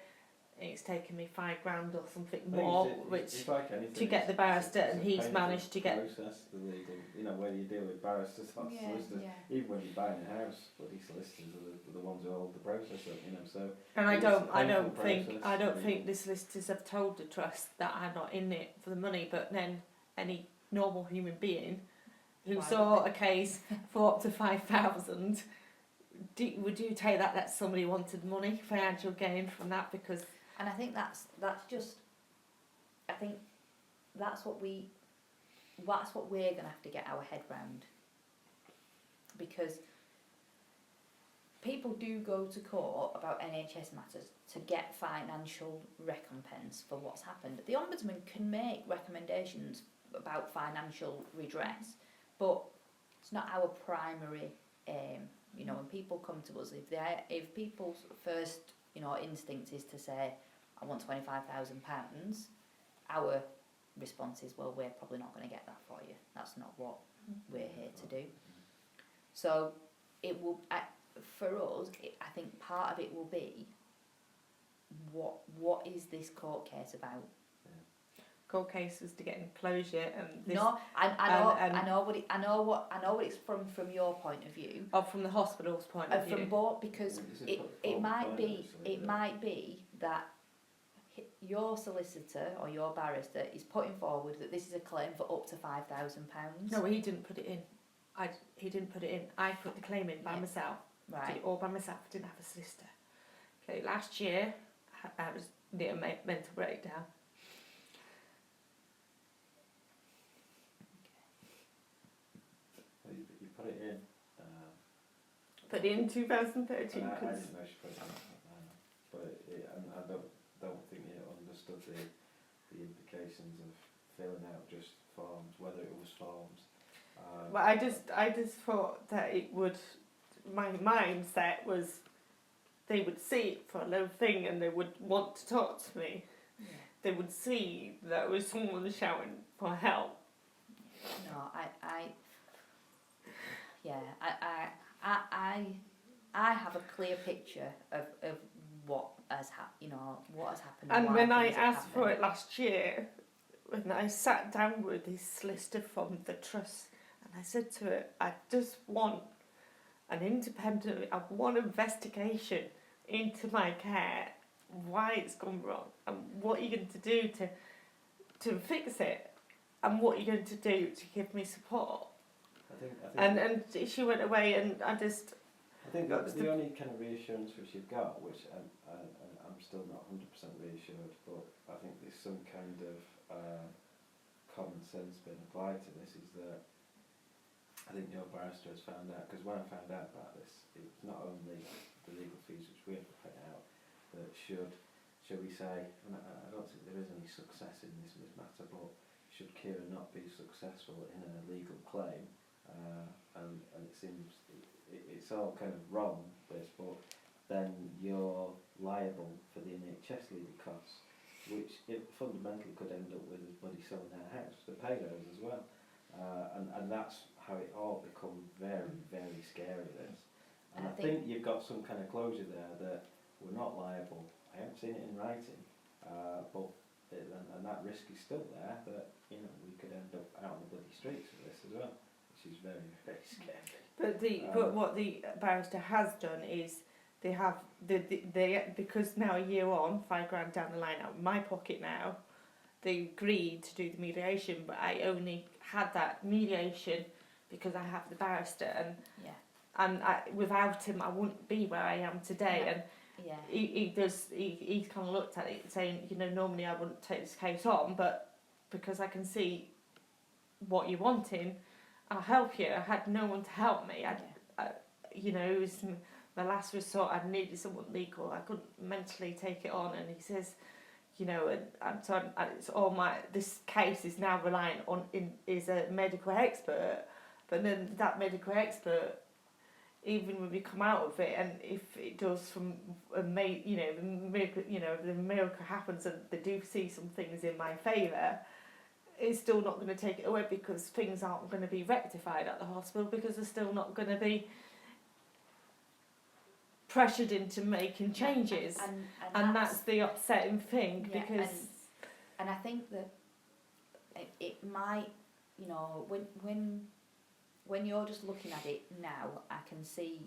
[SPEAKER 2] It's taken me $5,000 or something more, which
[SPEAKER 4] like anything,
[SPEAKER 2] to get the barrister, and he's managed to get.
[SPEAKER 4] Process the legal, you know, whether you deal with barristers or solicitors, even when you're buying a house, bloody solicitors are the ones who hold the process up, you know. So. And I
[SPEAKER 2] don't think the solicitors have told the trust that I'm not in it for the money, but then any normal human being who saw a case for up to 5,000, would you take that somebody wanted money, financial gain from that? Because.
[SPEAKER 3] And I think that's what we're going to have to get our head round, because people do go to court about NHS matters to get financial recompense for what's happened. The Ombudsman can make recommendations about financial redress, but it's not our primary aim. You know, when people come to us, if people's first, you know, instinct is to say, I want £25,000, our response is, well, we're probably not going to get that for you. That's not what we're here to do. So it will, for us, I think part of it will be, what is this court case about?
[SPEAKER 2] Court case was to get in closure, and this.
[SPEAKER 3] No, I know what it's from your point of view.
[SPEAKER 2] Or from the hospital's point of view. From
[SPEAKER 3] both, because it might be that your solicitor or your barrister is putting forward that this is a claim for up to £5,000.
[SPEAKER 2] No, he didn't put it in. He didn't put it in. I put the claim in by myself.
[SPEAKER 3] Right.
[SPEAKER 2] Did it all by myself. I didn't have a solicitor. Okay, last year I was near a mental breakdown.
[SPEAKER 4] You put it in.
[SPEAKER 2] Put it in 2013.
[SPEAKER 4] I didn't know she put it in, but I don't think you understood the implications of filling out just forms, whether it was forms.
[SPEAKER 2] But I just thought that it would. My mindset was, they would see it for a little thing and they would want to talk to me.
[SPEAKER 3] Yeah.
[SPEAKER 2] They would see that there was someone shouting for help.
[SPEAKER 3] No, I have a clear picture of what has happened.
[SPEAKER 2] And when I asked for it last year, when I sat down with this solicitor from the trust, and I said to her, I just want an independent, I want an investigation into my care, why it's gone wrong, and what are you going to do to fix it, and what are you going to do to give me support. I think and she went away, and I think
[SPEAKER 4] that's the only kind of reassurance which you've got, which I'm still not 100% reassured, but I think there's some kind of common sense being applied to this, is that I think your barrister has found out, because when I found out about this, it's not only the legal fees which we have to pay out, but should we say, and I don't think there is any success in this matter, but should Kira not be successful in a legal claim, and it seems it's all kind of wrong, this, but then you're liable for the NHS legal costs, which it fundamentally could end up with as buddy selling her house to pay those as well. And that's how it all becomes very, very scary, this. And I think you've got some kind of closure there that we're not liable. I haven't seen it in writing, and that risk is still there, that, you know, we could end up out on the bloody streets with this as well, which is very, very scary.
[SPEAKER 2] But what the barrister has done is they have because now a year on, £5,000 down the line out of my pocket now, they agreed to do the mediation, but I only had that mediation because I have the barrister, and without him I wouldn't be where I am today.
[SPEAKER 3] Yeah.
[SPEAKER 2] And
[SPEAKER 3] Yeah.
[SPEAKER 2] he kind of looked at it saying, you know, normally I wouldn't take this case on, but because I can see what you're wanting, I'll help you. I had no one to help me. You know, it was my last resort. I needed someone legal. I couldn't mentally take it on. And he says, you know, and so it's all this case is now reliant on is a medical expert, but then that medical expert, even when we come out of it, and if it does from the miracle happens and they do see some things in my favour, it's still not going to take it away, because things aren't going to be rectified at the hospital, because they're still not going to be pressured into making changes, and that's the upsetting thing, because
[SPEAKER 3] and I think that it might, you know, when you're just looking at it now, I can see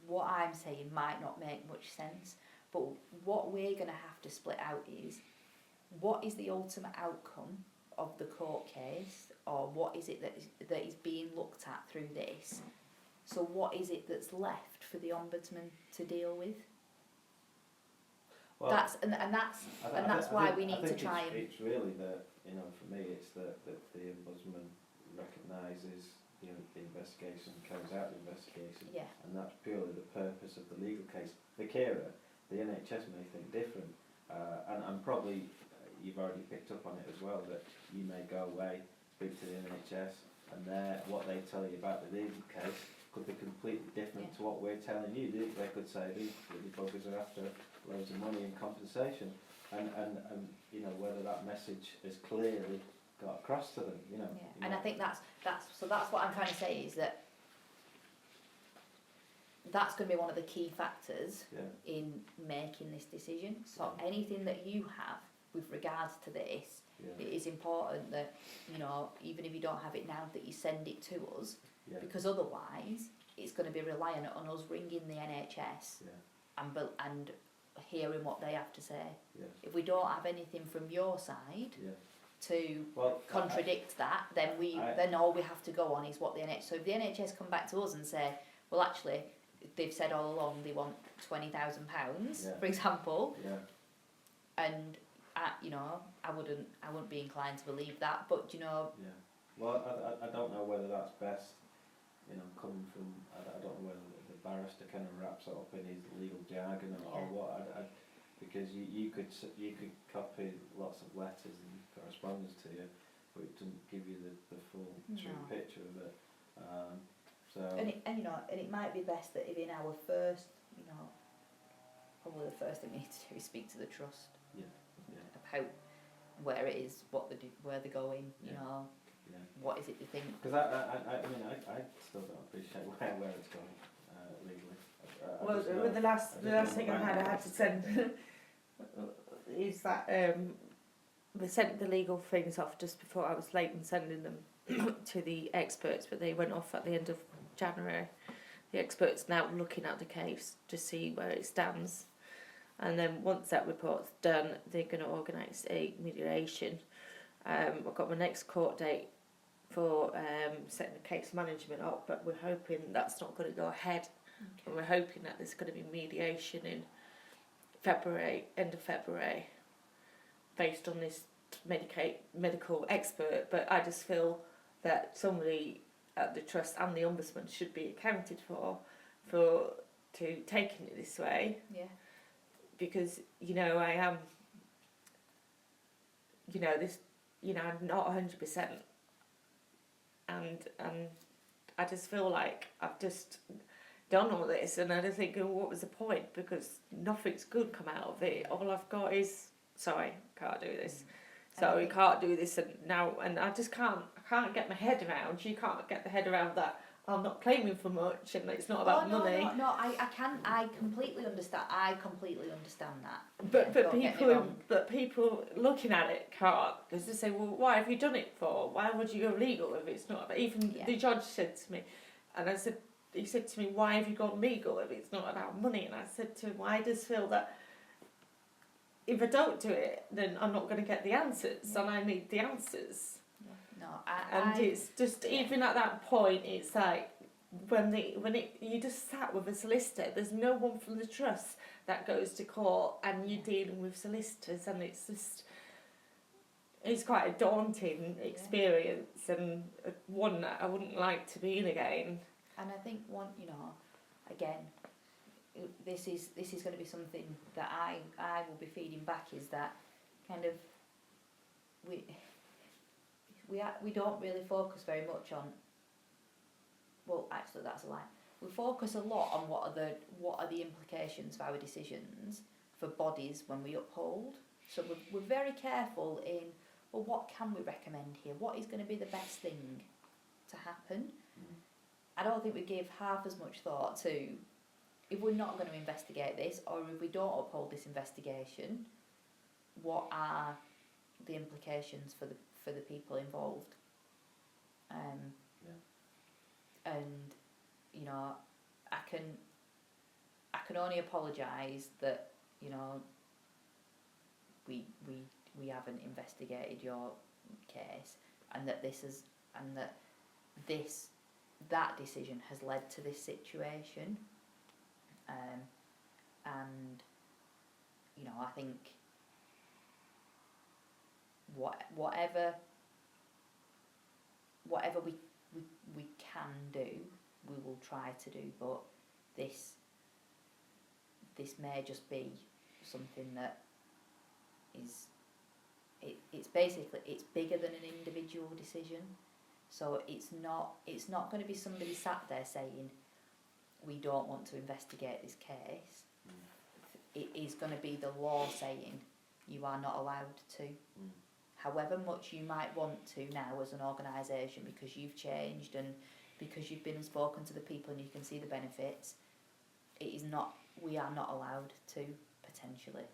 [SPEAKER 3] what I'm saying might not make much sense, but what we're going to have to split out is, what is the ultimate outcome of the court case, or what is it that is being looked at through this? So what is it that's left for the Ombudsman to deal with?
[SPEAKER 4] Well,
[SPEAKER 3] that's why we need to try and.
[SPEAKER 4] It's really that, you know, for me, it's that the Ombudsman recognises the investigation, carries out the investigation, and that's purely the purpose of the legal case. For Kira, the NHS may think different, and probably you've already picked up on it as well, that you may go away, speak to the NHS, and what they tell you about the legal case could be completely different to what we're telling you. They could say these buggers are after loads of money and compensation, and you know, whether that message is clearly got across to them, you know.
[SPEAKER 3] And I think that's what I'm trying to say, is that that's going to be one of the key factors in making this decision. So anything that you have with regards to this, it is important that, you know, even if you don't have it now, that you send it to us, because otherwise it's going to be reliant on us ringing the NHS and hearing what they have to say. If we don't have anything from your side to contradict that, then all we have to go on is what the NHS. So if the NHS come back to us and say, well, actually, they've said all along they want £20,000, for example, and you know, I wouldn't be inclined to believe that, but you know.
[SPEAKER 4] Well, I don't know whether that's best, you know, coming from. I don't know whether the barrister kind of wraps it up in his legal jargon or what. Because you could copy lots of letters and correspondence to you, but it doesn't give you the full true picture of it. And it might be best that if in our first, you know, probably the first thing we need to do is speak to the trust about where it is, where they're going, you know, what is it they think. Because I mean I still don't appreciate where it's going legally.
[SPEAKER 2] Well, the last thing I had to send is that we sent the legal things off just before I was late in sending them to the experts, but they went off at the end of January. The experts now looking at the case to see where it stands, and then once that report's done, they're going to organise a mediation. I've got my next court date for setting the case management up, but we're hoping that's not going to go ahead. And we're hoping that there's going to be mediation in February, end of February, based on this medical expert. But I just feel that somebody at the trust and the Ombudsman should be accounted for taking it this way. Because, you know, I am, you know, this you know, I'm not 100%. And I just feel like I've just done all this, and I just think, oh, what was the point? Because nothing's good come out of it. All I've got is, sorry, can't do this. So we can't do this, and now, and I just can't get my head around. You can't get the head around that I'm not claiming for much, and it's not about money.
[SPEAKER 3] No, I completely understand. I completely understand that.
[SPEAKER 2] But
[SPEAKER 3] Yeah, don't get me wrong.
[SPEAKER 2] people looking at it can't, because they say, well, why have you done it for? Why would you go legal if it's not? But even the judge said to me, and I said, he said to me, why have you gone legal if it's not about money? And I said to him, well, I just feel that if I don't do it, then I'm not going to get the answers, and I need the answers.
[SPEAKER 3] No,
[SPEAKER 2] It's just, even at that point, it's like, you just sat with a solicitor, there's no one from the trust that goes to court, and you're dealing with solicitors, and it's quite a daunting experience, and one that I wouldn't like to be in again.
[SPEAKER 3] And I think again, this is going to be something that I will be feeding back, is that kind of we don't really focus very much on. Well, actually, that's a lie. We focus a lot on what are the implications of our decisions for bodies when we uphold. So we're very careful in, well, what can we recommend here? What is going to be the best thing to happen? I don't think we give half as much thought to, if we're not going to investigate this, or if we don't uphold this investigation, what are the implications for the people involved? And I can only apologise that we haven't investigated your case, and that that decision has led to this situation. And I think whatever we can do, we will try to do. But this may just be something that is it's bigger than an individual decision. So it's not going to be somebody sat there saying, we don't want to investigate this case. It is going to be the law saying you are not allowed to. However much you might want to now as an organisation, because you've changed and because you've been and spoken to the people and you can see the benefits, we are not allowed to, potentially.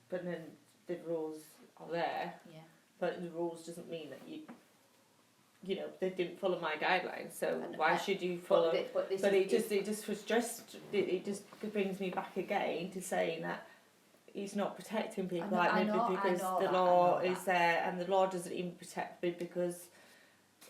[SPEAKER 2] But then the rules are there.
[SPEAKER 3] Yeah.
[SPEAKER 2] But the rules doesn't mean that they didn't follow my guidelines. So why should you follow? It just brings me back again to saying that he's not protecting people like me, because the law is there, and the law doesn't even protect me, because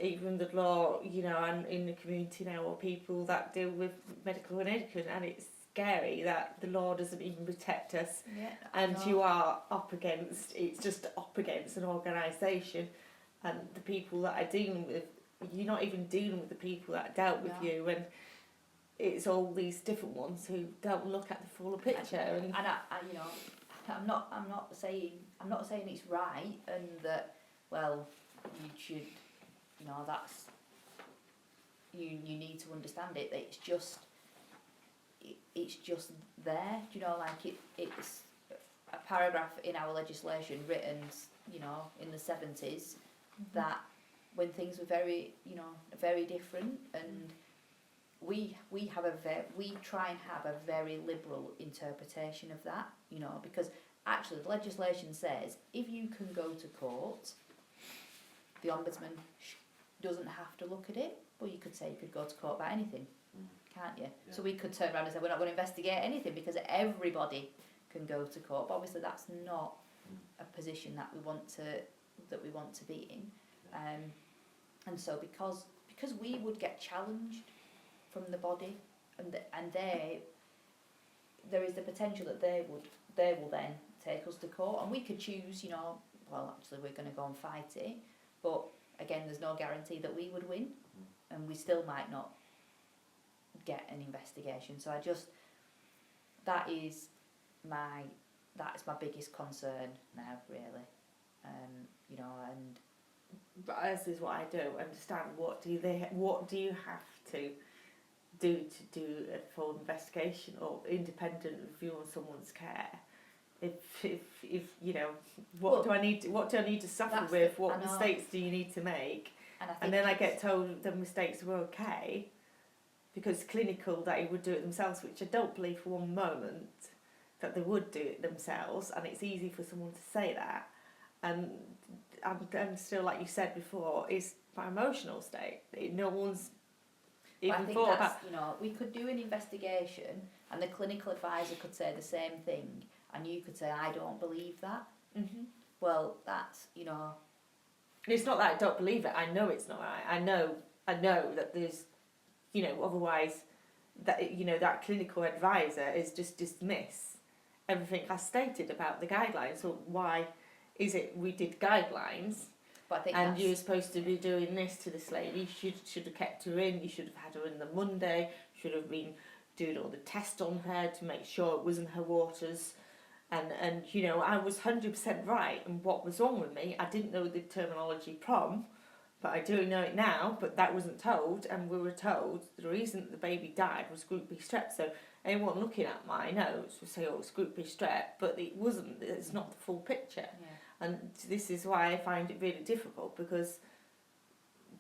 [SPEAKER 2] even the law, and in the community now are people that deal with medical education, and it's scary that the law doesn't even protect us.
[SPEAKER 3] Yeah,
[SPEAKER 2] and you are up against an organisation, and the people that are dealing with, you're not even dealing with the people that dealt with you, and it's all these different ones who don't look at the fuller picture. And I'm not saying it's right, and that, well, you should, that's, you need to understand it, that it's just there, it's a paragraph in our legislation written, in the 70s, that when things were very, very different, and we try and have a very liberal interpretation of that, because actually the legislation says if you can go to court, the Ombudsman doesn't have to look at it. Well, you could say you could go to court about anything, can't you? Yeah. So we could turn around and say we're not going to investigate anything because everybody can go to court. But obviously that's not a position that we want to be in. And so because we would get challenged from the body, and there is the potential that they will then take us to court, and we could choose, well, actually we're going to go and fight it, but again, there's no guarantee that we would win, and we still might not get an investigation. So that is my biggest concern now, really.
[SPEAKER 3] you know, and
[SPEAKER 2] But this is what I don't understand. What do you have to do a full investigation or independent review on someone's care? If you know, what do I need to suffer with? What mistakes do you need to make? And then I get told the mistakes were okay because clinical they would do it themselves, which I don't believe for one moment that they would do it themselves. And it's easy for someone to say that, and I'm still, like you said before, it's my emotional state. No one's even thought about.
[SPEAKER 3] You know, we could do an investigation, and the clinical advisor could say the same thing, and you could say, I don't believe that.
[SPEAKER 2] Mm-hmm.
[SPEAKER 3] Well, that's, you know.
[SPEAKER 2] It's not that I don't believe it. I know it's not right. I know that there's, you know, otherwise that, you know, that clinical advisor is just dismiss everything I stated about the guidelines. So why is it we did guidelines?
[SPEAKER 3] But I think
[SPEAKER 2] and you're supposed to be doing this to this lady. You should have kept her in. You should have had her in the Monday. Should have been doing all the tests on her to make sure it wasn't her waters. And you know, I was 100% right. And what was wrong with me, I didn't know the terminology prom, but I do know it now. But that wasn't told, and we were told the reason that the baby died was group B strep. So anyone looking at my notes would say, "Oh, it's group B strep," but it wasn't. It's not the full picture.
[SPEAKER 3] Yeah.
[SPEAKER 2] And this is why I find it really difficult, because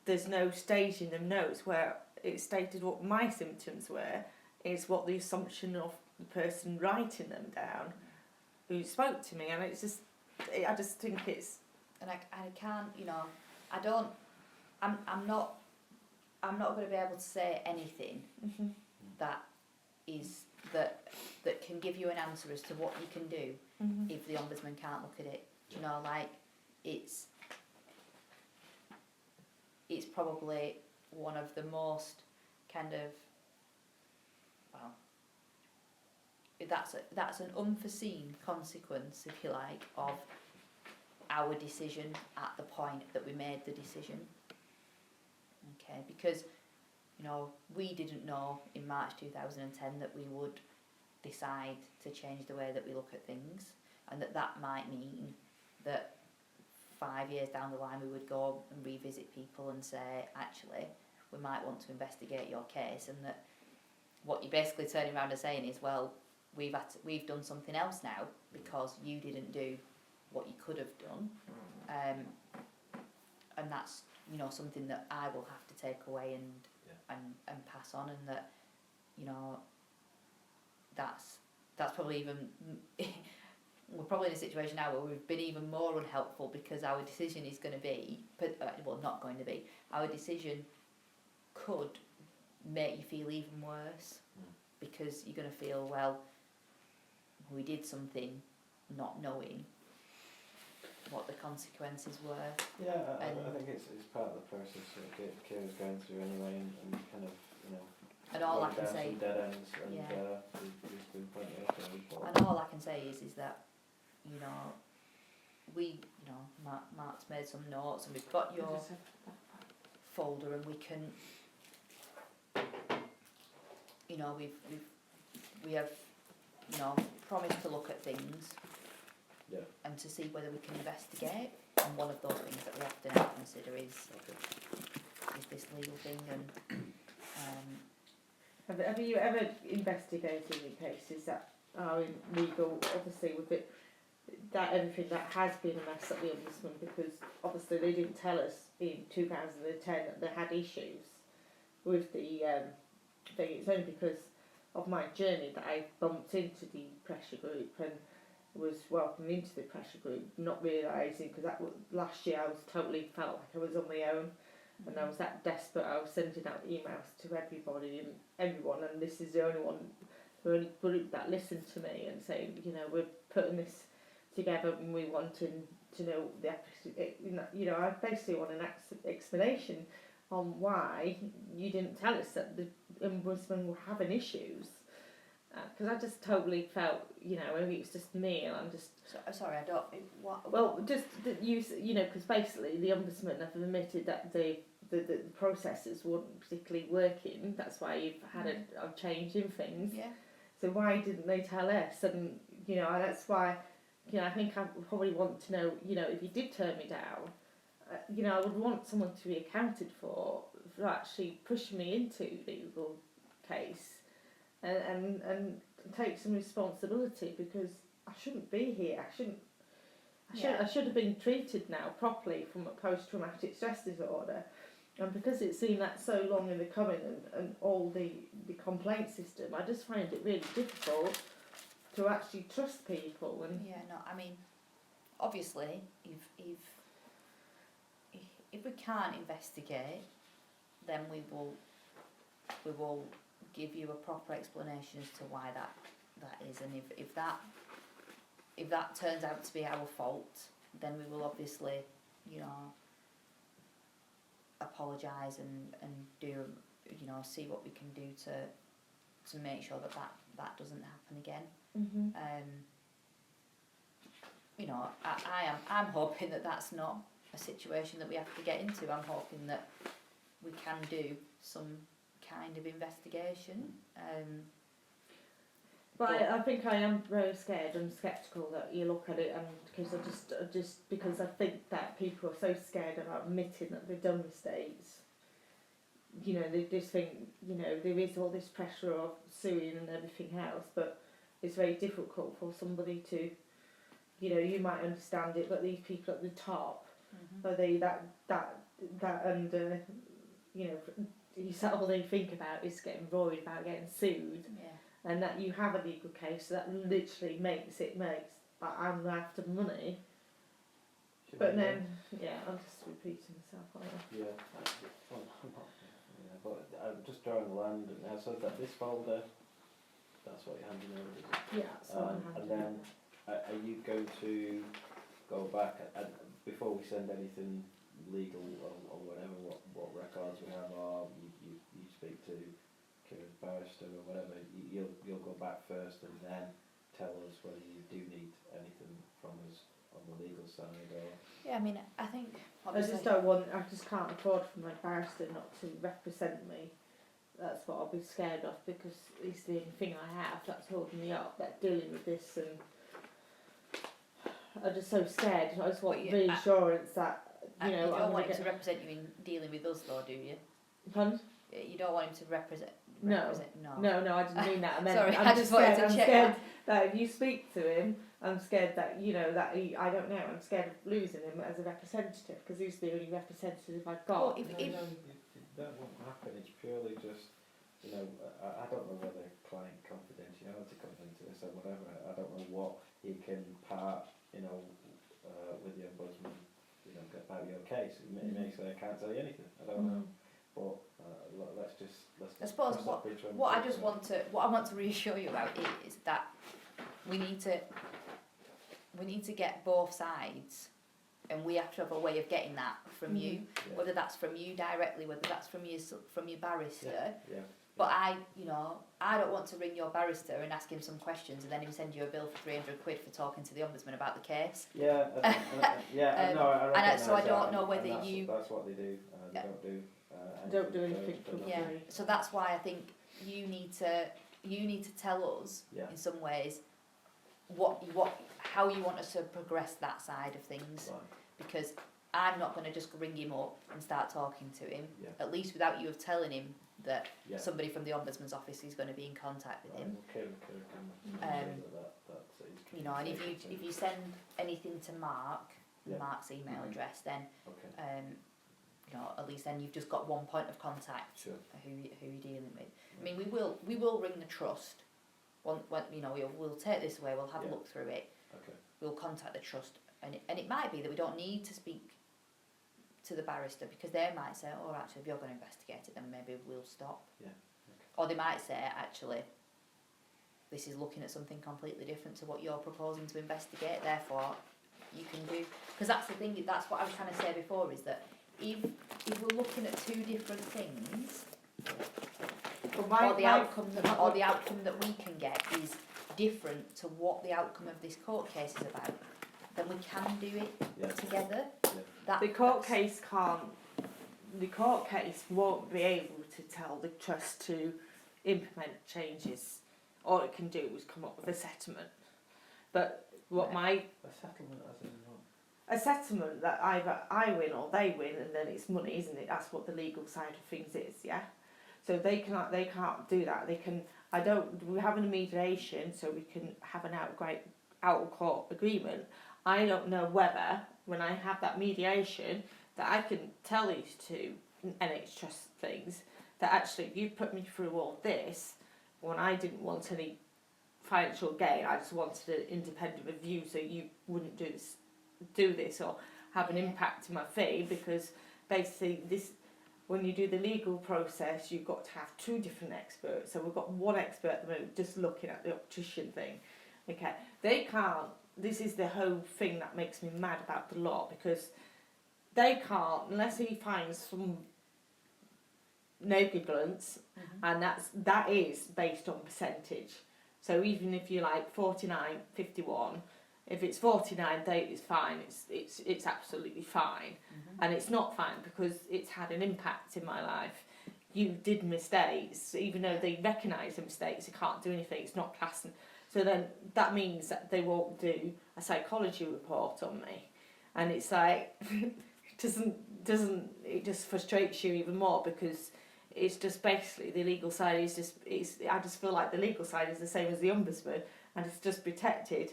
[SPEAKER 2] there's no stage in the notes where it stated what my symptoms were. It's what the assumption of the person writing them down who spoke to me, and it's just, I just think it's.
[SPEAKER 3] And I can't, you know, I'm not going to be able to say anything
[SPEAKER 2] Mm-hmm.
[SPEAKER 3] that can give you an answer as to what you can do
[SPEAKER 2] Mm-hmm.
[SPEAKER 3] if the Ombudsman can't look at it. You know, like, it's probably one of the most kind of, well, that's an unforeseen consequence, if you like, of our decision at the point that we made the decision. Okay, because, you know, we didn't know in March 2010 that we would decide to change the way that we look at things, and that might mean that 5 years down the line we would go and revisit people and say, actually, we might want to investigate your case, and that what you're basically turning around and saying is, well, we've done something else now because you didn't do what you could have done, and that's, you know, something that I will have to take away and pass on, and that, you know, that's probably even we're probably in a situation now where we've been even more unhelpful, because our decision is going to be, well, not going to be, our decision could make you feel even worse, because you're going to feel, well, we did something not knowing what the consequences were.
[SPEAKER 4] Yeah, I think it's part of the process that Kira's going through anyway, and kind of, you know,
[SPEAKER 3] And all I can
[SPEAKER 4] down
[SPEAKER 3] say,
[SPEAKER 4] some dead ends, and
[SPEAKER 3] yeah.
[SPEAKER 4] there's been plenty of them before.
[SPEAKER 3] and all I can say is that, you know, Mark's made some notes, and we've got your folder, and we can, you know, we have, you know, promised to look at things,
[SPEAKER 4] Yeah.
[SPEAKER 3] and to see whether we can investigate. And one of those things that we often consider is this legal thing, and
[SPEAKER 2] Have you ever investigated any cases that are in legal, obviously with it, that everything that has been a mess at the Ombudsman, because obviously they didn't tell us in 2010 that they had issues with the thing. It's only because of my journey that I bumped into the pressure group and was welcomed into the pressure group, not realising, because that was, last year I was totally felt like I was on my own. And I was that desperate, I was sending out emails to everybody and everyone, and this is the only group that listened to me and saying, you know, we're putting this together and we wanting to know I basically want an explanation on why you didn't tell us that the Ombudsman were having issues. Because I just totally felt, you know, maybe it's just me, and I'm just.
[SPEAKER 3] sorry, I don't. What?
[SPEAKER 2] Well, just that you know, because basically the Ombudsman have admitted that the processes weren't particularly working. That's why you've had a change in things.
[SPEAKER 3] Yeah.
[SPEAKER 2] So why didn't they tell us? And you know, that's why you know, I think I would probably want to know, you know, if you did turn me down, you know, I would want someone to be accounted for actually pushing me into legal case, and take some responsibility, because I shouldn't be here. I should have been treated now properly from a post-traumatic stress disorder, and because it's been that so long in the coming, and all the complaint system, I just find it really difficult to actually trust people. And
[SPEAKER 3] Yeah, no, I mean, obviously, if we can't investigate, then we will give you a proper explanation as to why that is, and if that turns out to be our fault, then we will obviously, you know, apologise and do, you know, see what we can do to make sure that doesn't happen again. You know, I'm hoping that that's not a situation that we have to get into. I'm hoping that we can do some kind of investigation.
[SPEAKER 2] But I think I am very scared and sceptical that you look at it, and because I just because I think that people are so scared about admitting that they've done mistakes. You know, they just think, you know, there is all this pressure of suing and everything else, but it's very difficult for somebody to, you know, you might understand it, but these people at the top, are they that under, you know, all they think about is getting worried about getting sued.
[SPEAKER 3] Yeah.
[SPEAKER 2] And that you have a legal case that literally makes that I'm after money. But then, yeah, I'm just repeating myself, aren't I?
[SPEAKER 4] Yeah. Well, I'm not, yeah, but I'm just drawing the land now, so that this folder, that's what you're handing over, is it?
[SPEAKER 2] Yeah, so
[SPEAKER 4] And then, are you going to go back, and before we send anything legal or whatever, what records we have, or you speak to Kieran's barrister or whatever, you'll go back first and then tell us whether you do need anything from us on the legal side, or...
[SPEAKER 3] Yeah, I mean, I think...
[SPEAKER 2] I just can't afford for my barrister not to represent me. That's what I'll be scared of, because it's the only thing I have that's holding me up, that dealing with this, and I'm just so scared. I just want reassurance that, you know...
[SPEAKER 3] You don't want him to represent you in dealing with us though, do you?
[SPEAKER 2] Pardon?
[SPEAKER 3] You don't want him to represent...
[SPEAKER 2] No, I didn't mean that. I meant,
[SPEAKER 3] Sorry,
[SPEAKER 2] I'm
[SPEAKER 3] I'm
[SPEAKER 2] scared that if you speak to him, I'm scared that, you know, I don't know, I'm scared of losing him as a representative, because he's the only representative I've got.
[SPEAKER 3] Well,
[SPEAKER 4] that won't happen. It's purely just, you know, I don't know whether client confidentiality comes into this or whatever. I don't know what he can part, you know, with the Ombudsman, you know, about your case. He may say I can't say anything. I don't know. But let's just.
[SPEAKER 3] I suppose what I want to reassure you about is that we need to get both sides, and we have to have a way of getting that from you, whether that's from you directly, whether that's from your barrister.
[SPEAKER 4] Yeah.
[SPEAKER 3] But I don't want to ring your barrister and ask him some questions and then him send you a bill for £300 for talking to the Ombudsman about the case.
[SPEAKER 4] Yeah, no, I
[SPEAKER 3] so I don't know whether
[SPEAKER 4] that's what they do. They don't do
[SPEAKER 2] anything for free.
[SPEAKER 3] Yeah. So that's why I think you need to tell us in some ways how you want us to progress that side of things, because I'm not going to just ring him up and start talking to him, at least without you telling him that somebody from the Ombudsman's office is going to be in contact with him. You know, and if you send anything to Mark's email address, then you know, at least then you've just got one point of contact who you're dealing with. I mean, we will ring the trust. You know, we'll take this away. We'll have a look through it. We'll contact the trust, and it might be that we don't need to speak to the barrister, because they might say, "Oh, actually, if you're going to investigate it, then maybe we'll stop." Or they might say, "Actually, this is looking at something completely different to what you're proposing to investigate. Therefore, you can do." Because that's the thing. That's what I was trying to say before. Is that if we're looking at two different things, or the outcome that we can get is different to what the outcome of this court case is about, then we can do it together.
[SPEAKER 2] The court case won't be able to tell the trust to implement changes. All it can do is come up with a settlement. But what my
[SPEAKER 4] A settlement as in what?
[SPEAKER 2] a settlement that either I win or they win, and then it's money, isn't it? That's what the legal side of things is, yeah. So they can't do that. They can. We're having a mediation, so we can have an out of court agreement. I don't know whether when I have that mediation that I can tell these two NHS things that actually you put me through all this when I didn't want any financial gain. I just wanted an independent review, so you wouldn't do this or have an impact to my fee, because basically this, when you do the legal process, you've got to have two different experts. So we've got one expert at the moment just looking at the optician thing. Okay, they can't. This is the whole thing that makes me mad about the law, because they can't, unless he finds some negligence, and that is based on percentage. So even if you're like 49, 51, if it's 49, it's fine. It's absolutely fine, and it's not fine because it's had an impact in my life. You did mistakes, even though they recognise the mistakes, they can't do anything. It's not classing. So then that means that they won't do a psychology report on me, and it's like it just frustrates you even more, because it's just basically the legal side is just I just feel like the legal side is the same as the Ombudsman, and it's just protected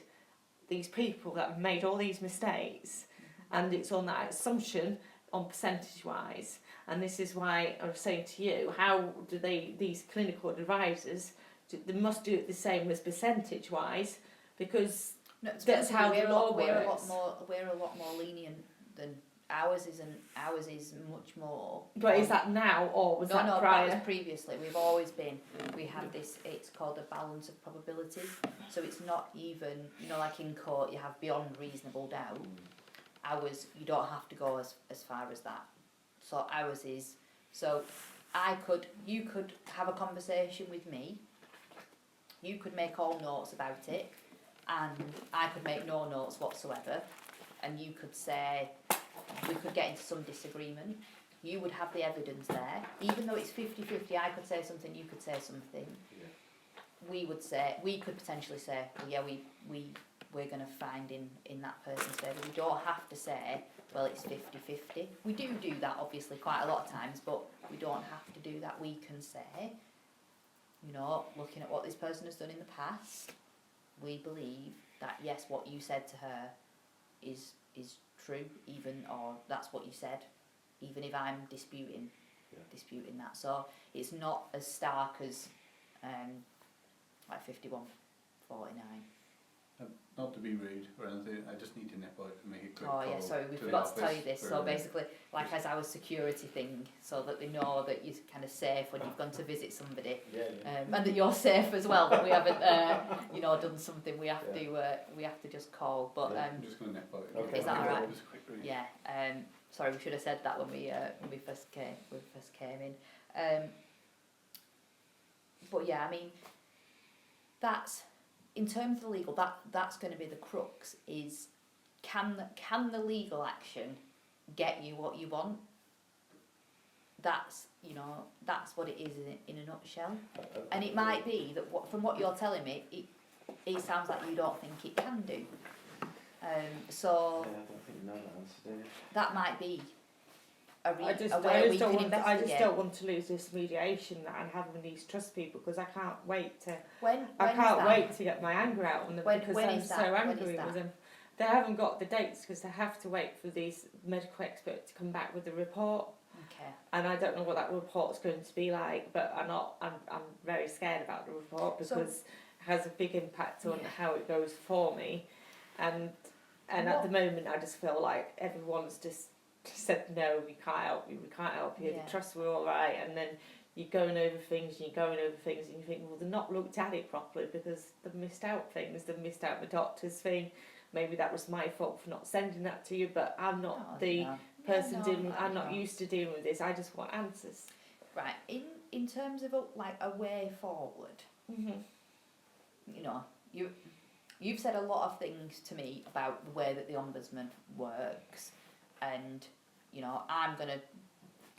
[SPEAKER 2] these people that have made all these mistakes, and it's on that assumption on percentage wise. And this is why I was saying to you, how do these clinical advisors, they must do it the same as percentage wise, because that's how the law works.
[SPEAKER 3] We're a lot more lenient than ours isn't. Ours is much more.
[SPEAKER 2] But is that now, or was that prior?
[SPEAKER 3] That was previously. We've always been. We have this. It's called a balance of probability. So it's not even. Like in court, you have beyond reasonable doubt. Ours, you don't have to go as far as that. So ours is. So you could have a conversation with me. You could make all notes about it, and I could make no notes whatsoever, and you could say, we could get into some disagreement. You would have the evidence there. Even though it's 50-50, I could say something, you could say something. Yeah. We could potentially say, well, yeah, we're going to find in that person's favour. We don't have to say, well, it's 50-50. We do that, obviously, quite a lot of times, but we don't have to do that. We can say, looking at what this person has done in the past, we believe that, yes, what you said to her is true, or that's what you said, even if I'm disputing that. So it's not as stark as like 51-49.
[SPEAKER 1] Not to be rude or anything, I just need to nip out and make a quick
[SPEAKER 3] call.
[SPEAKER 1] Oh yeah,
[SPEAKER 3] sorry, we forgot to tell you this. So basically, like as our security thing, so that they know that you're kind of safe when you've gone to visit somebody, and that you're safe as well. That we haven't, done something. We have to just call. But
[SPEAKER 1] I'm just going to nip out.
[SPEAKER 3] Okay. Is that all right?
[SPEAKER 1] Quick
[SPEAKER 3] yeah. Sorry, we should have said that when we first came in. But yeah, I mean, that's. In terms of the legal, that's going to be the crux, is can the legal action get you what you want? That's what it is in a nutshell. And it might be that from what you're telling me, it sounds like you don't think it can do. So
[SPEAKER 4] I don't think you know that answer, do you?
[SPEAKER 3] that might be a way we can investigate.
[SPEAKER 2] I just don't want to lose this mediation and having these trust people, because I can't wait to. I can't wait to get my anger out on them, because I'm so angry with them. They haven't got the dates because they have to wait for these medical experts to come back with a report.
[SPEAKER 3] Okay.
[SPEAKER 2] And I don't know what that report's going to be like, but I'm very scared about the report, because it has a big impact on how it goes for me, and at the moment I just feel like everyone's just said no, we can't help you. The trusts were all right, and then you're going over things, and you think, well, they've not looked at it properly because they've missed out things. They've missed out the doctor's thing. Maybe that was my fault for not sending that to you, but I'm not person dealing. I'm not used to dealing with this. I just want answers.
[SPEAKER 3] Right. In terms of a way forward, you've said a lot of things to me about the way that the Ombudsman works. And, I'm going to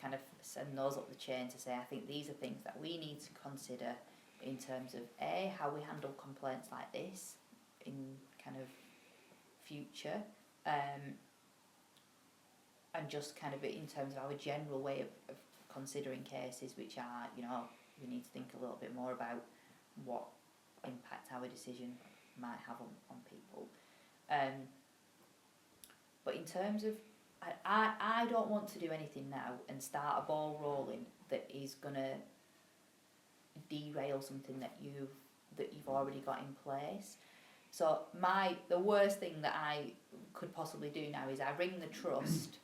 [SPEAKER 3] kind of send those up the chain to say, I think these are things that we need to consider in terms of, A, how we handle complaints like this, in kind of future, and just kind of in terms of our general way of considering cases, which are, you know, we need to think a little bit more about what impact our decision might have on people. But in terms of, I don't want to do anything now and start a ball rolling that is going to derail something that you've already got in place. So the worst thing that I could possibly do now is I ring the trust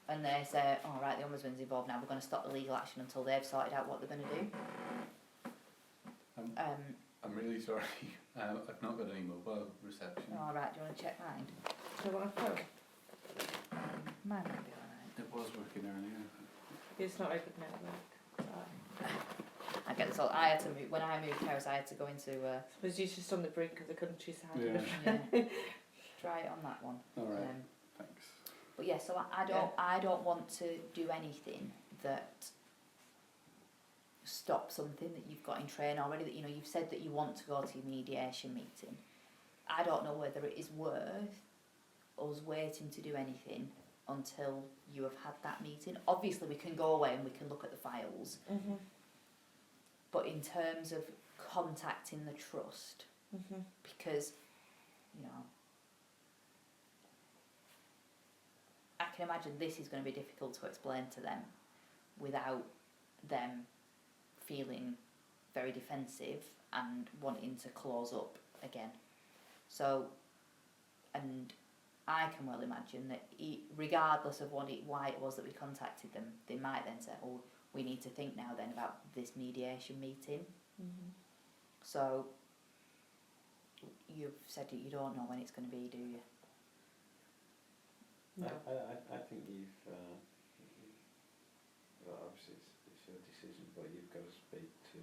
[SPEAKER 3] and they say, oh right, the Ombudsman's involved now, we're going to stop the legal action until they've sorted out what they're going to do.
[SPEAKER 1] I'm really sorry, I've not got any mobile reception.
[SPEAKER 3] All right, do you want to check mine?
[SPEAKER 2] Do you want a phone?
[SPEAKER 3] Mine might be alright.
[SPEAKER 1] It was working earlier.
[SPEAKER 2] It's not a good network.
[SPEAKER 3] I get this all. I had to move, when I moved house, I had to go into
[SPEAKER 2] Suppose you're just on the brink of the countryside.
[SPEAKER 1] Yeah.
[SPEAKER 3] try it on that one.
[SPEAKER 1] Alright, thanks.
[SPEAKER 3] But yeah, so I don't want to do anything that stops something that you've got in train already, that, you know, you've said that you want to go to your mediation meeting. I don't know whether it is worth us waiting to do anything until you have had that meeting. Obviously we can go away and we can look at the files, but in terms of contacting the trust, because, you know, I can imagine this is going to be difficult to explain to them without them feeling very defensive and wanting to close up again. So, and I can well imagine that regardless of why it was that we contacted them, they might then say, oh, we need to think now then about this mediation meeting. So, you've said that you don't know when it's going to be, do you?
[SPEAKER 2] No.
[SPEAKER 4] I think you've, well, obviously it's your decision, but you've got to speak to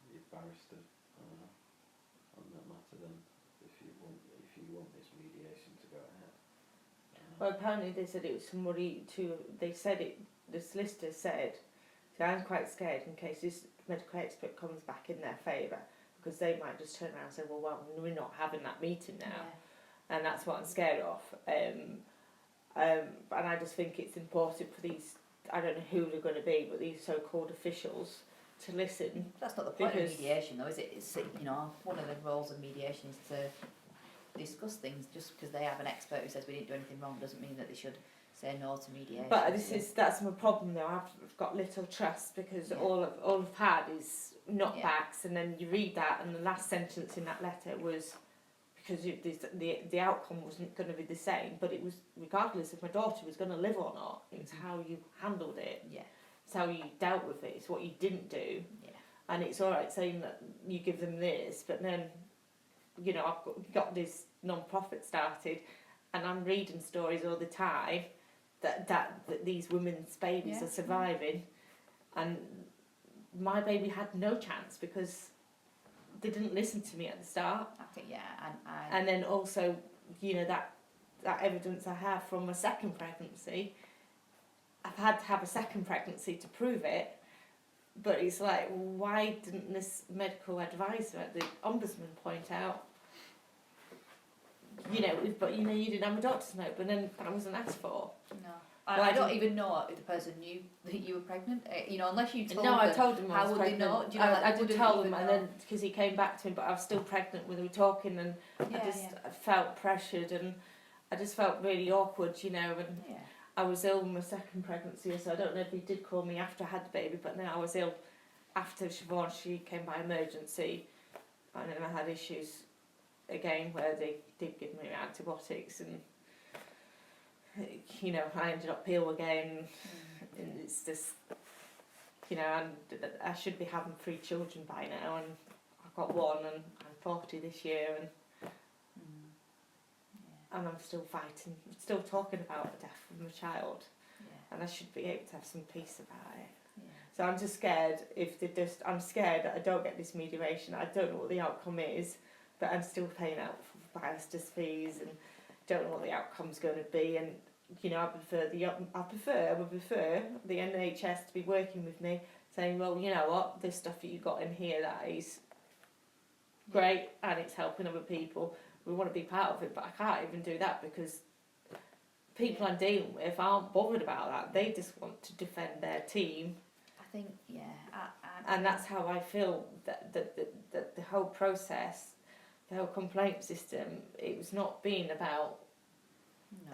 [SPEAKER 4] your barrister on that matter then, if you want this mediation to go ahead.
[SPEAKER 2] Well, apparently they said it was somebody the solicitor said, so I'm quite scared in case this medical expert comes back in their favour, because they might just turn around and say, well, we're not having that meeting now.
[SPEAKER 3] Yeah.
[SPEAKER 2] And that's what I'm scared of. And I just think it's important for these, I don't know who they're going to be, but these so-called officials to listen.
[SPEAKER 3] That's not the point of
[SPEAKER 2] Because-
[SPEAKER 3] mediation, though, is it? It's, you know, one of the roles of mediation is to discuss things. Just because they have an expert who says we didn't do anything wrong doesn't mean that they should say no to mediation.
[SPEAKER 2] But that's my problem though. I've got little trust because all I've had is knockbacks, and then you read that, and the last sentence in that letter was because the outcome wasn't going to be the same, but it was regardless if my daughter was going to live or not. It's how you handled it.
[SPEAKER 3] Yeah.
[SPEAKER 2] It's how you dealt with it. It's what you didn't do.
[SPEAKER 3] Yeah.
[SPEAKER 2] And it's all right saying that you give them this, but then, you know, I've got this non-profit started, and I'm reading stories all the time that these women's babies are surviving, and my baby had no chance because they didn't listen to me at the start.
[SPEAKER 3] I think,
[SPEAKER 2] And then also, you know, that evidence I have from my second pregnancy, I've had to have a second pregnancy to prove it, but it's like, why didn't this medical advisor at the Ombudsman point out, you know, but you know, you didn't have a doctor's note, but then that wasn't asked for.
[SPEAKER 3] No. I don't even know if the person knew that you were pregnant. You know, unless you told them.
[SPEAKER 2] I told him I
[SPEAKER 3] how
[SPEAKER 2] was
[SPEAKER 3] would
[SPEAKER 2] pregnant.
[SPEAKER 3] they know? Do you know,
[SPEAKER 2] I did tell them, and
[SPEAKER 3] know.
[SPEAKER 2] then because he came back to me, but I was still pregnant when we were talking, and I felt pressured, and I just felt really awkward, you know. And I was ill in my second pregnancy, so I don't know if he did call me after I had the baby, but now I was ill after Siobhan. She came by emergency, and then I had issues again where they did give me antibiotics, and you know, I ended up ill again, and it's just, you know, and I should be having 3 children by now, and I've got 1, and I'm 40 this year, and I'm still fighting, still talking about the death of my child, and I should be able to have some peace about it. So I'm just scared I'm scared that I don't get this mediation. I don't know what the outcome is, but I'm still paying out for barrister's fees, and don't know what the outcome's going to be, and you know, I would prefer the NHS to be working with me, saying, well, you know what, this stuff that you got in here, that is great, and it's helping other people. We want to be part of it, but I can't even do that because people I'm dealing with aren't bothered about that. They just want to defend their team.
[SPEAKER 3] I think,
[SPEAKER 2] And that's how I feel that the whole process, the whole complaint system, it was not being about,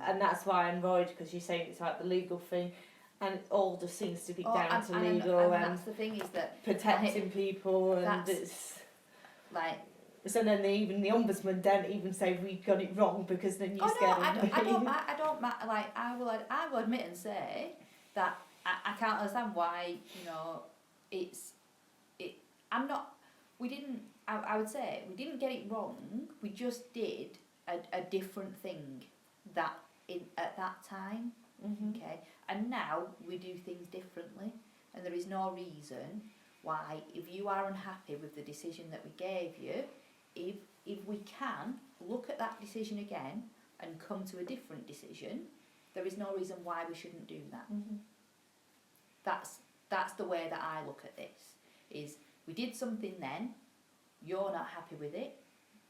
[SPEAKER 2] and that's why I'm worried, because you're saying it's like the legal thing, and it all just seems to be down to legal
[SPEAKER 3] and that's the thing is that
[SPEAKER 2] protecting people, and it's
[SPEAKER 3] like.
[SPEAKER 2] So then even the Ombudsman don't even say we got it wrong, because then you're scared of me.
[SPEAKER 3] I don't like I will admit and say that I can't understand why, you know, I would say we didn't get it wrong, we just did a different thing at that time. Okay, and now we do things differently, and there is no reason why, if you are unhappy with the decision that we gave you, if we can look at that decision again and come to a different decision, there is no reason why we shouldn't do that. That's the way that I look at this. Is we did something then, you're not happy with it,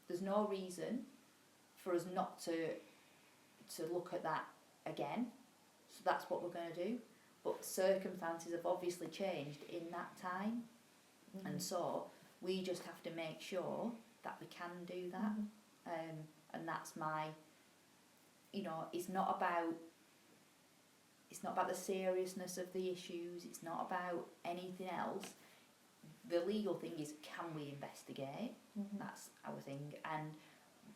[SPEAKER 3] there's no reason for us not to look at that again. So that's what we're going to do. But circumstances have obviously changed in that time, and so we just have to make sure that we can do that. And that's my, you know, it's not about the seriousness of the issues, it's not about anything else. The legal thing is, can we investigate? That's our thing, and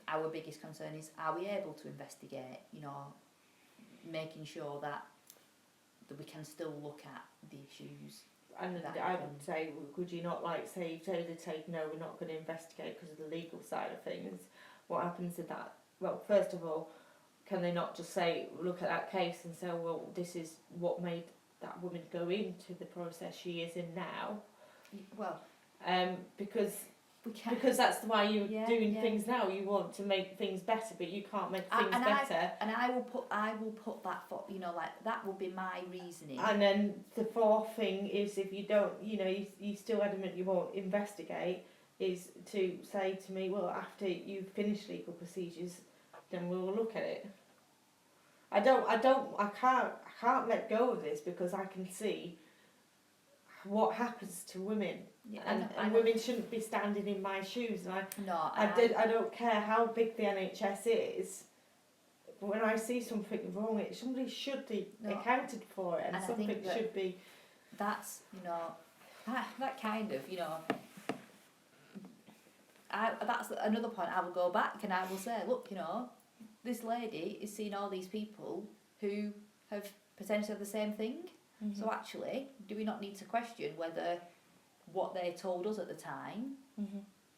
[SPEAKER 3] our biggest concern is, are we able to investigate, you know, making sure that we can still look at the issues.
[SPEAKER 2] And I would say, could you not say they say no, we're not going to investigate because of the legal side of things? What happens to that? Well, first of all, can they not just say, look at that case and say, well, this is what made that woman go into the process she is in now?
[SPEAKER 3] Well,
[SPEAKER 2] because
[SPEAKER 3] we can,
[SPEAKER 2] because that's the way you're doing things now. You want to make things better, but you can't make things better.
[SPEAKER 3] I will put that for, you know, like that will be my reasoning.
[SPEAKER 2] And then the fourth thing is, if you don't, you know, you still adamant you won't investigate, is to say to me, well, after you've finished legal procedures, then we'll look at it. I can't let go of this, because I can see what happens to women. And women shouldn't be standing in my shoes. And I don't care how big the NHS is, but when I see something wrong, somebody should be accounted for it, and something should be.
[SPEAKER 3] That's, you know, that kind of, you know. That's another point. I will go back and I will say, look, you know, this lady is seeing all these people who have potentially the same thing. So actually, do we not need to question whether what they told us at the time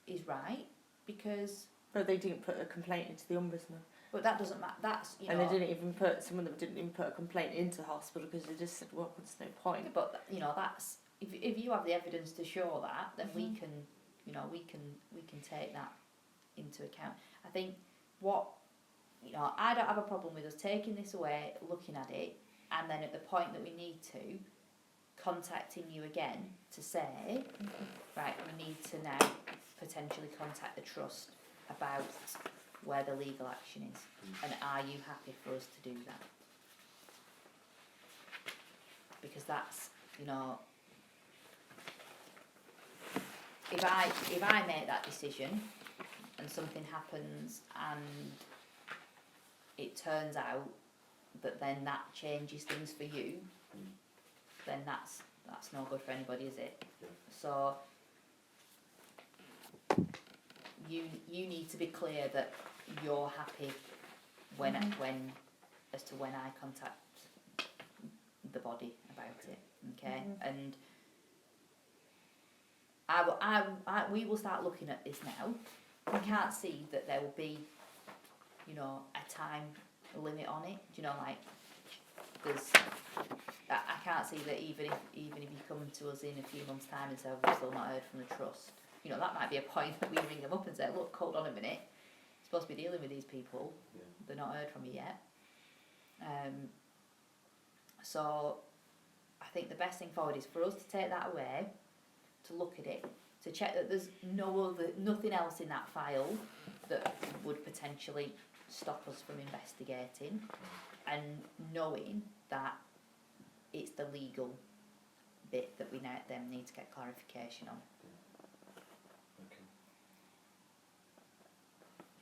[SPEAKER 3] is right? Because...
[SPEAKER 2] But they didn't put a complaint into the Ombudsman.
[SPEAKER 3] But that doesn't matter. That's, you know...
[SPEAKER 2] And they didn't even some of them didn't even put a complaint into hospital, because they just said, well, there's no point.
[SPEAKER 3] But, you know, that's... If you have the evidence to show that, then we can, you know, we can take that into account. I think you know, I don't have a problem with us taking this away, looking at it, and then at the point that we need to, contacting you again to say, right, we need to now potentially contact the trust about where the legal action is, and are you happy for us to do that? Because that's, you know, if I make that decision and something happens and it turns out that then that changes things for you, then that's no good for anybody, is it? So you need to be clear that you're happy when as to when I contact the body about it, okay? And we will start looking at this now. We can't see that there will be, you know, a time limit on it. Do you know, like I can't see that even if you come to us in a few months' time and say, we've still not heard from the trust, you know, that might be a point that we ring them up and say, look, hold on a minute, you're supposed to be dealing with these people, they're not heard from you yet. So I think the best thing forward is for us to take that away, to look at it, to check that there's nothing else in that file that would potentially stop us from investigating, and knowing that it's the legal bit that we then need to get clarification on.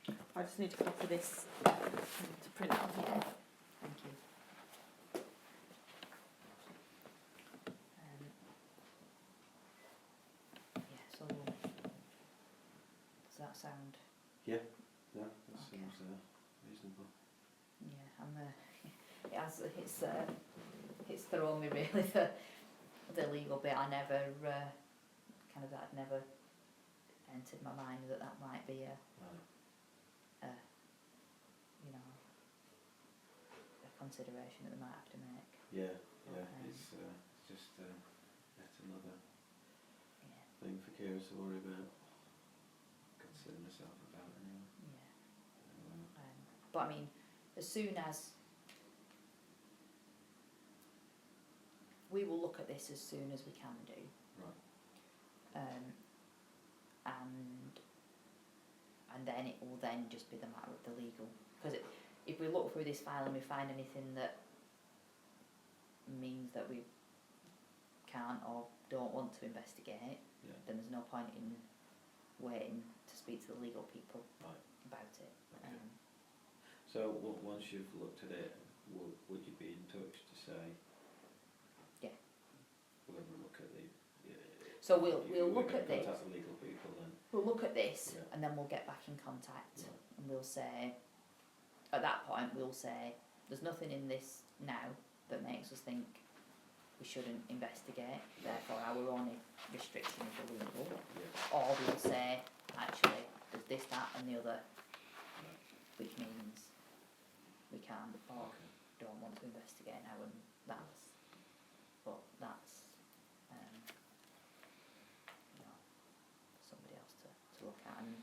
[SPEAKER 4] Okay.
[SPEAKER 2] I just need a copy of this to print out.
[SPEAKER 3] Yeah, thank you. Yeah, so does that sound?
[SPEAKER 4] Yeah, that
[SPEAKER 3] Okay.
[SPEAKER 4] seems reasonable.
[SPEAKER 3] Yeah, it's thrown me really the legal bit. I never that never entered my mind that might be a consideration that we might have to make.
[SPEAKER 4] Yeah,
[SPEAKER 3] Okay.
[SPEAKER 4] it's just yet another
[SPEAKER 3] Yeah.
[SPEAKER 4] thing for Kira to worry about. Concern myself about anyway.
[SPEAKER 3] Yeah. But I mean, as soon as we will look at this as soon as we can do.
[SPEAKER 4] Right.
[SPEAKER 3] And then it will then just be the matter of the legal, because if we look through this file and we find anything that means that we can't or don't want to investigate,
[SPEAKER 4] Yeah.
[SPEAKER 3] then there's no point in waiting to speak to the legal people
[SPEAKER 4] Right.
[SPEAKER 3] about it.
[SPEAKER 4] Okay. So once you've looked at it, would you be in touch to say?
[SPEAKER 3] Yeah.
[SPEAKER 4] We're going to look at the.
[SPEAKER 3] So we'll look at this.
[SPEAKER 4] Contact the legal people then.
[SPEAKER 3] We'll look at this,
[SPEAKER 4] Yeah.
[SPEAKER 3] and then we'll get back in contact,
[SPEAKER 4] Right.
[SPEAKER 3] and we'll say, at that point, we'll say, there's nothing in this now that makes us think we shouldn't investigate, therefore our only restriction is the legal.
[SPEAKER 4] Yeah.
[SPEAKER 3] Or we'll say, actually, there's this, that and the other,
[SPEAKER 4] Right.
[SPEAKER 3] which means we can't or
[SPEAKER 4] Okay.
[SPEAKER 3] don't want to investigate now, and that's somebody else to look at, and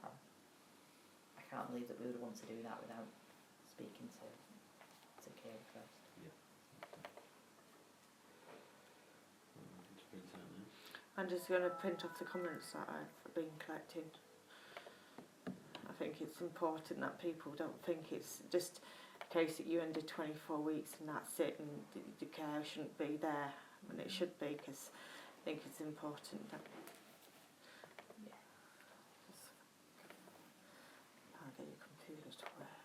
[SPEAKER 3] I can't believe that we would want to do that without speaking to Kira first.
[SPEAKER 4] Yeah. To print out now.
[SPEAKER 2] I'm just going to print off the comments that I've been collecting. I think it's important that people don't think it's just a case that you ended 24 weeks and that's it, and the care shouldn't be there when it should be, because I think it's important that.
[SPEAKER 3] Yeah.
[SPEAKER 2] I'll get your computer to work.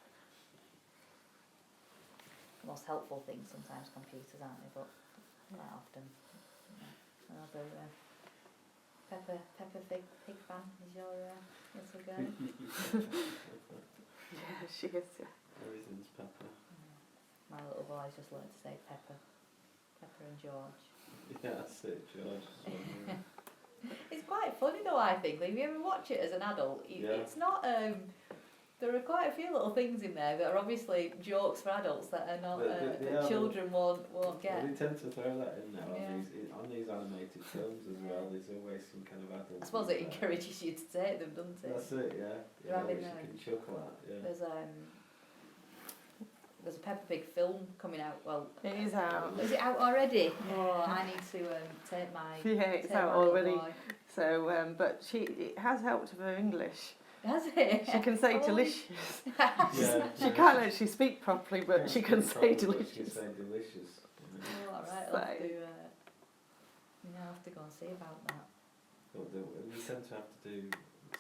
[SPEAKER 3] The most helpful thing sometimes computers, aren't they? But quite often. Another Peppa Pig fan is your little girl.
[SPEAKER 2] Yeah, she is. Yeah.
[SPEAKER 4] Everything's Pepper.
[SPEAKER 3] My little boy's just learned to say Pepper and George.
[SPEAKER 4] Yeah, that's it, George.
[SPEAKER 3] It's quite funny though, I think. If you ever watch it as an adult,
[SPEAKER 4] Yeah.
[SPEAKER 3] it's not. There are quite a few little things in there that are obviously jokes for adults that are not that children won't get.
[SPEAKER 4] Well, they tend to throw that in now
[SPEAKER 3] Yeah.
[SPEAKER 4] on these animated films as well. There's always some kind of adult.
[SPEAKER 3] I suppose it
[SPEAKER 4] thing there.
[SPEAKER 3] encourages you to take them, doesn't it?
[SPEAKER 4] That's it, yeah.
[SPEAKER 3] They're having,
[SPEAKER 4] which you can chuckle at, yeah.
[SPEAKER 3] There's a Peppa Pig film coming out. Well,
[SPEAKER 2] It is out.
[SPEAKER 3] is it out already? Oh, I need to take my.
[SPEAKER 2] Yeah, it's
[SPEAKER 3] take
[SPEAKER 2] out
[SPEAKER 3] my little
[SPEAKER 2] already.
[SPEAKER 3] boy.
[SPEAKER 2] So, but it has helped with her English.
[SPEAKER 3] Has it?
[SPEAKER 2] She can say
[SPEAKER 3] Oh,
[SPEAKER 2] delicious.
[SPEAKER 4] Yeah.
[SPEAKER 2] She can't actually speak properly, but she can say
[SPEAKER 4] She
[SPEAKER 2] delicious.
[SPEAKER 4] can say delicious.
[SPEAKER 3] Oh, all right.
[SPEAKER 2] So-
[SPEAKER 3] I'll have to. I'll have to go and see about that.
[SPEAKER 4] But we tend to have to do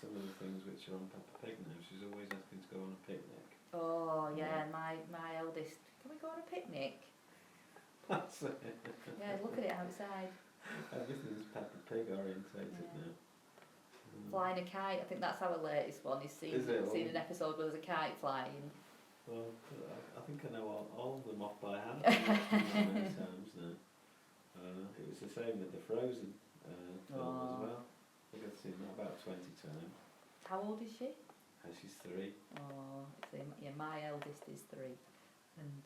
[SPEAKER 4] some of the things which are on Peppa Pig now. She's always asking to go on a picnic.
[SPEAKER 3] Oh yeah, my eldest. Can we go on a picnic?
[SPEAKER 4] That's it.
[SPEAKER 3] Yeah, look at it outside.
[SPEAKER 4] Everything's Peppa Pig orientated
[SPEAKER 3] Yeah.
[SPEAKER 4] now.
[SPEAKER 3] Flying a kite. I think that's our latest one. He's seen
[SPEAKER 4] Is it?
[SPEAKER 3] an episode where there's a kite flying.
[SPEAKER 4] Well, I think I know all of them off by hand many times now. It was the same with the Frozen film as well. I think I've seen that about 20 times.
[SPEAKER 3] How old is she?
[SPEAKER 4] She's 3.
[SPEAKER 3] Oh, see, yeah, my eldest is 3, and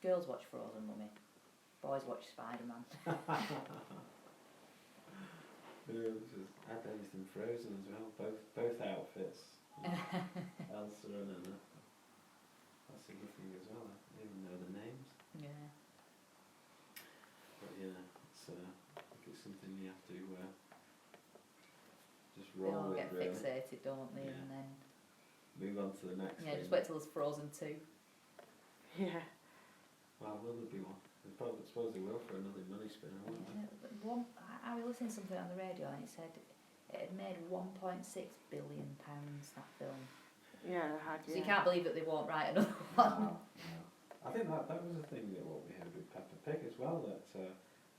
[SPEAKER 3] girls watch Frozen, mummy. Boys watch Spider-Man.
[SPEAKER 4] Had everything Frozen as well. Both outfits. Elsa and Anna. That's a good thing as well. I didn't even know the names.
[SPEAKER 3] Yeah.
[SPEAKER 4] But yeah, I think it's something you have to just
[SPEAKER 3] They
[SPEAKER 4] roll
[SPEAKER 3] all
[SPEAKER 4] with
[SPEAKER 3] get
[SPEAKER 4] really.
[SPEAKER 3] fixated, don't they?
[SPEAKER 4] Yeah.
[SPEAKER 3] And then
[SPEAKER 4] Move on to the next
[SPEAKER 3] yeah,
[SPEAKER 4] thing.
[SPEAKER 3] just wait till there's Frozen 2.
[SPEAKER 2] Yeah.
[SPEAKER 4] Well, will there be one? I probably suppose they will for another money spinner, won't they?
[SPEAKER 3] Yeah, but I was listening to something on the radio and it said it had made £1.6 billion, that film.
[SPEAKER 2] Yeah, I had,
[SPEAKER 3] So you can't believe that they won't write another one.
[SPEAKER 4] No, no. I think that was a thing that what we heard with Peppa Pig as well, that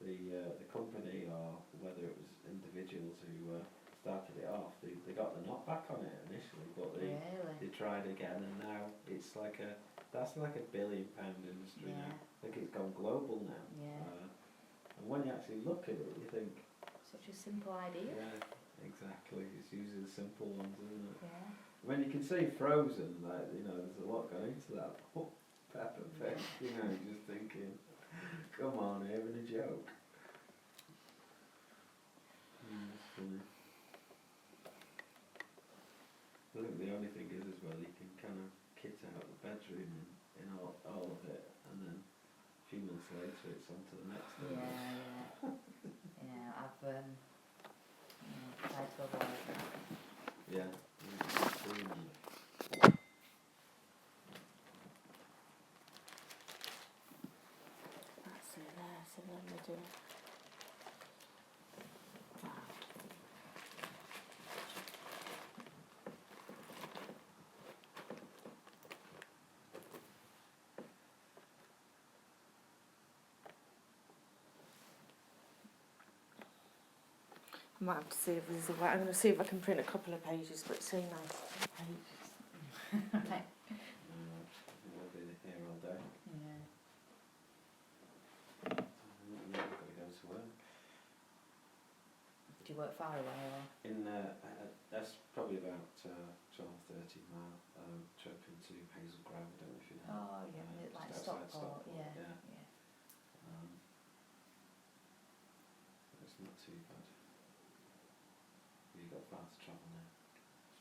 [SPEAKER 4] the company, or whether it was individuals who started it off, they got the knockback on it initially, but they
[SPEAKER 3] Really?
[SPEAKER 4] tried again, and now it's that's like £1 billion industry now.
[SPEAKER 3] Yeah.
[SPEAKER 4] I think it's gone global now.
[SPEAKER 3] Yeah.
[SPEAKER 4] And when you actually look at it, you think,
[SPEAKER 3] Such a simple idea.
[SPEAKER 4] yeah, exactly. It's using simple ones, isn't it?
[SPEAKER 3] Yeah.
[SPEAKER 4] When you can see Frozen, like, you know, there's a lot going into that. Oh, Peppa Pig, you know, you're just thinking, come on, having a joke. It's funny. I think the only thing is as well, you can kind of kit out the bedroom in all of it, and then a few months later it's on to the next thing.
[SPEAKER 3] Yeah, yeah. I've tried to avoid that.
[SPEAKER 4] Yeah.
[SPEAKER 2] That's it there, so then we do. I might have to see if there's a way. I'm going to see if I can print a couple of pages, but it's so nice pages.
[SPEAKER 3] Right.
[SPEAKER 4] We'll be here all day.
[SPEAKER 3] Yeah.
[SPEAKER 4] We've got to go to work.
[SPEAKER 3] Do you work far away or?
[SPEAKER 4] That's probably about 12-13 mile trip into Hazelgrove. I don't know if you know.
[SPEAKER 3] Oh yeah, like
[SPEAKER 4] just outside
[SPEAKER 3] Stockport. Yeah.
[SPEAKER 4] yeah.
[SPEAKER 3] Yeah.
[SPEAKER 4] It's not too bad. You've got far to travel now.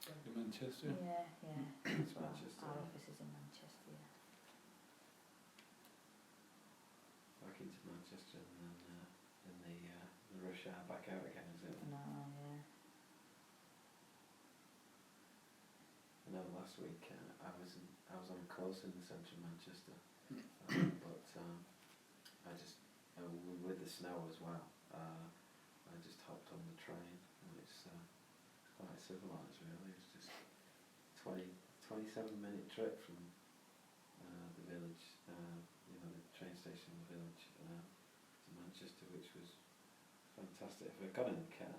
[SPEAKER 1] Back to Manchester.
[SPEAKER 3] Yeah, yeah.
[SPEAKER 4] It's
[SPEAKER 3] Well,
[SPEAKER 4] Manchester.
[SPEAKER 3] our office is in Manchester. Yeah.
[SPEAKER 4] Back into Manchester and then the rush hour back out again, is it?
[SPEAKER 3] No, yeah.
[SPEAKER 4] I know last week I was on close in the centre of Manchester, but I just with the snow as well. I just hopped on the train, and it's quite civilised really. It's just 27-minute trip from the village, you know, the train station in the village to Manchester, which was fantastic. If I'd gone in the car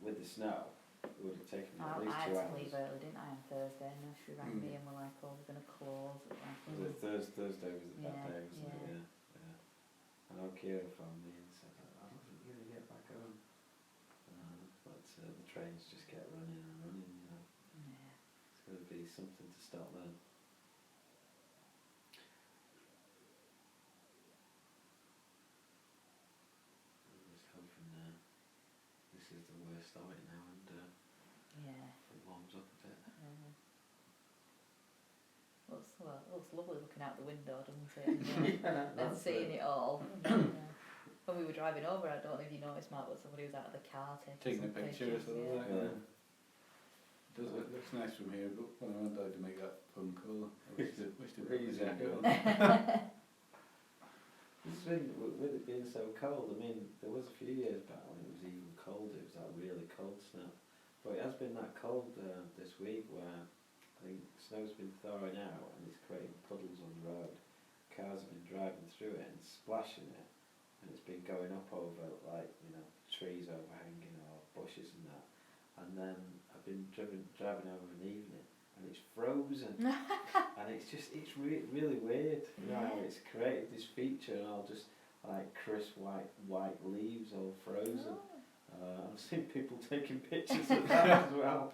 [SPEAKER 4] with the snow, it would have taken me at least
[SPEAKER 3] I
[SPEAKER 4] 2
[SPEAKER 3] had to
[SPEAKER 4] hours.
[SPEAKER 3] leave early, didn't I, on Thursday? And she rang me and were like, "Oh, we're going to close."
[SPEAKER 4] Thursday was a bad day, wasn't
[SPEAKER 3] yeah.
[SPEAKER 4] it? Yeah. I know Kira phoned me and said, I don't think you're going to get back home. But the trains just kept running and running, you know.
[SPEAKER 3] Yeah.
[SPEAKER 4] It's going to be something to stop then. I'm just hoping this is the worst of it now and
[SPEAKER 3] Yeah.
[SPEAKER 4] it warms up a bit.
[SPEAKER 3] Looks lovely looking out the window, doesn't it? And seeing it all. When we were driving over, I don't know if you noticed, Mark, but somebody was out of the car
[SPEAKER 1] Taking a
[SPEAKER 3] some
[SPEAKER 1] picture or
[SPEAKER 3] pictures,
[SPEAKER 1] something like
[SPEAKER 4] Yeah.
[SPEAKER 1] that. It looks nice from here, but when I went out to make that phone call, I wished it was echo.
[SPEAKER 4] It's been, with it being so cold, I mean, there was a few years back when it was even colder, it was that really cold snow. But it has been that cold this week where I think snow's been thawing out and it's creating puddles on the road. Cars have been driving through it and splashing it, and it's been going up over, like, you know, trees overhanging or bushes and that. And then I've been driving over an evening and it's frozen. And it's just, it's really weird, you know, how it's created this feature and all just like crisp white leaves all frozen. I've seen people taking pictures of that as well.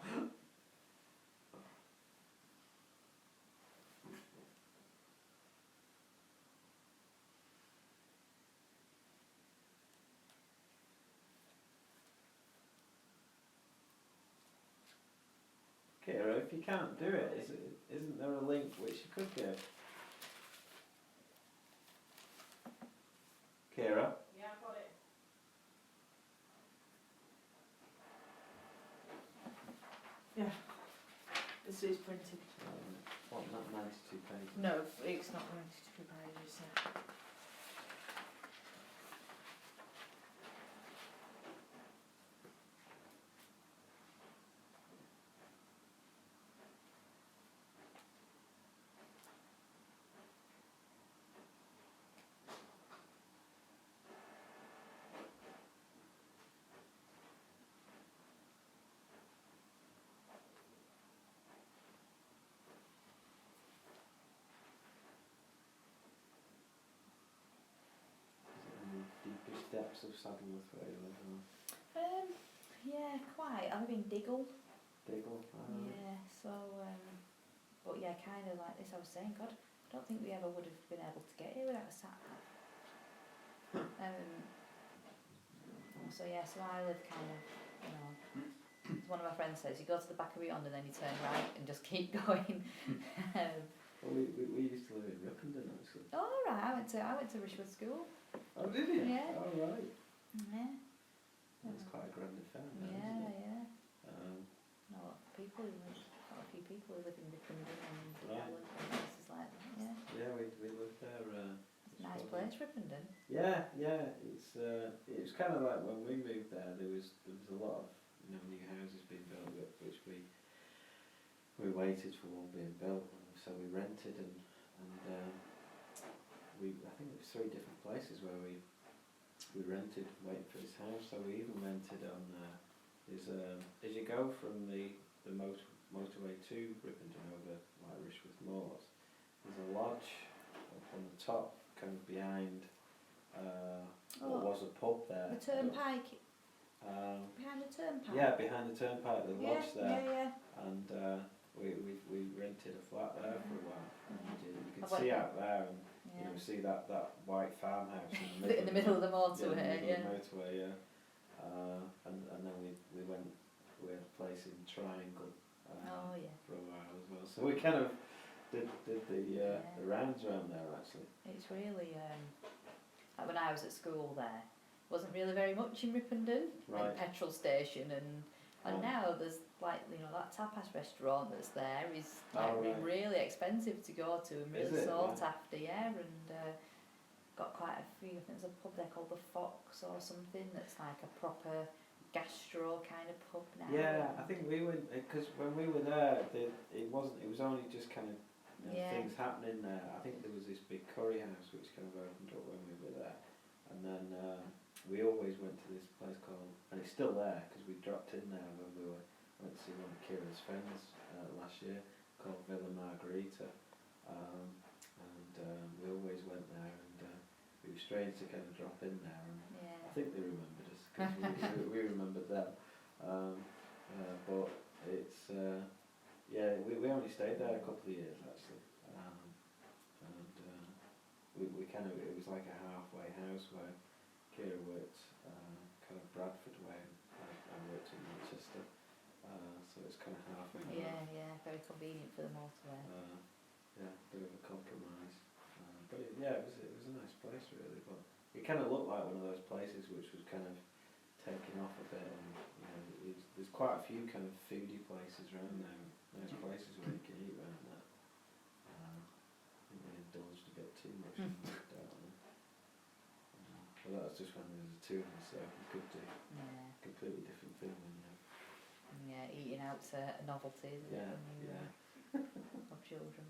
[SPEAKER 4] Kira, if you can't do it, isn't there a link which you could give? Kira?
[SPEAKER 2] Yeah, I've got it. Yeah. This is printed.
[SPEAKER 4] What, not 92 pages?
[SPEAKER 2] No, it's not 92 pages.
[SPEAKER 4] Deepest depths of Saddleworth where you live, or
[SPEAKER 3] Yeah, quite. I live in Diggle.
[SPEAKER 4] Diggle?
[SPEAKER 3] Yeah, so, but yeah, kind of like this I was saying, God, I don't think we ever would have been able to get here without a sat nav. So yeah, so I live kind of, you know, as one of my friends says, you go to the back of beyond and then you turn right and just keep going.
[SPEAKER 4] Well, we used to live in Ripondon actually.
[SPEAKER 3] Oh right, I went to Rishwood School.
[SPEAKER 4] Oh, did you?
[SPEAKER 3] Yeah.
[SPEAKER 4] Oh, right.
[SPEAKER 3] Yeah.
[SPEAKER 4] That's quite a grand affair,
[SPEAKER 3] Yeah,
[SPEAKER 4] isn't it?
[SPEAKER 3] yeah.
[SPEAKER 4] Um,
[SPEAKER 3] A lot of people who live, quite a few people who live in Ripondon and
[SPEAKER 4] Right.
[SPEAKER 3] Elwood and places like that. Yeah.
[SPEAKER 4] yeah, we lived there.
[SPEAKER 3] It's a nice place, Ripondon.
[SPEAKER 4] Yeah, yeah. It's kind of like when we moved there. There was a lot of new houses being built, which we waited for one being built, and so we rented and I think it was 3 different places where we rented waiting for this house. So we even rented on as you go from the motorway to Ripondon over like Rishworth Moors, there's a lodge up on the top, kind of behind what was a pub there.
[SPEAKER 3] The turnpike. Behind the turnpike.
[SPEAKER 4] Yeah, behind the turnpike, the lodge there.
[SPEAKER 3] Yeah.
[SPEAKER 4] And we rented a flat there for a while. And you could
[SPEAKER 3] I've
[SPEAKER 4] see
[SPEAKER 3] went-
[SPEAKER 4] out there and see that white farmhouse
[SPEAKER 3] In the middle of the motorway,
[SPEAKER 4] yeah. In the middle of the motorway, yeah. And then we had a place in Triangle
[SPEAKER 3] Oh yeah.
[SPEAKER 4] for a while as well. So we kind of did the rounds around there actually.
[SPEAKER 3] It's really like when I was at school there, wasn't really very much in Ripondon,
[SPEAKER 4] Right.
[SPEAKER 3] like petrol station and
[SPEAKER 4] Right.
[SPEAKER 3] now there's like that tapas restaurant that's there is like
[SPEAKER 4] Oh, right.
[SPEAKER 3] really expensive to go to and
[SPEAKER 4] Is
[SPEAKER 3] really
[SPEAKER 4] it?
[SPEAKER 3] sought
[SPEAKER 4] Right.
[SPEAKER 3] after, yeah, and got quite a few. I think there's a pub there called the Fox or something that's like a proper gastro kind of pub now.
[SPEAKER 4] Yeah, I think we went because when we were there, it was only just kind of things happening there. I think there was this big curry house which kind of opened up when we were there, and then we always went to this place called, and it's still there because we dropped in there when went to see one of Kira's friends last year, called Villa Margherita, and we always went there, and it was strange to kind of drop in there, and I think they remembered us because we remembered them, but it's we only stayed there a couple of years actually, and we kind of, it was like a halfway house where Kira worked kind of Bradford way, I worked in Manchester, so it's kind of half and half.
[SPEAKER 3] Yeah, very convenient for the motorway.
[SPEAKER 4] Yeah, bit of a compromise, but it was a nice place really, but it kind of looked like one of those places which was kind of taking off a bit, and there's quite a few kind of foodie places around there, nice places where you can eat around there. I think they indulged a bit too much and moved out on it. Well, that was just when there was a 2 of us, so you could do a completely different thing when you
[SPEAKER 3] eating out's a novelty, isn't it, when you have children.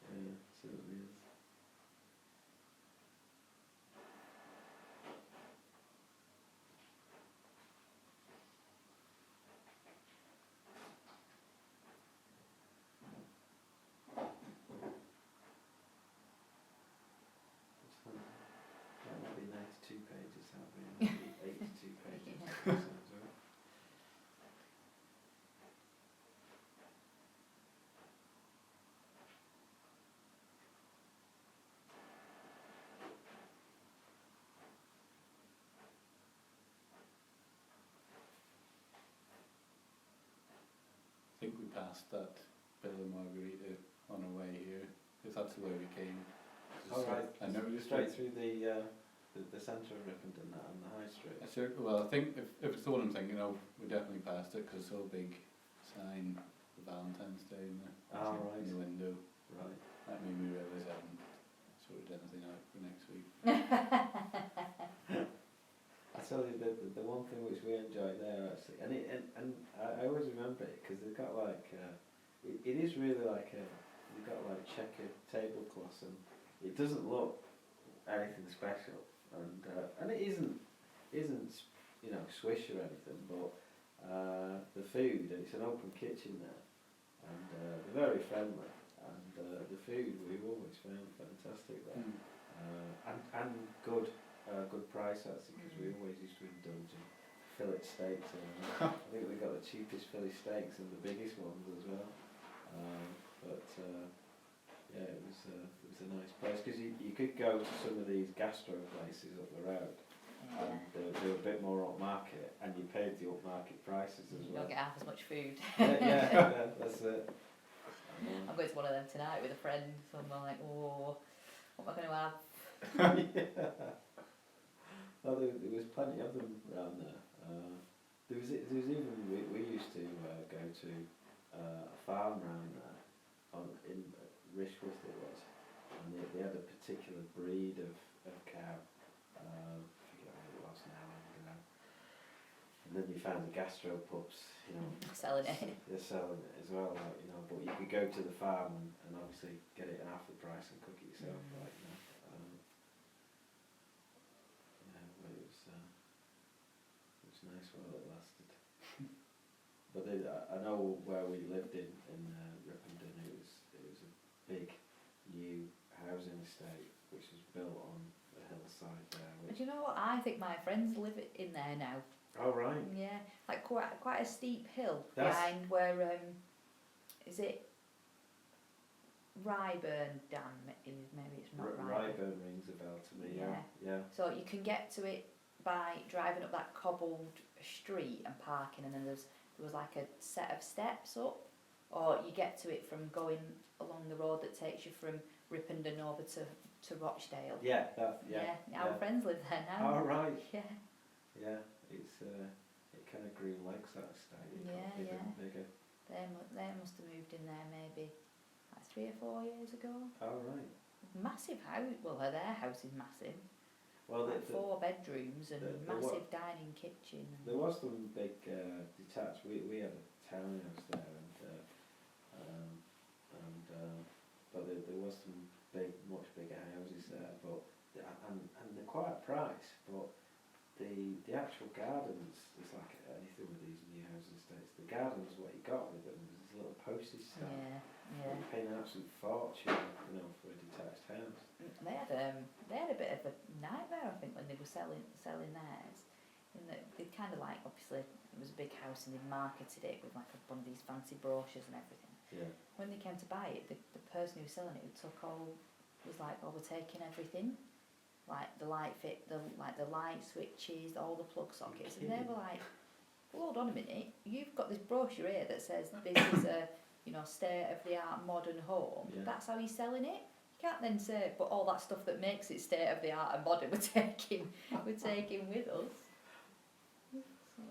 [SPEAKER 4] Yeah, certainly is. That might be 92 pages, that would be 82 pages. Sounds right.
[SPEAKER 1] I think we passed that Villa Margherita on our way here, because that's the way we came.
[SPEAKER 4] All right.
[SPEAKER 1] I noticed
[SPEAKER 4] Straight
[SPEAKER 1] it.
[SPEAKER 4] through the the centre of Ripon and the High Street.
[SPEAKER 1] Well, I think if it's the one I'm thinking of, we definitely passed it because it's so big sign for Valentine's Day in
[SPEAKER 4] Oh,
[SPEAKER 1] in the
[SPEAKER 4] right.
[SPEAKER 1] window.
[SPEAKER 4] Right.
[SPEAKER 1] That made me realise I haven't sorted anything out for next week.
[SPEAKER 4] I tell you, the one thing which we enjoy there actually, and I always remember it because they've got like it is really like they've got like checkered tablecloths, and it doesn't look anything special, and it isn't you know swish or anything, but the food, and it's an open kitchen there, and they're very friendly, and the food we've always found fantastic there, and good. Good price actually, because we always used to indulge in fillet steaks, and I think we got the cheapest fillet steaks and the biggest ones as well. Yeah, it was a nice place because you could go to some of these gastro places up the road, and they were a bit more upmarket, and you paid the upmarket prices as
[SPEAKER 3] You
[SPEAKER 4] well.
[SPEAKER 3] don't get half as much food.
[SPEAKER 4] Yeah, that's it.
[SPEAKER 3] I'm going to one of them tonight with a friend, so I'm like, oh, what am I going to have?
[SPEAKER 4] Yeah. Oh, there was plenty of them around there. There was even we used to go to a farm round there in Rishworth it was, and they had a particular breed of cow. I forget what it was now. And then you found the gastro pubs, you know,
[SPEAKER 3] Selling it.
[SPEAKER 4] they're selling it as well, like, you know. But you could go to the farm and obviously get it at half the price and cook it yourself, like, you know. But it was nice while it lasted. But I know where we lived in Ripondon, it was a big new housing estate which was built on the hillside there.
[SPEAKER 3] But you know what? I think my friends live in there now.
[SPEAKER 4] Oh right.
[SPEAKER 3] Yeah, like quite a steep hill
[SPEAKER 4] That's-
[SPEAKER 3] behind where is it Ryburn Dam? Maybe it's not Ryburn.
[SPEAKER 4] Ryburn rings a bell to me. Yeah.
[SPEAKER 3] So you can get to it by driving up that cobbled street and parking, and then there was like a set of steps up, or you get to it from going along the road that takes you from Ripondon over to Rochdale.
[SPEAKER 4] Yeah.
[SPEAKER 3] Our friends live there now.
[SPEAKER 4] Oh right.
[SPEAKER 3] Yeah.
[SPEAKER 4] It's it kind of Green Lakes that estate. It got bigger and bigger.
[SPEAKER 3] They must have moved in there maybe like 3 or 4 years ago.
[SPEAKER 4] Oh right.
[SPEAKER 3] Massive house. Well, their house is massive.
[SPEAKER 4] Well,
[SPEAKER 3] Like 4 bedrooms and massive dining kitchen.
[SPEAKER 4] there was some big detached. We had a townhouse there, but there was some much bigger houses there. But and they're quite a price. But the actual gardens is like anything with these new housing estates. The gardens, what you got with them was this little postage stamp.
[SPEAKER 3] Yeah.
[SPEAKER 4] You're paying an absolute fortune, you know, for a detached house.
[SPEAKER 3] They had a bit of a nightmare, I think, when they were selling theirs. In that they kind of like, obviously it was a big house and they marketed it with like one of these fancy brochures and everything.
[SPEAKER 4] Yeah.
[SPEAKER 3] When they came to buy it, the person who was selling it was like, oh, we're taking everything, like the light switches, all the plug sockets, and they were like, well, hold on a minute, you've got this brochure here that says this is a state of the art modern home.
[SPEAKER 4] Yeah.
[SPEAKER 3] That's how he's selling it. You can't then say, but all that stuff that makes it state of the art and modern we're taking with us. So,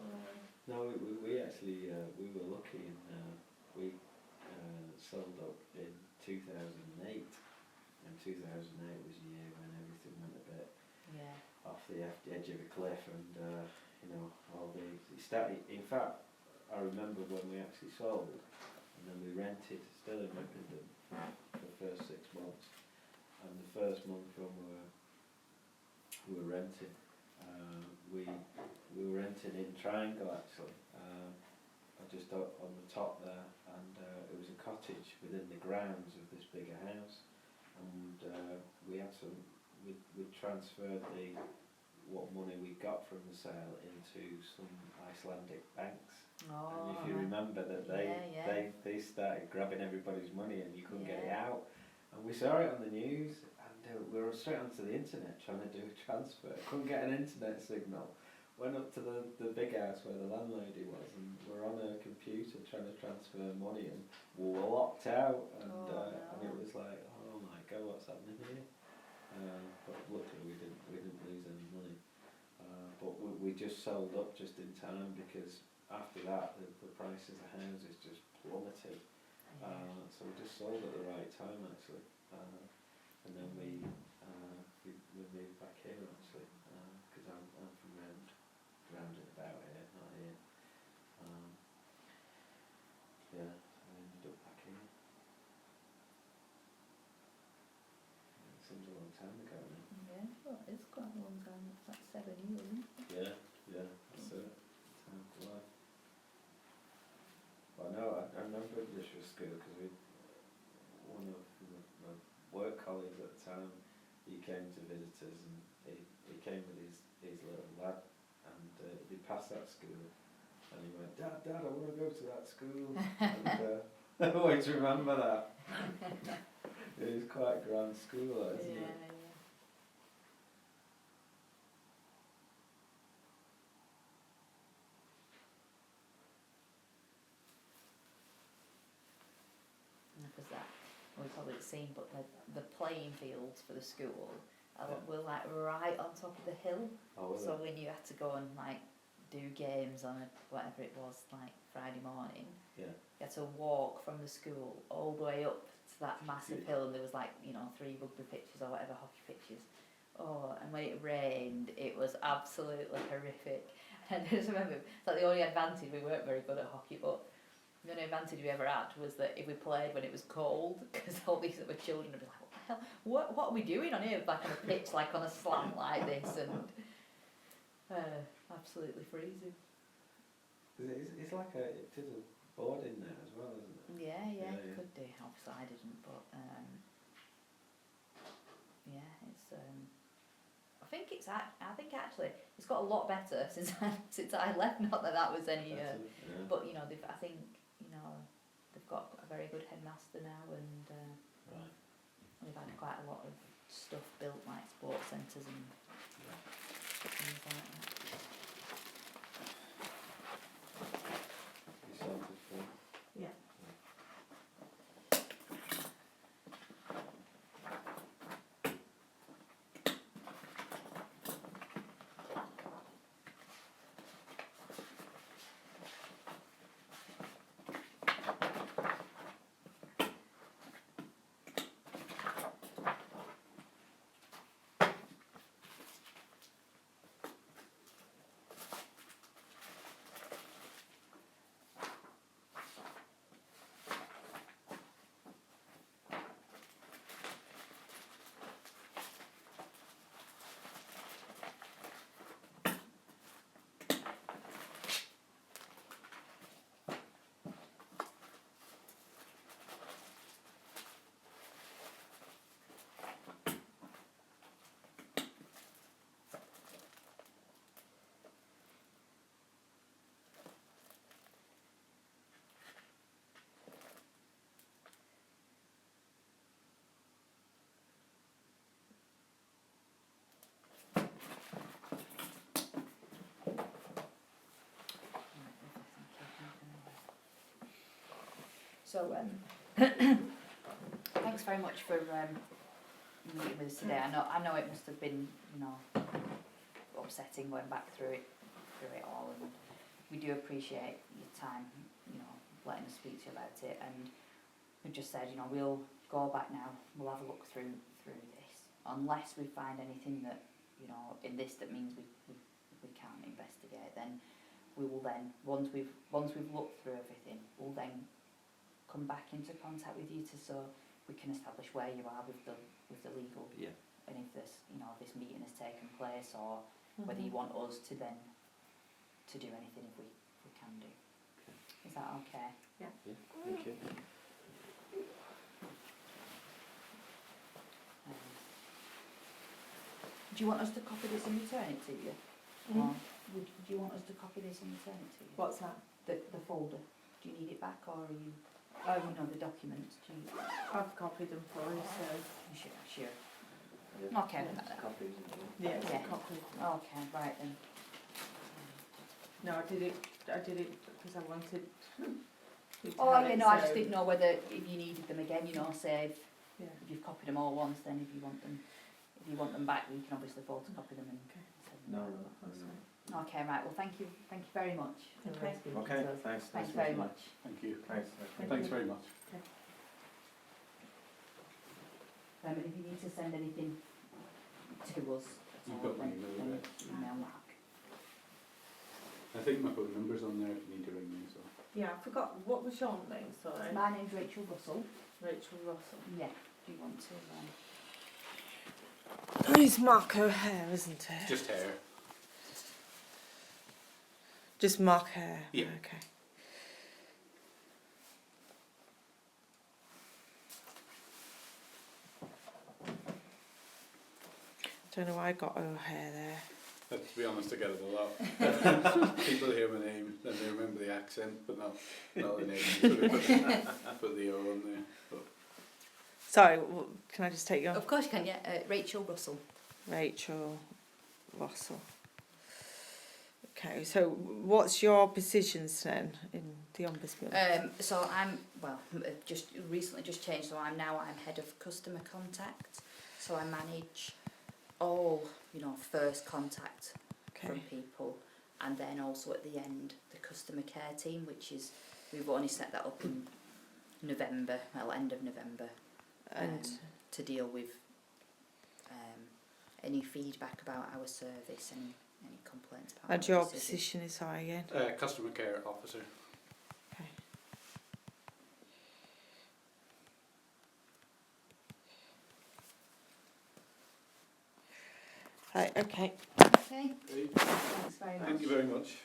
[SPEAKER 4] No, we actually we were lucky and we sold up in 2008, and 2008 was a year when everything went a bit off the edge of a cliff, and it started. In fact, I remember when we actually sold, and then we rented, still in Ripondon, for the first 6 months, and the first month when we were renting, we were renting in Triangle actually, just on the top there, and it was a cottage within the grounds of this bigger house, and we transferred what money we got from the sale into some Icelandic banks.
[SPEAKER 3] oh,
[SPEAKER 4] And if you remember that they started grabbing everybody's money and you couldn't get it out, and we saw it on the news, and we were straight onto the internet trying to do a transfer, couldn't get an internet signal, went up to the big house where the landlady was, and we're on her computer trying to transfer money, and we were locked out, and it was like, oh my god, what's happening here? but luckily we didn't lose any money. But we just sold up just in time, because after that the prices of houses just plummeted. So we just sold at the right time actually, and then we moved back here actually, because I'm from round and about here, not here. Yeah, so I ended up back here. It seems a long time ago now.
[SPEAKER 3] Yeah, well, it's quite a long time. It's like 7 years, isn't it?
[SPEAKER 4] Yeah, that's it. Time flies. But no, I remember this was school because one of my work colleagues at the time, he came to visit us, and he came with his little lad, and he passed that school, and he went, Dad, I want to go to that school. And I always remember that. It was quite a grand school, that, isn't it?
[SPEAKER 3] Because that, we've probably seen, but the playing fields for the school were like right on top of the hill.
[SPEAKER 4] Oh, was
[SPEAKER 3] So
[SPEAKER 4] it?
[SPEAKER 3] when you had to go and like do games on whatever it was, like Friday morning,
[SPEAKER 4] Yeah.
[SPEAKER 3] you had to walk from the school all the way up to that massive hill, and there was like 3 rugby pitches or whatever, hockey pitches. Oh, and when it rained, it was absolutely horrific. And I just remember, it's like the only advantage, we weren't very good at hockey, but the only advantage we ever had was that if we played when it was cold, because all these other children would be like, what the hell, what are we doing on here, like on a pitch, like on a slant like this, and absolutely freezing.
[SPEAKER 4] It's like it is a board in there as well, isn't it?
[SPEAKER 3] Yeah,
[SPEAKER 4] Yeah,
[SPEAKER 3] it
[SPEAKER 4] yeah.
[SPEAKER 3] could do, obviously I didn't, but yeah, it's I think actually it's got a lot better since I left. Not that was any,
[SPEAKER 4] Yeah.
[SPEAKER 3] but I think they've got a very good headmaster now, and
[SPEAKER 4] Right.
[SPEAKER 3] we've had quite a lot of stuff built, like sports centres and things like that.
[SPEAKER 4] You sorted for?
[SPEAKER 2] Yeah.
[SPEAKER 3] So, thanks very much for meeting with us today. I know it must have been, upsetting going back through it all, and we do appreciate your time, letting us speak to you about it. And we just said, we'll go back now. We'll have a look through this, unless we find anything that, in this that means we can't investigate. Then we will then once we've looked through everything, we'll then come back into contact with you so we can establish where you are with the legal, and if this this meeting has taken place, or whether you want us to then to do anything if we can do. Is that okay?
[SPEAKER 2] Yeah.
[SPEAKER 4] Thank you.
[SPEAKER 3] Do you want us to copy this and return it to you? Or do you want us to copy this and return it to you?
[SPEAKER 2] What's that?
[SPEAKER 3] The folder. Do you need it back, or are you? The documents. Do you?
[SPEAKER 2] I've copied them for you, so
[SPEAKER 3] Sure. Okay with that then.
[SPEAKER 4] Copies as well.
[SPEAKER 2] yeah,
[SPEAKER 3] Yeah.
[SPEAKER 2] copied.
[SPEAKER 3] Okay, right then.
[SPEAKER 2] No, I did it because I wanted. you to
[SPEAKER 3] Oh,
[SPEAKER 2] have
[SPEAKER 3] yeah,
[SPEAKER 2] it,
[SPEAKER 3] no, I
[SPEAKER 2] so-
[SPEAKER 3] just didn't know whether if you needed them again, say if
[SPEAKER 2] Yeah.
[SPEAKER 3] you've copied them all once, then if you want them, if if you want them back, we can obviously photocopy them and send them
[SPEAKER 4] No,
[SPEAKER 3] back.
[SPEAKER 4] no.
[SPEAKER 3] Okay, right, well thank you very much. for
[SPEAKER 2] Okay.
[SPEAKER 3] speaking
[SPEAKER 4] Okay,
[SPEAKER 3] to us.
[SPEAKER 4] thanks.
[SPEAKER 3] Thanks
[SPEAKER 4] nice
[SPEAKER 3] very
[SPEAKER 4] meeting you.
[SPEAKER 3] much.
[SPEAKER 1] Thank you.
[SPEAKER 4] Thanks.
[SPEAKER 1] Thanks very much.
[SPEAKER 3] If you need to send anything to us,
[SPEAKER 1] You've got my
[SPEAKER 3] then
[SPEAKER 1] email address.
[SPEAKER 3] email Mark.
[SPEAKER 1] I think my phone number's on there if you need to ring me, so.
[SPEAKER 2] Yeah, I forgot, what was your name, sorry?
[SPEAKER 3] My name's Rachel Russell.
[SPEAKER 2] Rachel Russell.
[SPEAKER 3] Yeah. Do you want to?
[SPEAKER 2] It's Mark O'Hare, isn't it?
[SPEAKER 1] Just hair.
[SPEAKER 2] Just Mark O'Hare?
[SPEAKER 1] Yeah.
[SPEAKER 2] Okay. Don't know why I got O'Hare there.
[SPEAKER 1] To be honest, I get it a lot. People hear my name, then they remember the accent, but not the name. So they put the O on there. But
[SPEAKER 2] Sorry, can I just take your...
[SPEAKER 3] Of course you can, yeah. Rachel Russell.
[SPEAKER 2] Rachel Russell. Okay, so what's your positions then in the Ombudsman?
[SPEAKER 3] So I'm, just recently changed, so I'm head of customer contact. So I manage all, first contact from people, and then also at the end, the customer care team, which is, we've only set that up in November, end of November,
[SPEAKER 2] And
[SPEAKER 3] to deal with any feedback about our service, any complaints about
[SPEAKER 2] and
[SPEAKER 3] our
[SPEAKER 2] your
[SPEAKER 3] service.
[SPEAKER 2] position is sorry again?
[SPEAKER 1] customer care officer.
[SPEAKER 2] Okay. Right, okay.
[SPEAKER 3] Okay,
[SPEAKER 1] Great.
[SPEAKER 3] thanks very much.
[SPEAKER 1] Thank you very much.